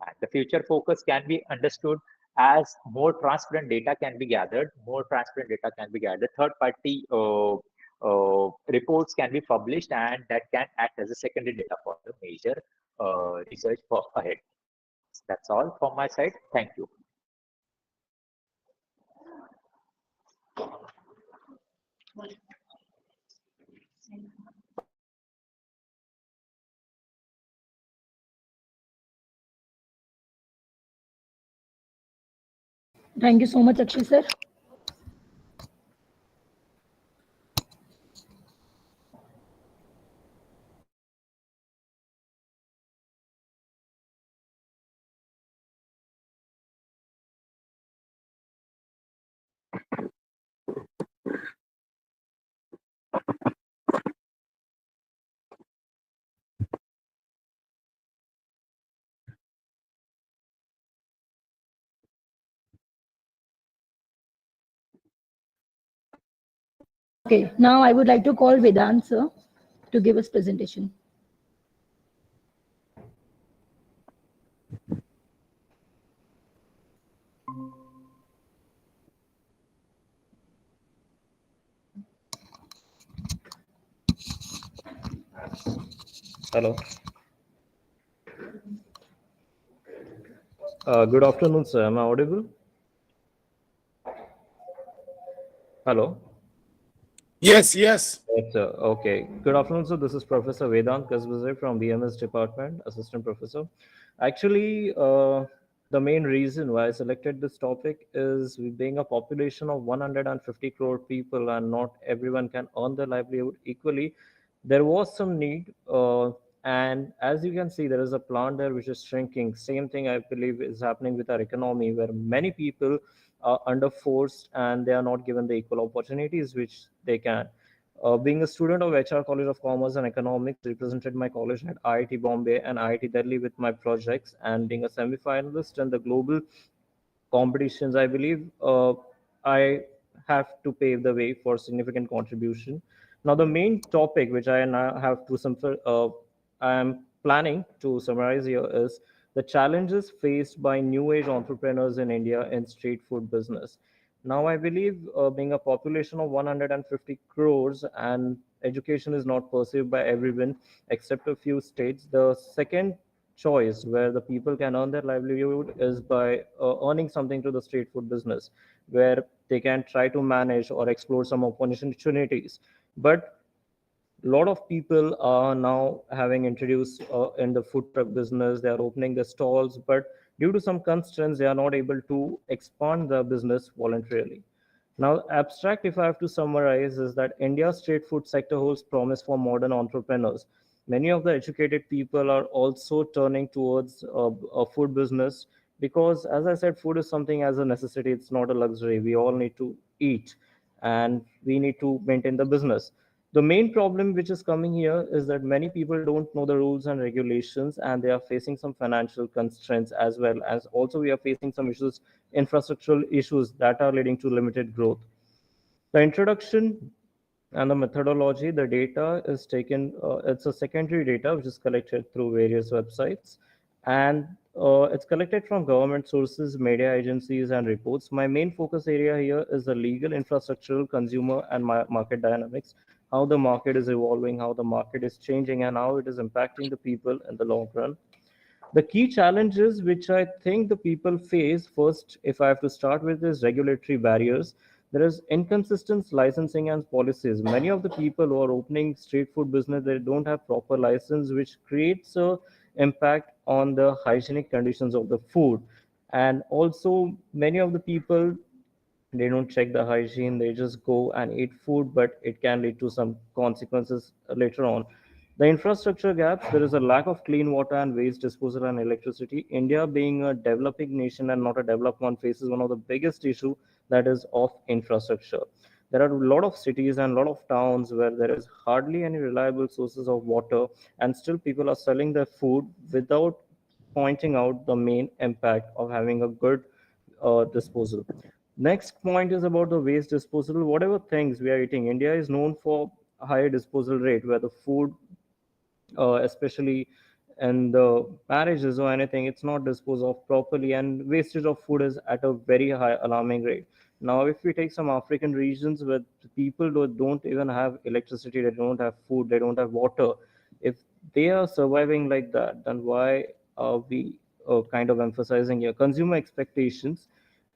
And the future focus can be understood as more transparent data can be gathered, third party reports can be published and that can act as a secondary data for the major research for ahead. That's all from my side. Thank you. Thank you so much, Akshay sir. Okay, now I would like to call Vedant sir to give us presentation. Hello. Good afternoon, sir. Am I audible? Hello. Yes, yes. Yes, sir. Okay. Good afternoon, sir. This is Professor Vedant Kasbazai from BMS Department, Assistant Professor. Actually, the main reason why I selected this topic is we being a population of 150 crore people and not everyone can earn their livelihood equally. There was some need, and as you can see, there is a plant there which is shrinking. Same thing I believe is happening with our economy, where many people are under forced and they are not given the equal opportunities which they can. Being a student of HR College of Commerce and Economics, represented my college at IIT Bombay and IIT Delhi with my projects, and being a semi-finalist in the global competitions, I believe I have to pave the way for significant contribution. Now, the main topic which I now have to I am planning to summarize here is the challenges faced by new age entrepreneurs in India in street food business. Now, I believe being a population of 150 crores and education is not perceived by everyone except a few states. The second choice where the people can earn their livelihood is by earning something to the street food business, where they can try to manage or explore some opportunities. But a lot of people are now having introduced in the food truck business. They are opening the stalls, but due to some constraints, they are not able to expand the business voluntarily. Now, abstract, if I have to summarize, is that India's street food sector holds promise for modern entrepreneurs. Many of the educated people are also turning towards a food business because, as I said, food is something as a necessity. It's not a luxury. We all need to eat and we need to maintain the business. The main problem which is coming here is that many people don't know the rules and regulations and they are facing some financial constraints as well as also we are facing some issues, infrastructural issues that are leading to limited growth. The introduction and the methodology, the data is taken, it's a secondary data which is collected through various websites and it's collected from government sources, media agencies and reports. My main focus area here is the legal, infrastructural, consumer and market dynamics, how the market is evolving, how the market is changing and how it is impacting the people in the long run. The key challenges which I think the people face first, if I have to start with, is regulatory barriers. There is inconsistent licensing and policies. Many of the people who are opening street food business, they don't have proper license, which creates a impact on the hygienic conditions of the food. And also, many of the people, they don't check the hygiene, they just go and eat food, but it can lead to some consequences later on. The infrastructure gaps, there is a lack of clean water and waste disposal and electricity. India, being a developing nation and not a developed one, faces one of the biggest issue, that is of infrastructure. There are a lot of cities and a lot of towns where there is hardly any reliable sources of water, and still people are selling their food without pointing out the main impact of having a good disposal. Next point is about the waste disposal. Whatever things we are eating, India is known for high disposal rate, where the food, especially in the marriages or anything, it's not disposed of properly, and wastage of food is at a very high alarming rate. Now, if we take some African regions where the people don't even have electricity, they don't have food, they don't have water, if they are surviving like that, then why are we kind of emphasizing here consumer expectations?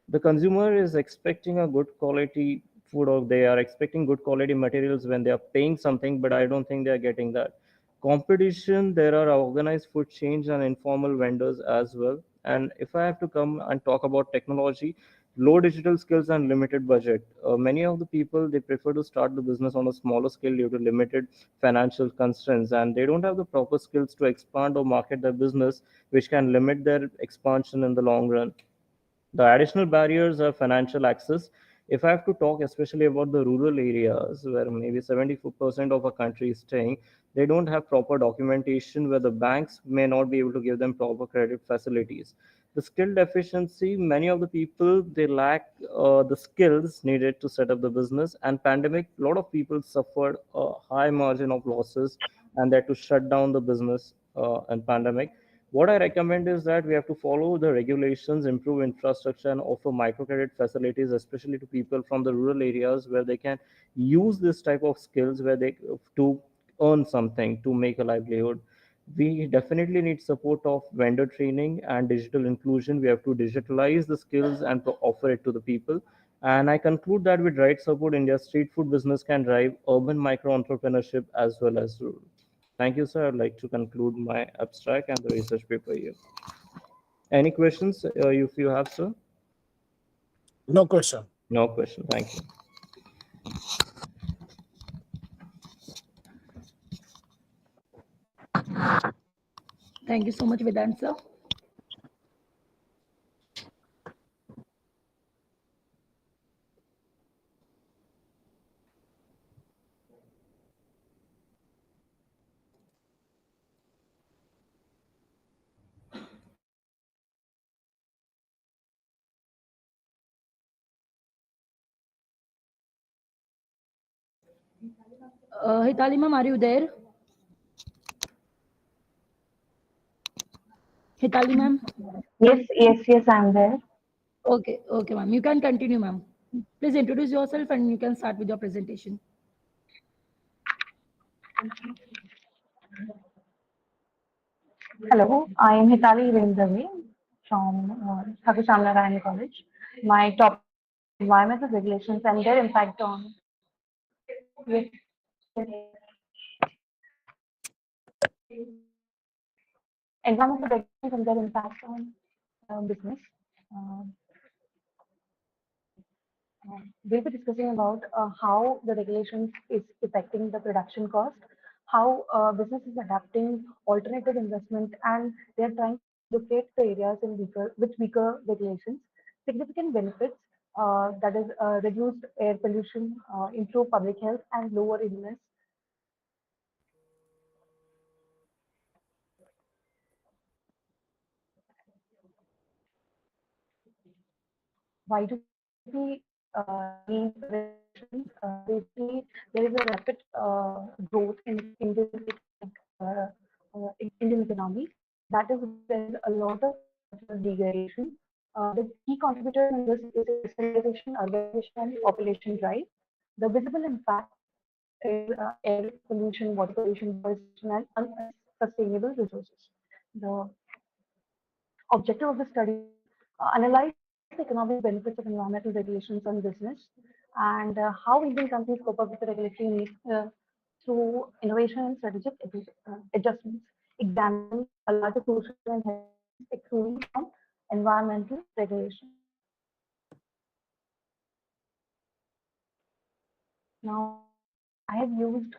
The consumer is expecting a good quality food, or they are expecting good quality materials when they are paying something, but I don't think they are getting that. Competition, there are organized food chains and informal vendors as well. And if I have to come and talk about technology, low digital skills and limited budget, many of the people, they prefer to start the business on a smaller scale due to limited financial constraints, and they don't have the proper skills to expand or market their business, which can limit their expansion in the long run. The additional barriers are financial access. If I have to talk especially about the rural areas where maybe 74% of our country is staying, they don't have proper documentation, where the banks may not be able to give them proper credit facilities. The skill deficiency, many of the people, they lack the skills needed to set up the business. And pandemic, a lot of people suffered a high margin of losses, and they had to shut down the business in pandemic. What I recommend is that we have to follow the regulations, improve infrastructure, and offer microcredit facilities, especially to people from the rural areas, where they can use this type of skills where they to earn something, to make a livelihood. We definitely need support of vendor training and digital inclusion. We have to digitalize the skills and offer it to the people. And I conclude that with right support, India's street food business can drive urban micro entrepreneurship as well as rural. Thank you, sir. I'd like to conclude my abstract and the research paper here. Any questions, if you have, sir? No question. No question. Thank you. Thank you so much, Vedant sir. Hitali ma'am, are you there? Hitali ma'am? Yes, I'm there. Okay, ma'am. You can continue, ma'am. Please introduce yourself and you can start with your presentation. Hello, I am Hitali Vendavi from Thakur Shamnarayana College. My topic is environmental regulations and their impact on yes, environmental regulations and their impact on business. Um, we'll be discussing about how the regulations is affecting the production cost, how business is adapting alternative investment, and they're trying to locate the areas in with weaker regulations. Significant benefits, that is reduced air pollution, improve public health, and lower illness. Why do we need regulations? Basically, there is a rapid growth in uh, Indian economy. That is why there is a lot of infrastructure degradation. The key contributors in this is industrialization, urbanization, and population drive. The visible impact is air pollution, water pollution, deforestation, and unsustainable resources. The objective of the study is analyze the economic benefits of environmental regulations on business and how Indian companies cope up with the regulatory needs through innovation and strategic adjustments, examining a larger social and health issues accruing from environmental regulation. Now, I have used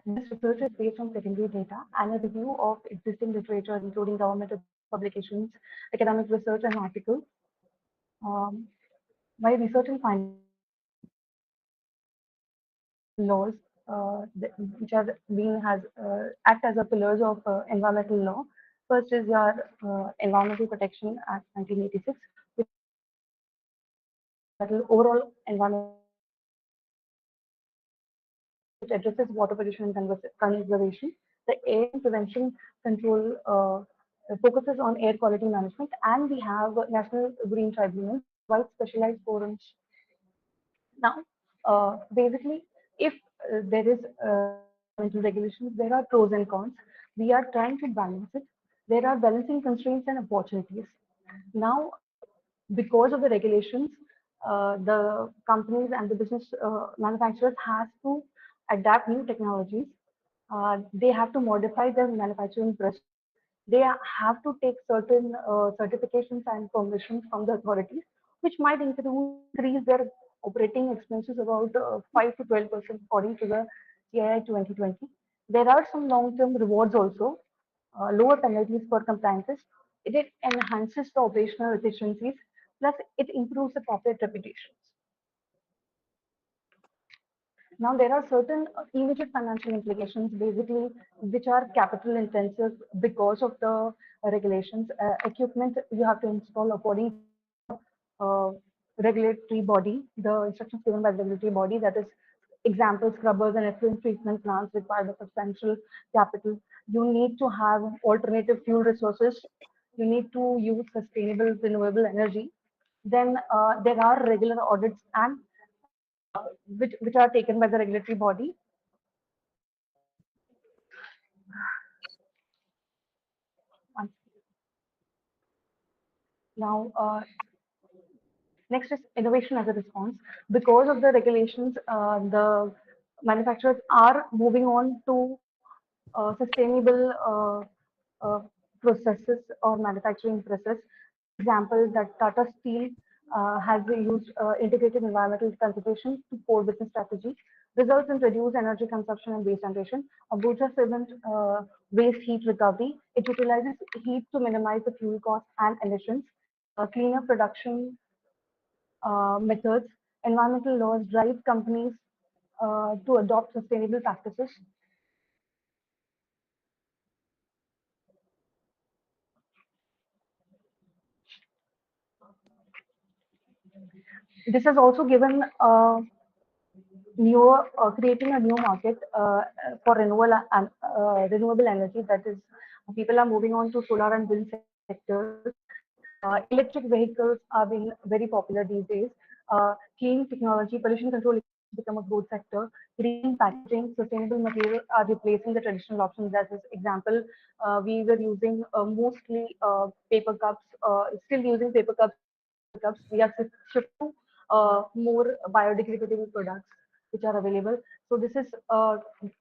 this research is based on secondary data and a review of existing literature, including government publications, academic research, and articles. Um, my research and findings laws which are being has act as a pillars of environmental law. First is your Environmental Protection Act 1986, which overall environmental which addresses water pollution and conservation. The air prevention control focuses on air quality management, and we have National Green Tribunal provide specialized forums. Now, basically, if there is environmental regulations, there are pros and cons. We are trying to balance it. There are balancing constraints and opportunities. Now, because of the regulations, the companies and the business manufacturers has to adapt new technologies. They have to modify their manufacturing process. They have to take certain certifications and permissions from the authorities, which might increase their operating expenses about 5 to 12% according to the CII 2020. There are some long-term rewards also, lower penalties for compliances. It enhances the operational efficiencies, plus it improves the corporate reputations. Now, there are certain immediate financial implications, basically, which are capital intensive because of the regulations. Equipment you have to install according to regulatory body, the instructions given by the regulatory body, that is, example, scrubbers and effluent treatment plants require a substantial capital. You need to have alternative fuel resources. You need to use sustainable, renewable energy. Then there are regular audits and which are taken by the regulatory body. Now, next is innovation as a response. Because of the regulations, the manufacturers are moving on to sustainable processes or manufacturing process. Example that Tata Steel has used integrated environmental consideration to core business strategy, results in reduced energy consumption and waste generation. Ambuja Cement waste heat recovery. It utilizes heat to minimize the fuel cost and emissions. Cleaner production methods. Environmental laws drive companies to adopt sustainable practices. This has also given creating a new market for renewable energy. That is, people are moving on to solar and wind sectors. Electric vehicles are being very popular these days. Clean technology, pollution control has become a growth sector. Green packaging, sustainable material are replacing the traditional options. As an example, we were using mostly paper cups, still using paper cups. We are shifting to more biodegradable products which are available. So this is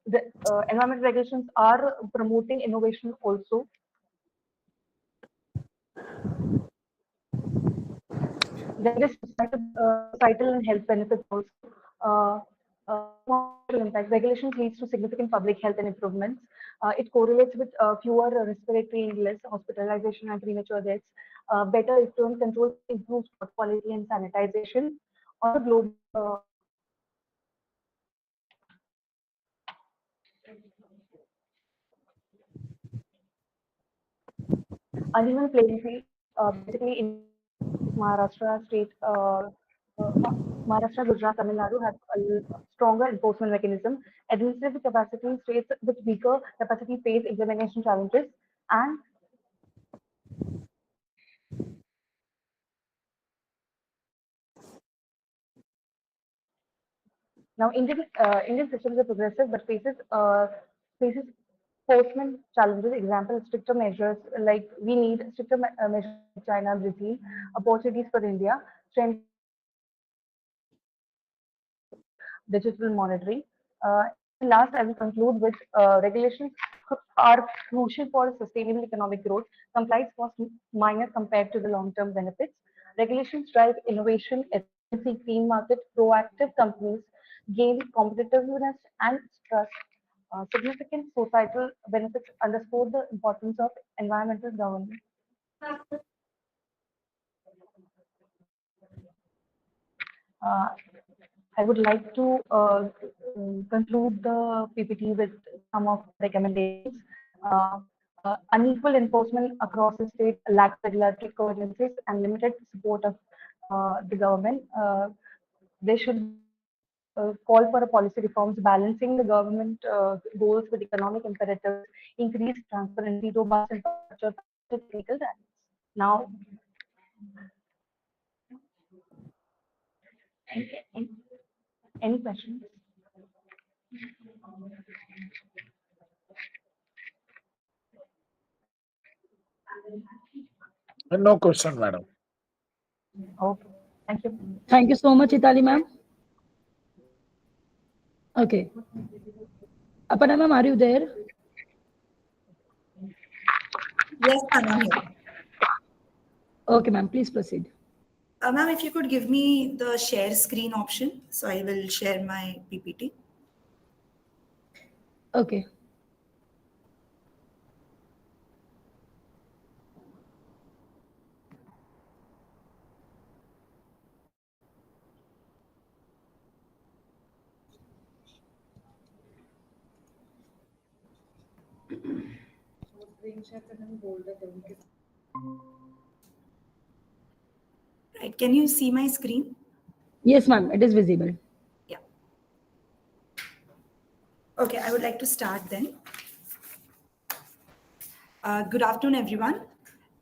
the environmental regulations are promoting innovation also. There is societal and health benefits also. Social impact. Regulations leads to significant public health and improvements. It correlates with fewer respiratory illness, hospitalization, and premature deaths. Better effluent control improves water quality and sanitization. On the global uneven playing field, basically in Maharashtra state, Maharashtra, Gujarat, Tamil Nadu have a stronger enforcement mechanism. Administrative capacity states with weaker capacity face implementation challenges. And now Indian systems are progressive but faces enforcement challenges, example, stricter measures like we need stricter measures like China, Brazil, opportunities for India, strengthening digital monitoring. And last, I will conclude with regulations are crucial for sustainable economic growth. Compliance costs minor compared to the long-term benefits. Regulations drive innovation, efficiency, clean market, proactive companies gain competitiveness and trust. Significant societal benefits underscore the importance of environmental governance. Uh, I would like to conclude the PPT with some of the recommendations. Uh, Unequal enforcement across the state, lack of regulatory coordinates, and limited support of the government. They should call for a policy reforms, balancing the government goals with economic imperatives, increased transparency, robust infrastructure, technical guidance. Now, any, any questions? No question, madam. Okay, thank you. Thank you so much, Itali ma'am. Okay. Aparna ma'am, are you there? Yes, ma'am, I'm here. Okay, ma'am, please proceed. Ma'am, if you could give me the share screen option, so I will share my PPT. Okay. Right, can you see my screen? Yes, ma'am, it is visible. Yeah. Okay, I would like to start then. Good afternoon, everyone.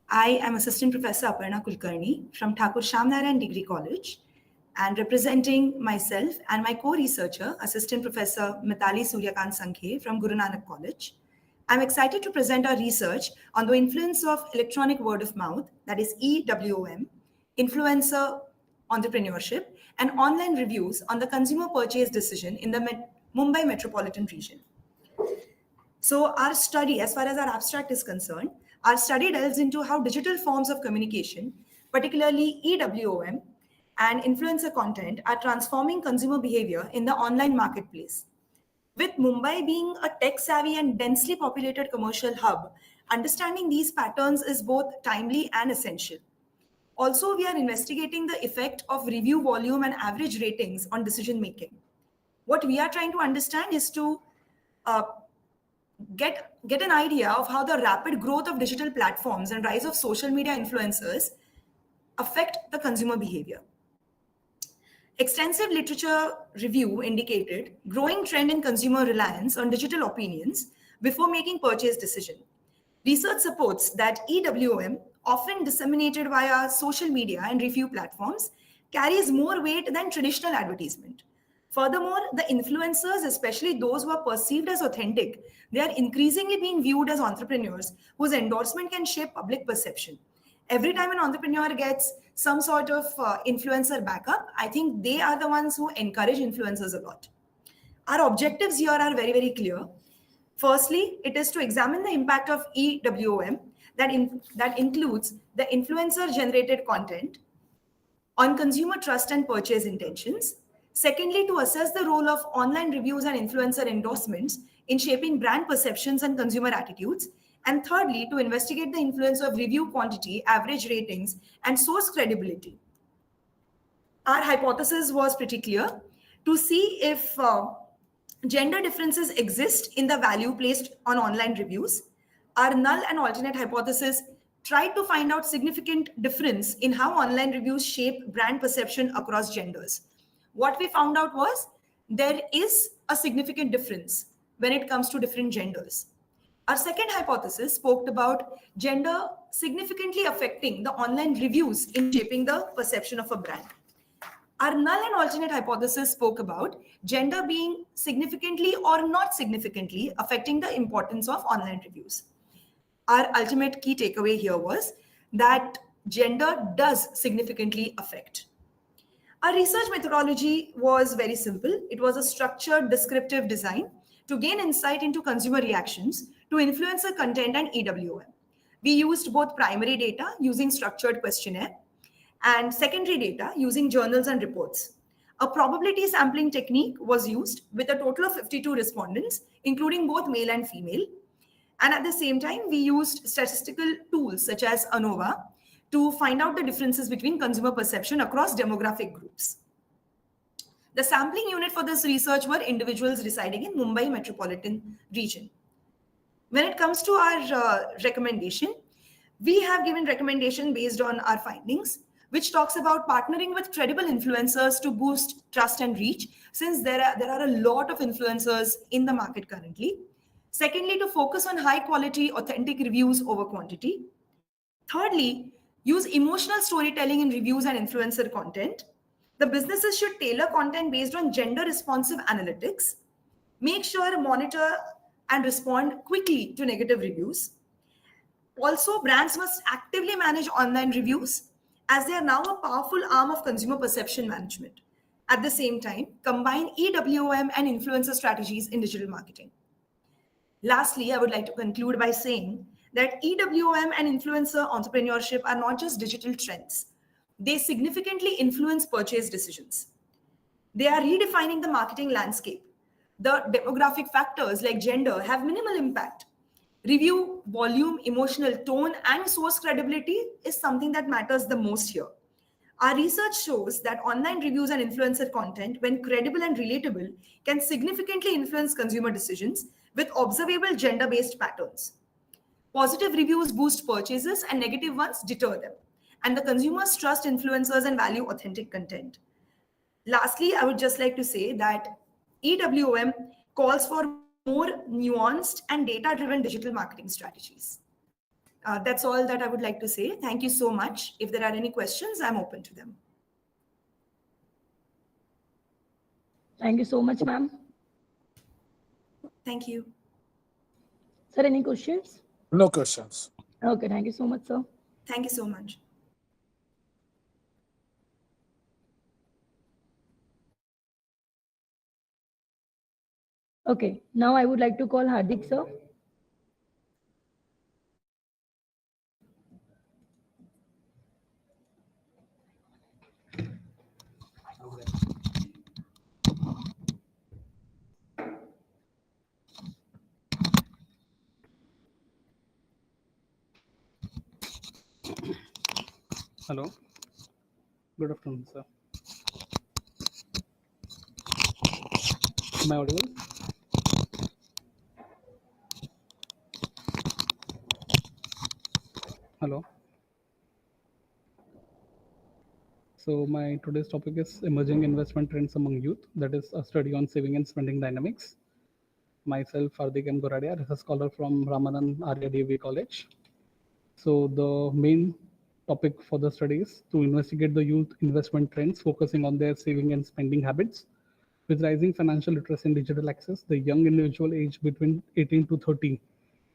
I am Assistant Professor Aparna Kulkarni from Thakur Shamnarayan Degree College, and representing myself and my co-researcher, Assistant Professor Mitali Suryakant Sankhe from Guru Nanak College. I'm excited to present our research on the influence of electronic word of mouth, that is EWOM, influencer entrepreneurship, and online reviews on the consumer purchase decision in the Mumbai metropolitan region. So our study, as far as our abstract is concerned, our study delves into how digital forms of communication, particularly EWOM and influencer content, are transforming consumer behavior in the online marketplace. With Mumbai being a tech-savvy and densely populated commercial hub, understanding these patterns is both timely and essential. Also, we are investigating the effect of review volume and average ratings on decision-making. What we are trying to understand is to get an idea of how the rapid growth of digital platforms and rise of social media influencers affect the consumer behavior. Extensive literature review indicated growing trend in consumer reliance on digital opinions before making purchase decision. Research supports that EWM, often disseminated via social media and review platforms, carries more weight than traditional advertisement. Furthermore, the influencers, especially those who are perceived as authentic, they are increasingly being viewed as entrepreneurs whose endorsement can shape public perception. Every time an entrepreneur gets some sort of influencer backup, I think they are the ones who encourage influencers a lot. Our objectives here are very, very clear. Firstly, it is to examine the impact of EWM that includes the influencer-generated content on consumer trust and purchase intentions. Secondly, to assess the role of online reviews and influencer endorsements in shaping brand perceptions and consumer attitudes. And thirdly, to investigate the influence of review quantity, average ratings, and source credibility. Our hypothesis was pretty clear: to see if gender differences exist in the value placed on online reviews. Our null and alternate hypothesis tried to find out significant difference in how online reviews shape brand perception across genders. What we found out was there is a significant difference when it comes to different genders. Our second hypothesis spoke about gender significantly affecting the online reviews in shaping the perception of a brand. Our null and alternate hypothesis spoke about gender being significantly or not significantly affecting the importance of online reviews. Our ultimate key takeaway here was that gender does significantly affect. Our research methodology was very simple. It was a structured, descriptive design to gain insight into consumer reactions to influencer content and EWM. We used both primary data using structured questionnaire and secondary data using journals and reports. A probability sampling technique was used with a total of 52 respondents, including both male and female. And at the same time, we used statistical tools such as ANOVA to find out the differences between consumer perception across demographic groups. The sampling unit for this research were individuals residing in Mumbai metropolitan region. When it comes to our recommendation, we have given recommendation based on our findings, which talks about partnering with credible influencers to boost trust and reach, since there are a lot of influencers in the market currently. Secondly, to focus on high quality, authentic reviews over quantity. Thirdly, use emotional storytelling in reviews and influencer content. The businesses should tailor content based on gender responsive analytics. Make sure monitor and respond quickly to negative reviews. Also, brands must actively manage online reviews as they are now a powerful arm of consumer perception management. At the same time, combine EWM and influencer strategies in digital marketing. Lastly, I would like to conclude by saying that EWM and influencer entrepreneurship are not just digital trends. They significantly influence purchase decisions. They are redefining the marketing landscape. The demographic factors like gender have minimal impact. Review, volume, emotional tone, and source credibility is something that matters the most here. Our research shows that online reviews and influencer content, when credible and relatable, can significantly influence consumer decisions with observable gender-based patterns. Positive reviews boost purchases and negative ones deter them. And the consumers trust influencers and value authentic content. Lastly, I would just like to say that EWM calls for more nuanced and data-driven digital marketing strategies. That's all that I would like to say. Thank you so much. If there are any questions, I'm open to them. Thank you so much, ma'am. Thank you. Sir, any questions? No questions. Okay, thank you so much, sir. Thank you so much. Okay, now I would like to call Hardik, sir. Hello. Good afternoon, sir. Am I audible? Hello. So my today's topic is emerging investment trends among youth. That is a study on saving and spending dynamics. Myself, Hardik M. Goradia, as a scholar from Ramanand Arya DV College. So the main topic for the study is to investigate the youth investment trends, focusing on their saving and spending habits. With rising financial literacy and digital access, the young individual aged between 18 to 30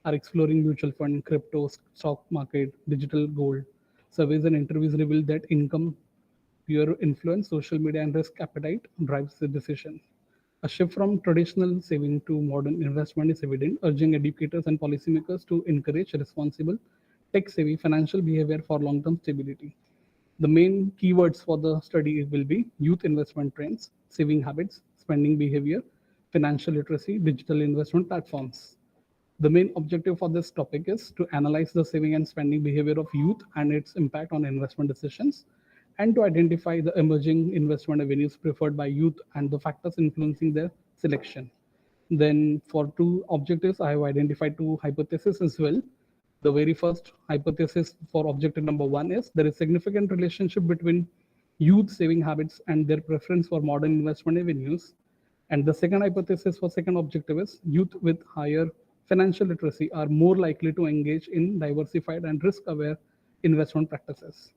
are exploring mutual fund, crypto, stock market, digital gold. Surveys and interviews reveal that income, peer influence, social media, and risk appetite drives the decision. A shift from traditional saving to modern investment is evident, urging educators and policymakers to encourage responsible, tech-savvy financial behavior for long-term stability. The main keywords for the study will be youth investment trends, saving habits, spending behavior, financial literacy, digital investment platforms. The main objective for this topic is to analyze the saving and spending behavior of youth and its impact on investment decisions, and to identify the emerging investment avenues preferred by youth and the factors influencing their selection. Then for two objectives, I have identified two hypotheses as well. The very first hypothesis for objective number one is there is significant relationship between youth saving habits and their preference for modern investment avenues. And the second hypothesis for second objective is youth with higher financial literacy are more likely to engage in diversified and risk-aware investment practices.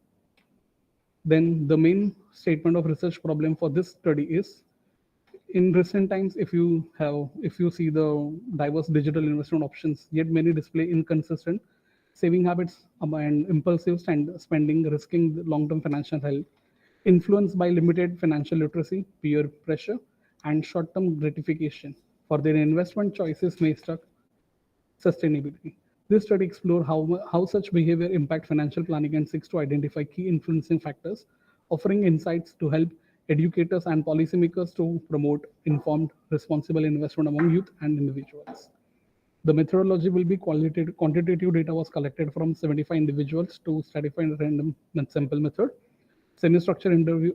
Then the main statement of research problem for this study is, in recent times, if you see the diverse digital investment options, yet many display inconsistent saving habits and impulsive spending, risking the long-term financial health, influenced by limited financial literacy, peer pressure, and short-term gratification for their investment choices may stuck sustainability. This study explored how such behavior impact financial planning and seeks to identify key influencing factors, offering insights to help educators and policymakers to promote informed, responsible investment among youth and individuals. The methodology will be quantitative data was collected from 75 individuals to stratify in random sample method. Semi-structured interview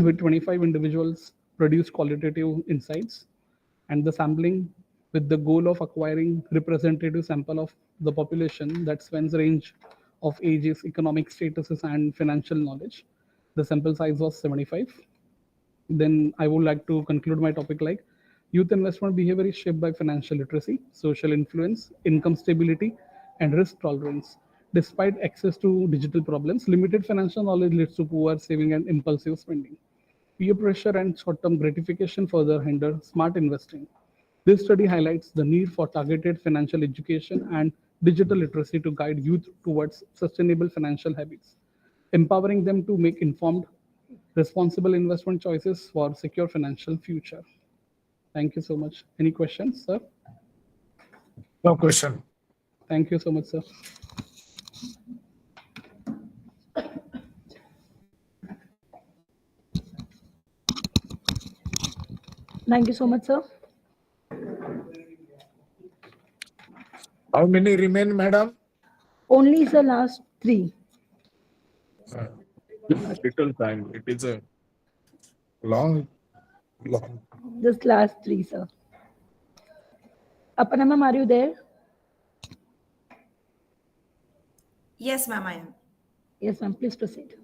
with 25 individuals produced qualitative insights, and the sampling with the goal of acquiring representative sample of the population that spans range of ages, economic statuses, and financial knowledge. The sample size was 75. Then I would like to conclude my topic like youth investment behavior is shaped by financial literacy, social influence, income stability, and risk tolerance. Despite access to digital problems, limited financial knowledge leads to poor saving and impulsive spending. Peer pressure and short-term gratification further hinder smart investing. This study highlights the need for targeted financial education and digital literacy to guide youth towards sustainable financial habits, empowering them to make informed, responsible investment choices for secure financial future. Thank you so much. Any questions, sir? No question. Thank you so much, sir. Thank you so much, sir. How many remain, madam? Only the last 3. Little time. It is a long. Just last 3, sir. Aparna ma'am, are you there? Yes, ma'am, I am. Yes, ma'am. Please proceed.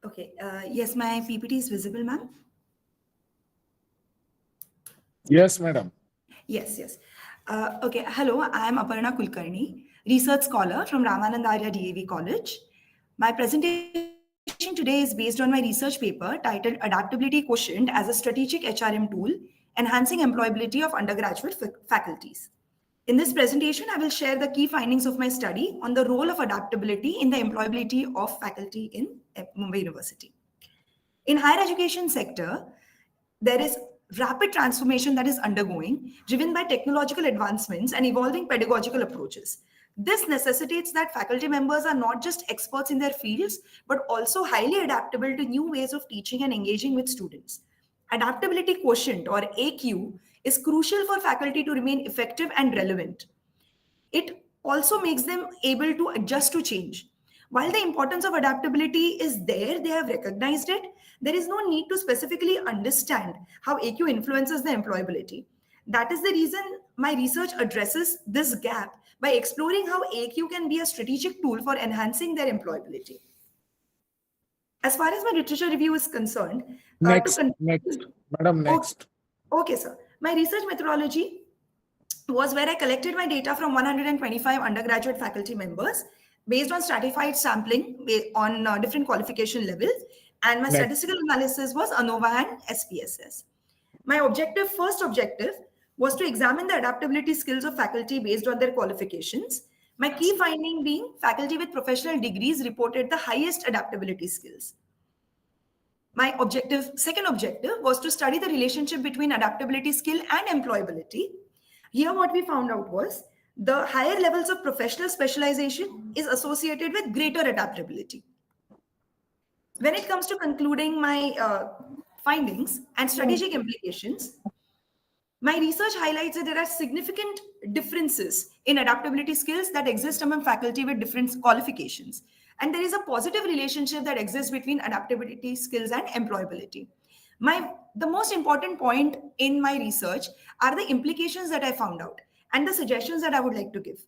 Okay. Yes, my PPT is visible, ma'am. Yes, madam. Yes, yes. Okay. Hello, I am Aparna Kulkarni, research scholar from Ramanand Arya DAV College. My presentation today is based on my research paper titled Adaptability Quotient as a Strategic HRM Tool, Enhancing Employability of Undergraduate Faculties. In this presentation, I will share the key findings of my study on the role of adaptability in the employability of faculty in Mumbai University. In higher education sector, there is rapid transformation that is undergoing, driven by technological advancements and evolving pedagogical approaches. This necessitates that faculty members are not just experts in their fields, but also highly adaptable to new ways of teaching and engaging with students. Adaptability quotient, or AQ, is crucial for faculty to remain effective and relevant. It also makes them able to adjust to change. While the importance of adaptability is there, they have recognized it. There is no need to specifically understand how AQ influences the employability. That is the reason my research addresses this gap by exploring how AQ can be a strategic tool for enhancing their employability. As far as my literature review is concerned, Next. Madam, next. Okay, sir. My research methodology was where I collected my data from 125 undergraduate faculty members based on stratified sampling on different qualification levels. And my statistical analysis was ANOVA and SPSS. My first objective was to examine the adaptability skills of faculty based on their qualifications. My key finding being faculty with professional degrees reported the highest adaptability skills. My second objective was to study the relationship between adaptability skill and employability. Here what we found out was the higher levels of professional specialization is associated with greater adaptability. When it comes to concluding my findings and strategic implications, my research highlights that there are significant differences in adaptability skills that exist among faculty with different qualifications. And there is a positive relationship that exists between adaptability skills and employability. The most important point in my research are the implications that I found out and the suggestions that I would like to give.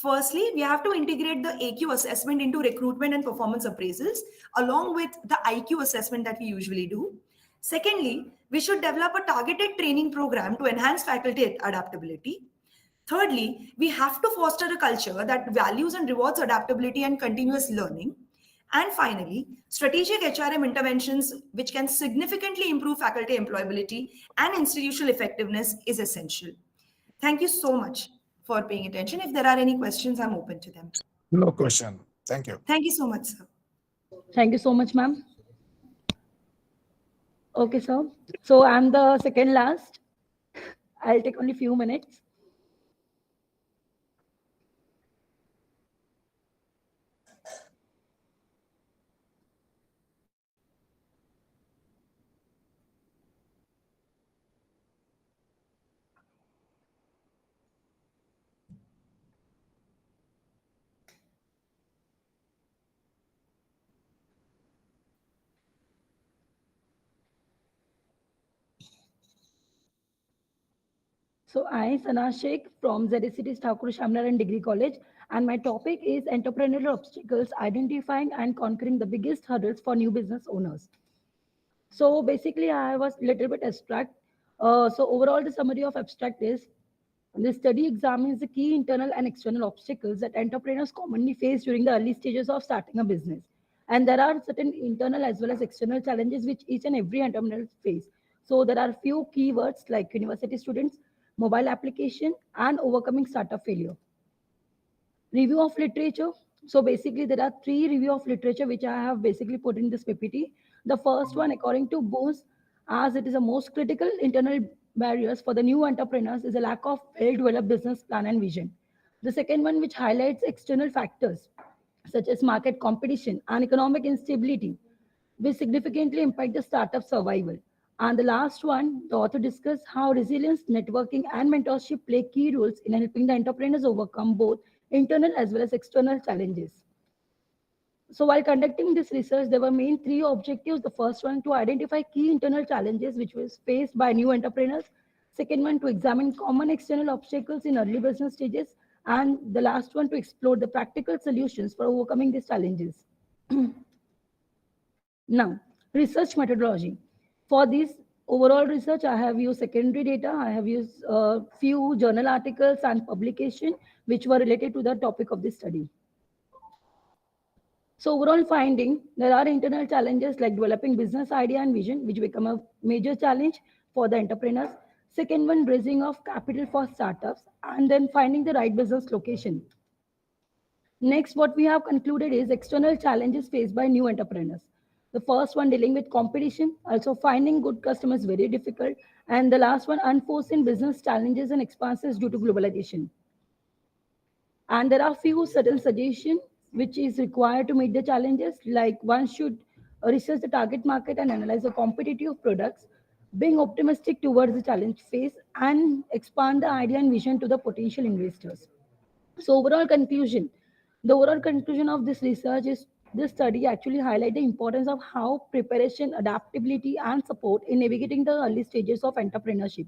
Firstly, we have to integrate the AQ assessment into recruitment and performance appraisals along with the IQ assessment that we usually do. Secondly, we should develop a targeted training program to enhance faculty adaptability. Thirdly, we have to foster a culture that values and rewards adaptability and continuous learning. And finally, strategic HRM interventions which can significantly improve faculty employability and institutional effectiveness is essential. Thank you so much for paying attention. If there are any questions, I'm open to them. No question. Thank you. Thank you so much, sir. Thank you so much, ma'am. Okay, sir. So I'm the second last. I'll take only few minutes. So I, Sana Sheikh from ZSCT's Thakur Shamnaran Degree College, and my topic is entrepreneurial obstacles, identifying and conquering the biggest hurdles for new business owners. So basically, I was a little bit abstract. So overall, the summary of abstract is the study examines the key internal and external obstacles that entrepreneurs commonly face during the early stages of starting a business. And there are certain internal as well as external challenges which each and every entrepreneur face. So there are few keywords like university students, mobile application, and overcoming startup failure. Review of literature. So basically, there are three review of literature which I have basically put in this PPT. The first one, according to Bose, as it is the most critical internal barriers for the new entrepreneurs is a lack of well-developed business plan and vision. The second one, which highlights external factors such as market competition and economic instability, which significantly impact the startup survival. And the last one, the author discussed how resilience, networking, and mentorship play key roles in helping the entrepreneurs overcome both internal as well as external challenges. So while conducting this research, there were main three objectives. The first one, to identify key internal challenges which was faced by new entrepreneurs. Second one, to examine common external obstacles in early business stages. And the last one, to explore the practical solutions for overcoming these challenges. Now, research methodology. For this overall research, I have used secondary data. I have used a few journal articles and publication which were related to the topic of this study. So overall finding, there are internal challenges like developing business idea and vision, which become a major challenge for the entrepreneurs. Second one, raising of capital for startups, and then finding the right business location. Next, what we have concluded is external challenges faced by new entrepreneurs. The first one dealing with competition, also finding good customers very difficult. And the last one, unforeseen business challenges and expenses due to globalization. And there are few certain suggestions which is required to meet the challenges, like one should research the target market and analyze the competitive products, being optimistic towards the challenge phase, and expand the idea and vision to the potential investors. So the overall conclusion of this research is this study actually highlight the importance of how preparation, adaptability, and support in navigating the early stages of entrepreneurship.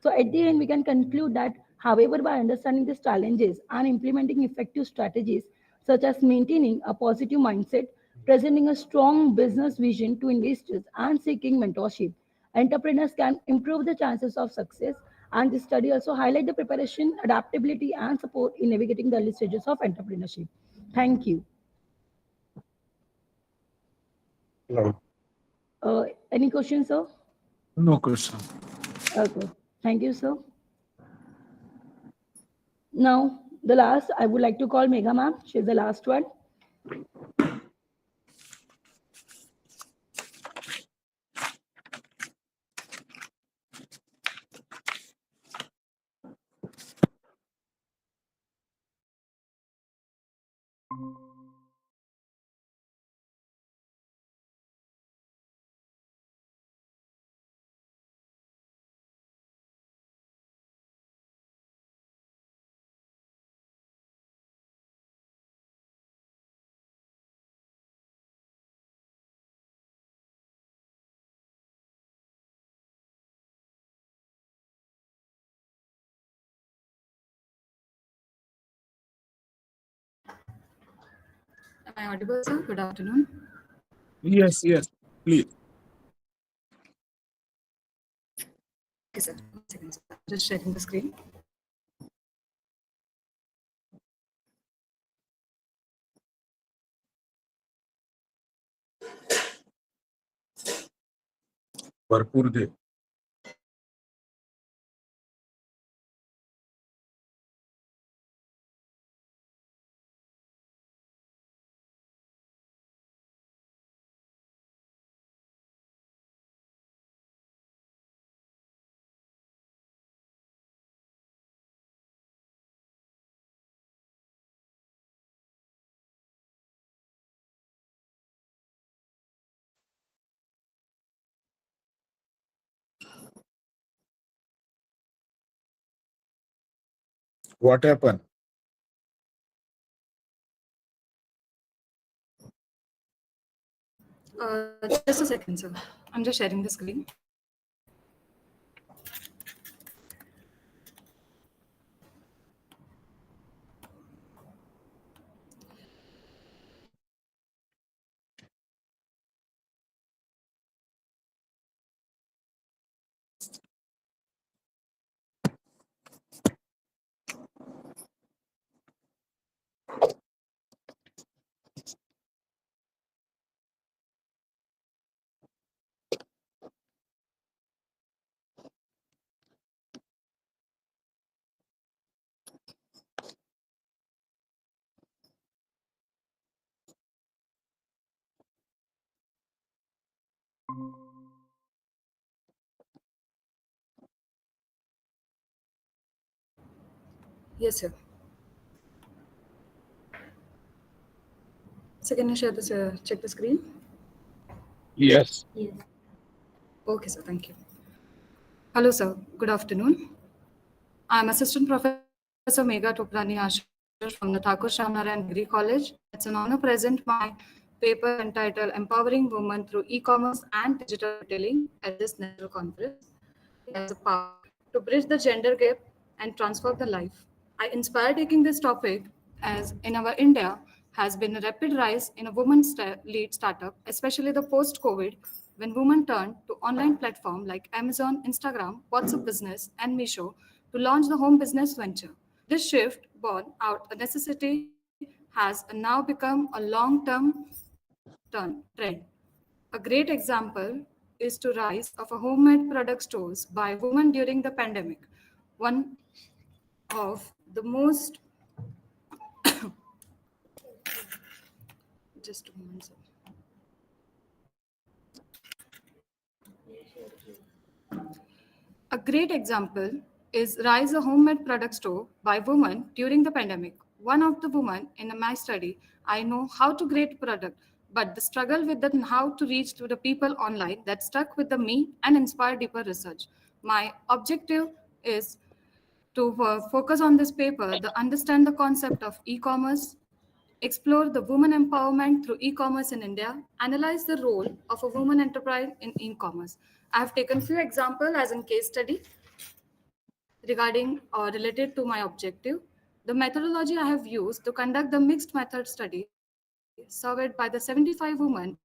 So at the end, we can conclude that, however, by understanding these challenges and implementing effective strategies, such as maintaining a positive mindset, presenting a strong business vision to investors, and seeking mentorship, entrepreneurs can improve the chances of success. And this study also highlight the preparation, adaptability, and support in navigating the early stages of entrepreneurship. Thank you. No, Any questions, sir? no question. Okay. Thank you, sir. Now, the last, I would like to call Megha ma'am. She's the last one. I audible, sir? Good afternoon. Yes, yes, please. Okay, sir. 1 second, sir. Just sharing the screen. भरपूर दे. What happened? Just a second, sir. I'm just sharing the screen. Yes, sir. So can you share this? Check the screen. Yes. Yes. Okay, sir. Thank you. Hello, sir. Good afternoon. I'm Assistant Professor Megha Toprani Asher from the Thakur Shamnaran Degree College. It's an honor present my paper entitled Empowering Women Through E-Commerce and Digital Retailing at this national conference. It has the power to bridge the gender gap and transform the life. I inspired taking this topic as in our India has been a rapid rise in a woman-lead startup, especially the post-COVID, when women turned to online platforms like Amazon, Instagram, WhatsApp Business, and Meesho to launch the home business venture. This shift, born out a necessity, has now become a long-term trend. A great example is to rise of a homemade product stores by women during the pandemic. One of the most just a moment, sir. A great example is Rise a homemade product store by women during the pandemic. One of the women in my study, I know how to create product, but the struggle with the how to reach to the people online that stuck with the me and inspire deeper research. My objective is to focus on this paper, the understand the concept of e-commerce, explore the women empowerment through e-commerce in India, analyze the role of a woman enterprise in e-commerce. I have taken few examples as in case study regarding or related to my objective. The methodology I have used to conduct the mixed method study surveyed by the 75 women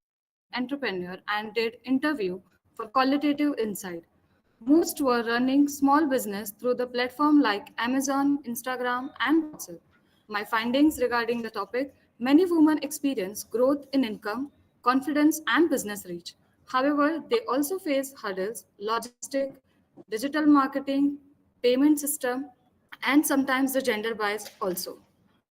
entrepreneur and did interview for qualitative insight. Most were running small business through the platform like Amazon, Instagram, and WhatsApp. My findings regarding the topic, many women experience growth in income, confidence, and business reach. However, they also face hurdles, logistic, digital marketing, payment system, and sometimes the gender bias also.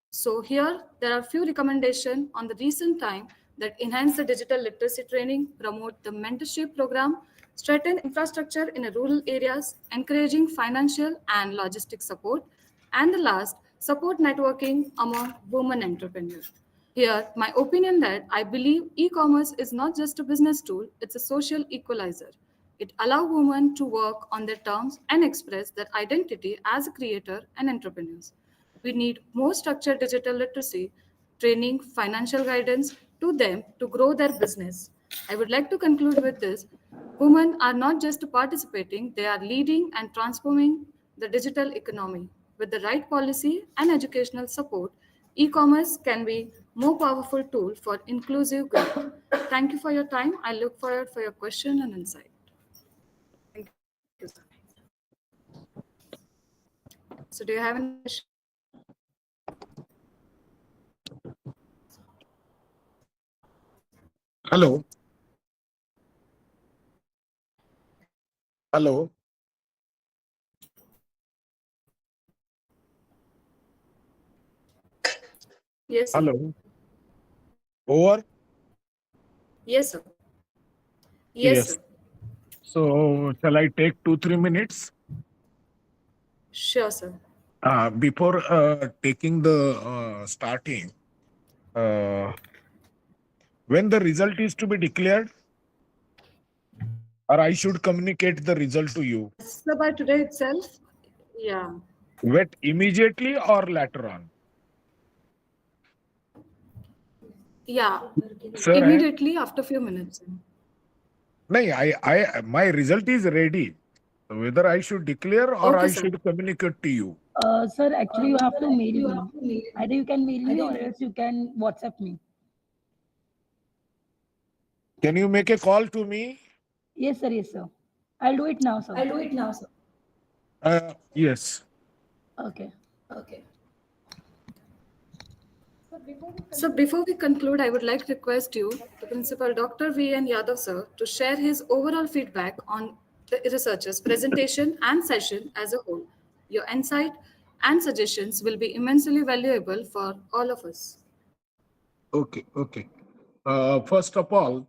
So here there are few recommendations on the recent time that enhance the digital literacy training, promote the mentorship program, strengthen infrastructure in the rural areas, encouraging financial and logistic support, and the last, support networking among women entrepreneurs. Here, my opinion that I believe e-commerce is not just a business tool, it's a social equalizer. It allows women to work on their terms and express their identity as a creator and entrepreneurs. We need more structured digital literacy, training, financial guidance to them to grow their business. I would like to conclude with this. Women are not just participating, they are leading and transforming the digital economy. With the right policy and educational support, e-commerce can be more powerful tool for inclusive growth. Thank you for your time. I look forward for your question and insight. Thank you, sir. So do you have any question? Hello. Hello. Yes, sir. Hello. Over. Yes, sir. Yes, Yes. sir. So shall I take 2-3 minutes? Sure, sir. Before taking the starting, uh, when the result is to be declared, or I should communicate the result to you? So by today itself, yeah. Wait, immediately or later on? Yeah, Sir, immediately after few minutes. no, my result is ready. So whether I should declare or Okay, I sir. should communicate to you. Sir, actually, you have to mail me. Either you can mail me or else you can WhatsApp me. Can you make a call to me? Yes, sir. Yes, sir. I'll do it now, sir. Yes. Okay. So before we conclude, I would like to request you, the Principal Dr. V.N. Yadav sir, to share his overall feedback on the researcher's presentation and session as a whole. Your insight and suggestions will be immensely valuable for all of us. Okay. Okay. First of all,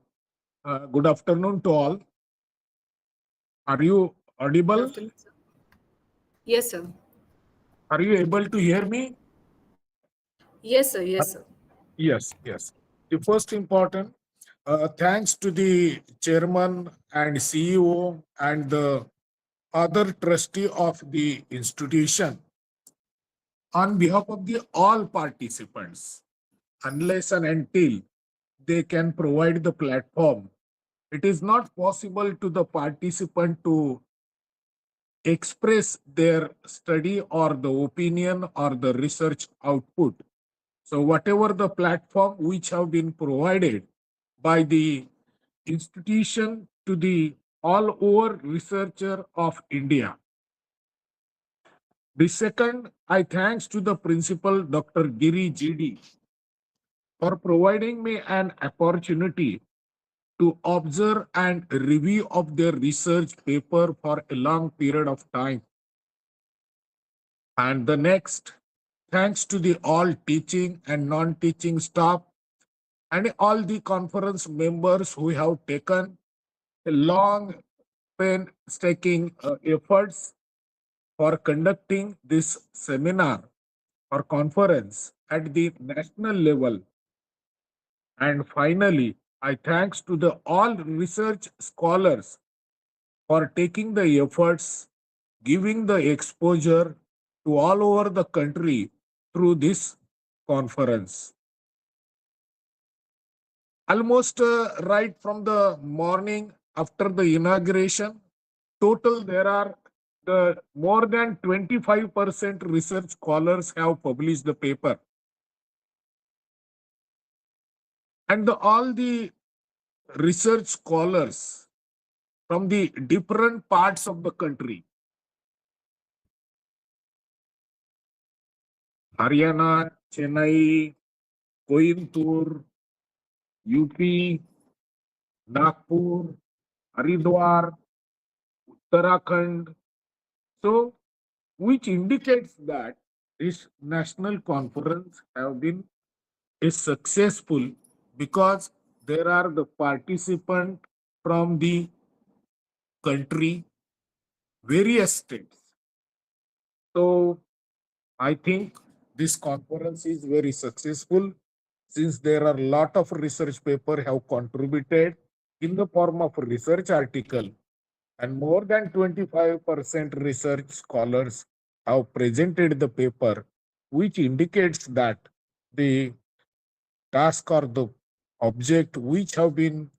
good afternoon to all. Are you Good audible? afternoon, sir. Yes, sir. Are you able to hear me? Yes, sir. Yes, sir. Yes. Yes. The first important, thanks to the chairman and CEO and the other trustee of the institution on behalf of the all participants, unless and until they can provide the platform, it is not possible to the participant to express their study or the opinion or the research output. So whatever the platform which have been provided by the institution to the all over researcher of India. The second, I thanks to the principal Dr. Giri GD for providing me an opportunity to observe and review of their research paper for a long period of time. And the next, thanks to the all teaching and non-teaching staff and all the conference members who have taken a long painstaking efforts for conducting this seminar or conference at the national level. And finally, I thanks to the all research scholars for taking the efforts, giving the exposure to all over the country through this conference. Almost right from the morning after the inauguration, total there are the more than 25% research scholars have published the paper. And all the research scholars from the different parts of the country, Haryana, Chennai, Coimbatore, UP, Nagpur, Haridwar, Uttarakhand. So, which indicates that this national conference have been is successful because there are the participants from the country, various states. So I think this conference is very successful since there are a lot of research paper have contributed in the form of research article, and more than 25% research scholars have presented the paper, which indicates that the task or the object which have been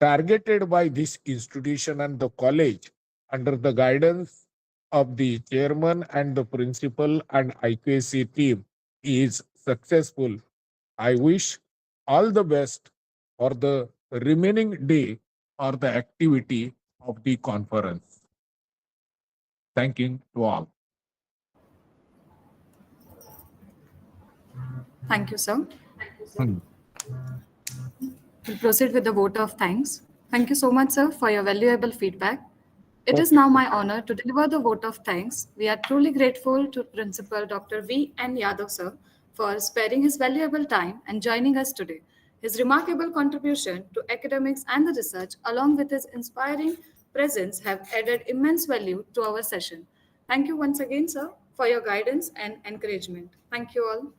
targeted by this institution and the college under the guidance of the chairman and the principal and IQAC team is successful. I wish all the best for the remaining day or the activity of the conference. Thank you to all. Thank you, sir. Hmm. We'll proceed with the vote of thanks. Thank you so much, sir, for your valuable feedback. It is Okay. now my honor to deliver the vote of thanks. We are truly grateful to Principal Dr. V. N. Yadav, sir, for sparing his valuable time and joining us today. His remarkable contribution to academics and the research, along with his inspiring presence, have added immense value to our session. Thank you once again, sir, for your guidance and encouragement. Thank you all.